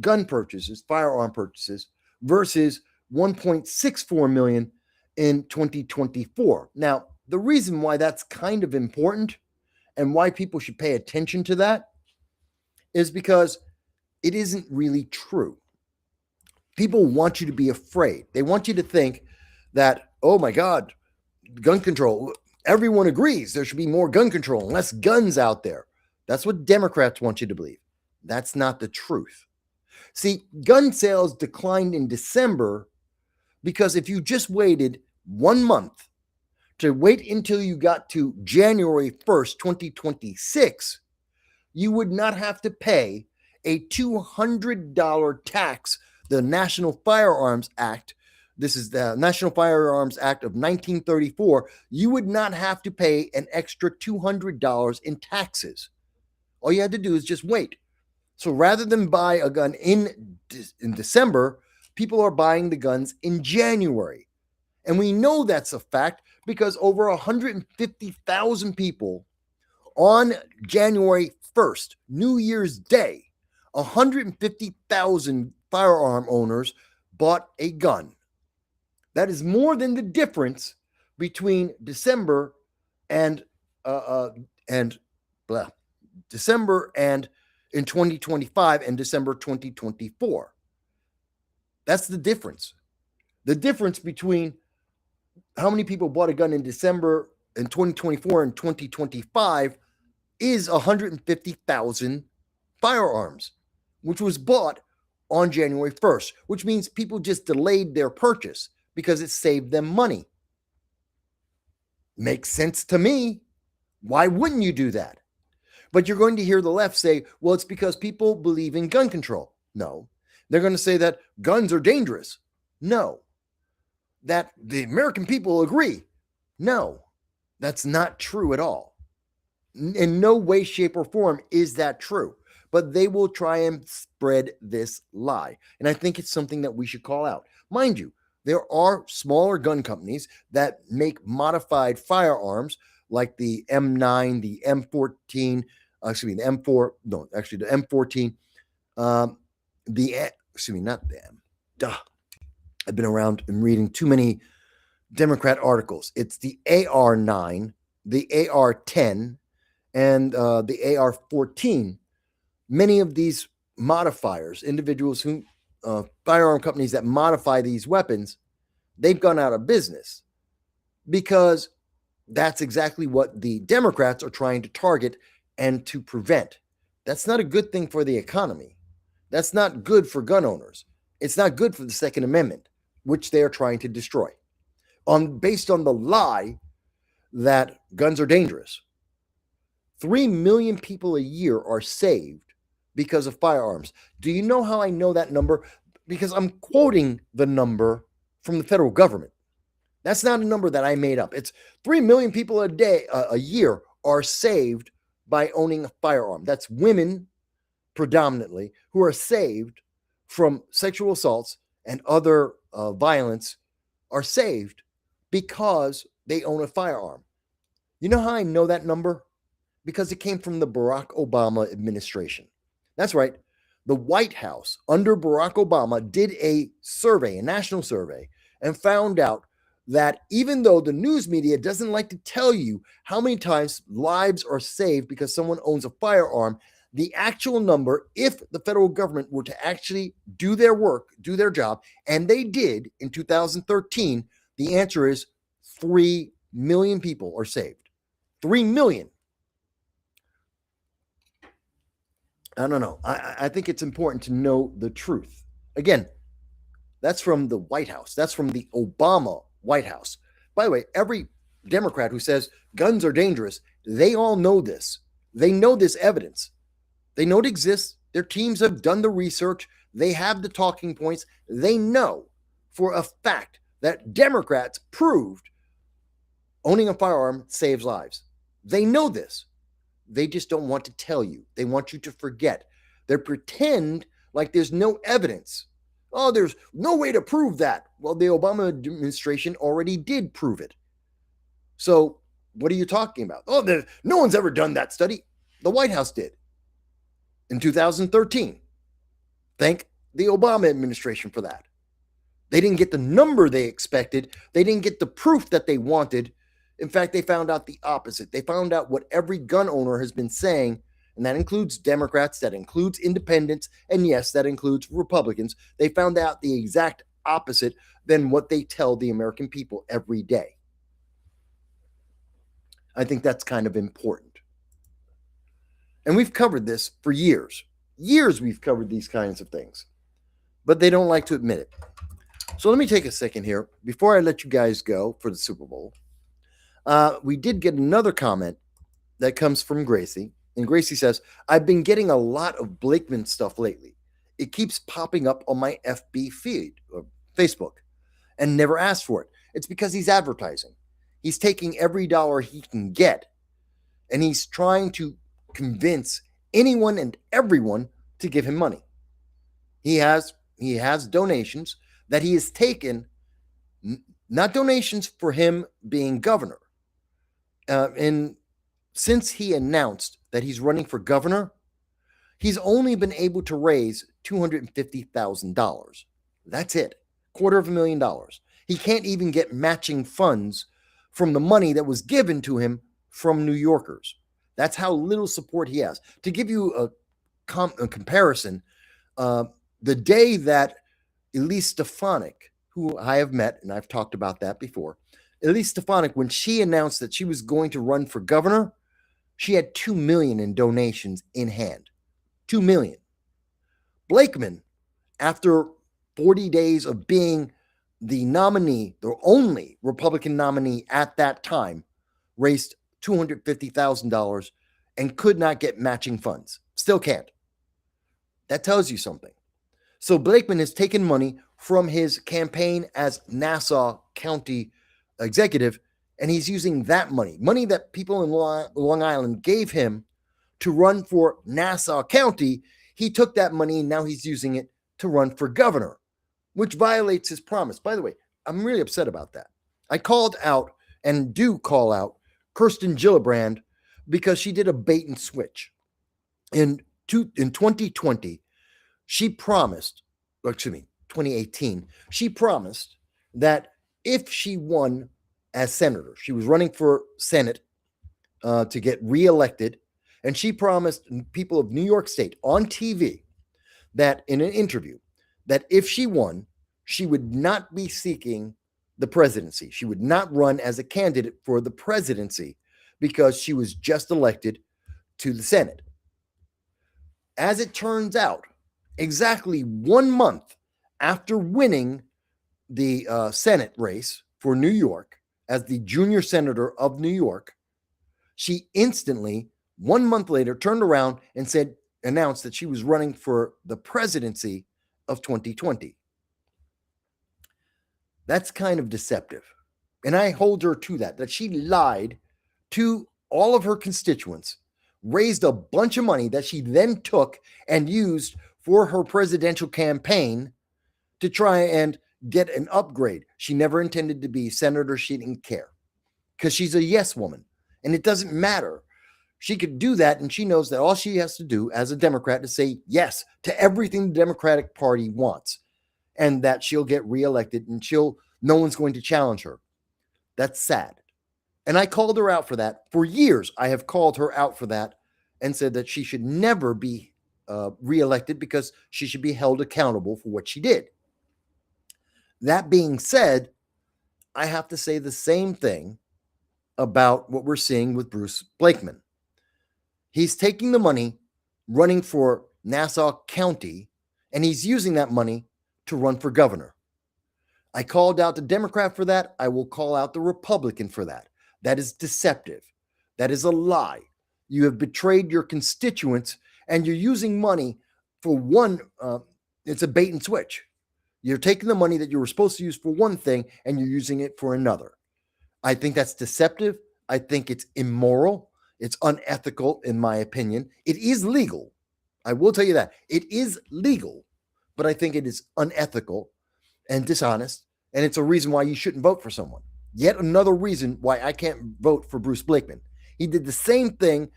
gun purchases, firearm purchases, versus 1.64 million in 2024. Now, the reason why that's kind of important and why people should pay attention to that is because it isn't really true. People want you to be afraid. They want you to think that, oh my God, gun control, everyone agrees there should be more gun control and less guns out there. That's what Democrats want you to believe. That's not the truth. See, gun sales declined in December because if you just waited 1 month to wait until you got to January 1st, 2026, you would not have to pay a $200 tax. The National Firearms Act, this is the National Firearms Act of 1934, you would not have to pay an extra $200 in taxes. All you had to do is just wait. So rather than buy a gun in December, people are buying the guns in January. And we know that's a fact because over 150,000 people on January 1st, New Year's Day, 150,000 firearm owners bought a gun. That is more than the difference between December and December and in 2025 and December 2024. That's the difference. The difference between how many people bought a gun in December in 2024 and 2025 is 150,000 firearms, which was bought on January 1st, which means people just delayed their purchase because it saved them money. Makes sense to me. Why wouldn't you do that? But you're going to hear the left say, well, it's because people believe in gun control. No. They're going to say that guns are dangerous. No. That the American people agree. No. That's not true at all. In no way, shape, or form is that true. But they will try and spread this lie. And I think it's something that we should call out. Mind you, there are smaller gun companies that make modified firearms like the M9, the M14, the M4, no, actually the M14, I've been around and reading too many Democrat articles. It's the AR9, the AR10, and the AR14. Many of these modifiers, individuals who, firearm companies that modify these weapons, they've gone out of business because that's exactly what the Democrats are trying to target and to prevent. That's not a good thing for the economy. That's not good for gun owners. It's not good for the Second Amendment, which they are trying to destroy, based on the lie that guns are dangerous. 3 million people a year are saved because of firearms. Do you know how I know that number? Because I'm quoting the number from the federal government. That's not a number that I made up. It's 3 million people a year are saved by owning a firearm. That's women predominantly who are saved from sexual assaults and other violence, are saved because they own a firearm. You know how I know that number? Because it came from the Barack Obama administration. That's right. The White House under Barack Obama did a survey, a national survey, and found out that even though the news media doesn't like to tell you how many times lives are saved because someone owns a firearm, the actual number, if the federal government were to actually do their work, do their job, and they did in 2013, the answer is 3 million people are saved. 3 million. I don't know. I think it's important to know the truth. Again, that's from the White House. That's from the Obama White House. By the way, every Democrat who says guns are dangerous, they all know this. They know this evidence. They know it exists. Their teams have done the research. They have the talking points. They know for a fact that Democrats proved owning a firearm saves lives. They know this. They just don't want to tell you. They want you to forget. They pretend like there's no evidence. Oh, there's no way to prove that. Well, the Obama administration already did prove it. So what are you talking about? Oh, no one's ever done that study. The White House did in 2013. Thank the Obama administration for that. They didn't get the number they expected. They didn't get the proof that they wanted. In fact, they found out the opposite. They found out what every gun owner has been saying, and that includes Democrats, that includes independents, and yes, that includes Republicans. They found out the exact opposite than what they tell the American people every day. I think that's kind of important. And we've covered this for years. Years we've covered these kinds of things, but they don't like to admit it. So let me take a second here before I let you guys go for the Super Bowl. We did get another comment that comes from Gracie. And Gracie says, I've been getting a lot of Blakeman stuff lately. It keeps popping up on my FB feed, or Facebook, and never asked for it. It's because he's advertising. He's taking every dollar he can get, and he's trying to convince anyone and everyone to give him money. He has donations that he has taken, not donations for him being governor. And since he announced that he's running for governor, he's only been able to raise $250,000. That's it. $250,000. He can't even get matching funds from the money that was given to him from New Yorkers. That's how little support he has. To give you a comparison, the day that Elise Stefanik, who I have met, and I've talked about that before, Elise Stefanik, when she announced that she was going to run for governor, she had $2 million in donations in hand. $2 million. Blakeman, after 40 days of being the nominee, the only Republican nominee at that time, raised $250,000 and could not get matching funds. Still can't. That tells you something. So Blakeman has taken money from his campaign as Nassau County executive, and he's using that money that people in Long Island gave him to run for Nassau County. He took that money and now he's using it to run for governor, which violates his promise. By the way, I'm really upset about that. I called out and do call out Kirsten Gillibrand because she did a bait and switch. In 2020, she promised, 2018, she promised that if she won as senator, she was running for Senate to get reelected, and she promised people of New York State on TV that in an interview that if she won, she would not be seeking the presidency. She would not run as a candidate for the presidency because she was just elected to the Senate. As it turns out, exactly 1 month after winning the Senate race for New York as the junior senator of New York, she instantly, 1 month later, turned around and announced that she was running for the presidency of 2020. That's kind of deceptive. And I hold her to that she lied to all of her constituents, raised a bunch of money that she then took and used for her presidential campaign to try and get an upgrade. She never intended to be senator. She didn't care because she's a yes woman, and it doesn't matter. She could do that, and she knows that all she has to do as a Democrat is say yes to everything the Democratic Party wants, and that she'll get reelected, and no one's going to challenge her. That's sad. And I called her out for that. For years, I have called her out for that and said that she should never be reelected because she should be held accountable for what she did. That being said, I have to say the same thing about what we're seeing with Bruce Blakeman. He's taking the money, running for Nassau County, and he's using that money to run for governor. I called out the Democrat for that. I will call out the Republican for that. That is deceptive. That is a lie. You have betrayed your constituents, and you're using money for one. It's a bait and switch. You're taking the money that you were supposed to use for one thing, and you're using it for another. I think that's deceptive. I think it's immoral. It's unethical, in my opinion. It is legal. I will tell you that. It is legal, but I think it is unethical and dishonest, and it's a reason why you shouldn't vote for someone. Yet another reason why I can't vote for Bruce Blakeman. He did the same thing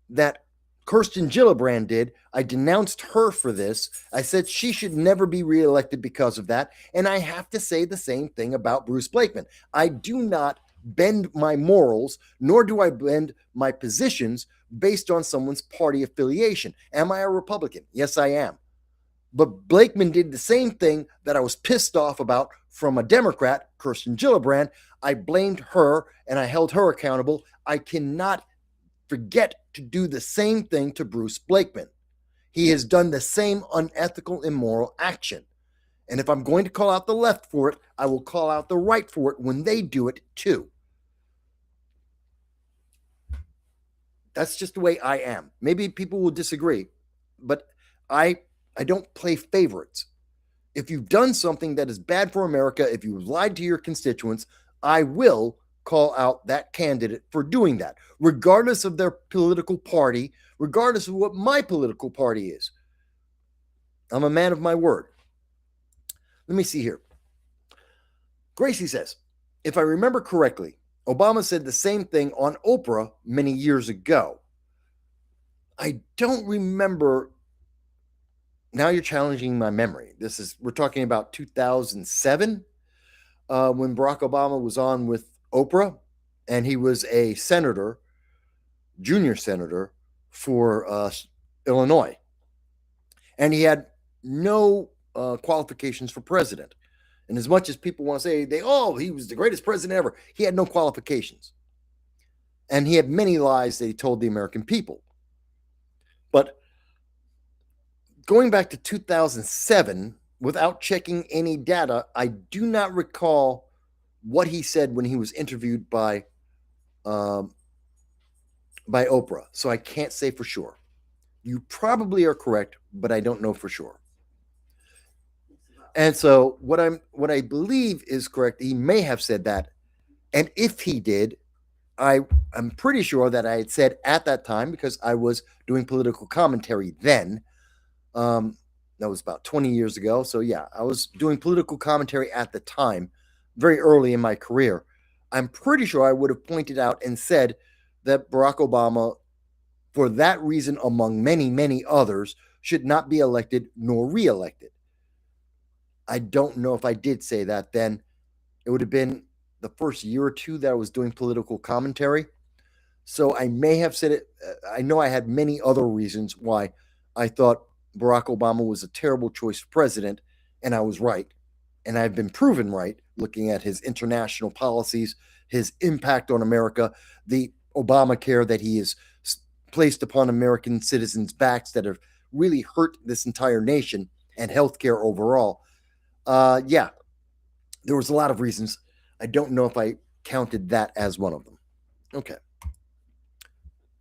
that Kirsten Gillibrand did. I denounced her for this. I said she should never be reelected because of that, and I have to say the same thing about Bruce Blakeman. I do not bend my morals, nor do I bend my positions based on someone's party affiliation. Am I a Republican? Yes, I am. But Blakeman did the same thing that I was pissed off about from a Democrat, Kirsten Gillibrand. I blamed her and I held her accountable. I cannot forget to do the same thing to Bruce Blakeman. He has done the same unethical, immoral action. And if I'm going to call out the left for it, I will call out the right for it when they do it too. That's just the way I am. Maybe people will disagree, but I don't play favorites. If you've done something that is bad for America, if you've lied to your constituents, I will call out that candidate for doing that, regardless of their political party, regardless of what my political party is. I'm a man of my word. Let me see here. Gracie says, if I remember correctly, Obama said the same thing on Oprah many years ago. I don't remember. Now you're challenging my memory. We're talking about 2007 when Barack Obama was on with Oprah, and he was a senator, junior senator for Illinois. And he had no qualifications for president. And as much as people want to say he was the greatest president ever, he had no qualifications. And he had many lies that he told the American people. But going back to 2007, without checking any data, I do not recall what he said when he was interviewed by Oprah. So I can't say for sure. You probably are correct, but I don't know for sure. And so what I believe is correct, he may have said that. And if he did, I'm pretty sure that I had said at that time, because I was doing political commentary then. That was about 20 years ago. So yeah, I was doing political commentary at the time, very early in my career. I'm pretty sure I would have pointed out and said that Barack Obama, for that reason, among many, many others, should not be elected nor reelected. I don't know if I did say that then. It would have been the first year or two that I was doing political commentary. So I may have said it. I know I had many other reasons why I thought Barack Obama was a terrible choice for president, and I was right. And I've been proven right, looking at his international policies, his impact on America, the Obamacare that he has placed upon American citizens' backs that have really hurt this entire nation, and healthcare overall. Yeah, there was a lot of reasons. I don't know if I counted that as one of them. Okay.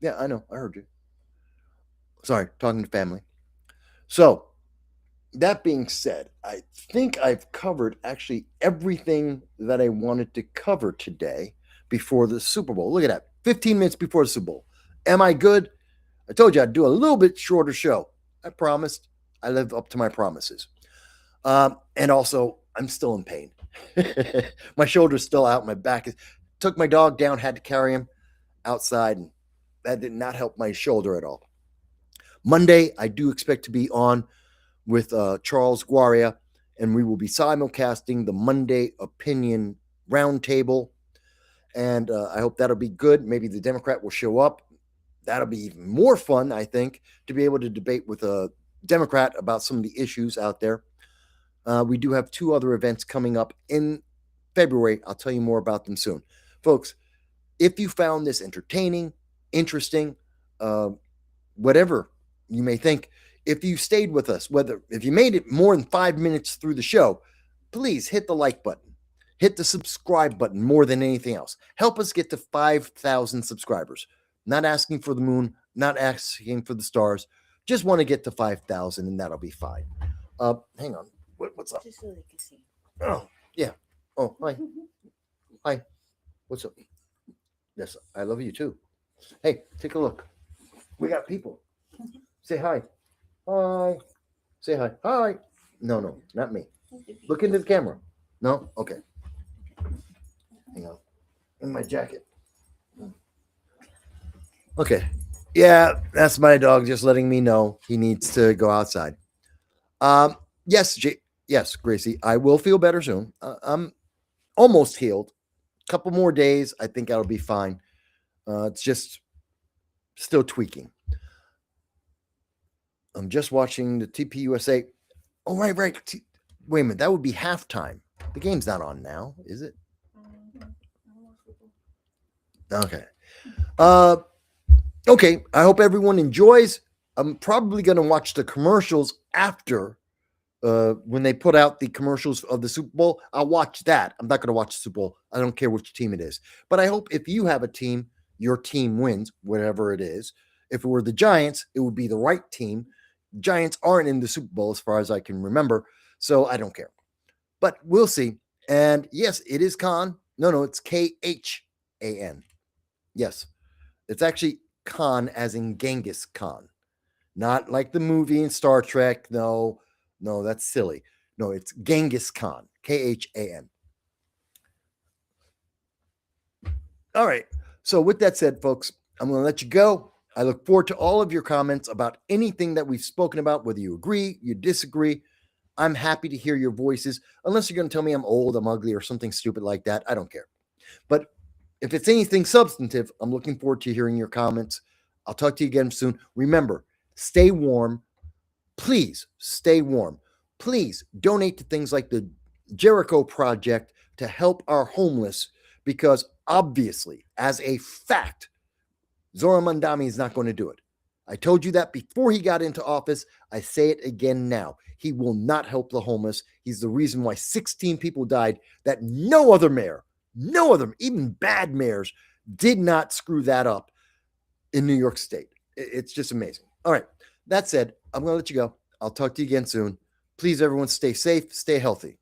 Yeah, I know. I heard you. Sorry, talking to family. So, that being said, I think I've covered actually everything that I wanted to cover today before the Super Bowl. Look at that. 15 minutes before the Super Bowl. Am I good? I told you I'd do a little bit shorter show. I promised. I live up to my promises. And also, I'm still in pain. My shoulder's still out. My back took my dog down, had to carry him outside, and that did not help my shoulder at all. Monday, I do expect to be on with Charles Guaria, and we will be simulcasting the Monday Opinion Roundtable. And I hope that'll be good. Maybe the Democrat will show up. That'll be even more fun, I think, to be able to debate with a Democrat about some of the issues out there. We do have 2 other events coming up in February. I'll tell you more about them soon. Folks, if you found this entertaining, interesting, whatever you may think, if you stayed with us, if you made it more than 5 minutes through the show, please hit the like button, hit the subscribe button more than anything else. Help us get to 5,000 subscribers. Not asking for the moon, not asking for the stars. Just want to get to 5,000 and that'll be fine. Hang on. What's up? Just so they can see. Oh, yeah. Oh, hi. Hi. What's up? Yes, I love you too. Hey, take a look. We got people. Say hi. Hi. Say hi. Hi. No, not me. Look into the camera. No? Okay. Hang on. In my jacket. Okay. Yeah, that's my dog just letting me know he needs to go outside. Yes, Gracie, I will feel better soon. I'm almost healed. A couple more days, I think I'll be fine. It's just still tweaking. I'm just watching the TPUSA. Oh, right. Wait a minute, that would be halftime. The game's not on now, is it? Okay. Okay, I hope everyone enjoys. I'm probably going to watch the commercials after when they put out the commercials of the Super Bowl. I'll watch that. I'm not going to watch the Super Bowl. I don't care which team it is. But I hope if you have a team, your team wins, whatever it is. If it were the Giants, it would be the right team. Giants aren't in the Super Bowl as far as I can remember, so I don't care. But we'll see. And yes, it is Khan. No, it's Khan. Yes, it's actually Khan as in Genghis Khan. Not like the movie in Star Trek. No, that's silly. No, it's Genghis Khan. Khan. All right. So with that said, folks, I'm going to let you go. I look forward to all of your comments about anything that we've spoken about, whether you agree, you disagree. I'm happy to hear your voices, unless you're going to tell me I'm old, I'm ugly, or something stupid like that. I don't care. But if it's anything substantive, I'm looking forward to hearing your comments. I'll talk to you again soon. Remember, stay warm. Please stay warm. Please donate to things like the Jericho Project to help our homeless, because obviously, as a fact, Zoran Mandami is not going to do it. I told you that before he got into office. I say it again now. He will not help the homeless. He's the reason why 16 people died that no other mayor, even bad mayors, did not screw that up in New York State. It's just amazing. All right. That said, I'm going to let you go. I'll talk to you again soon. Please, everyone, stay safe, stay healthy.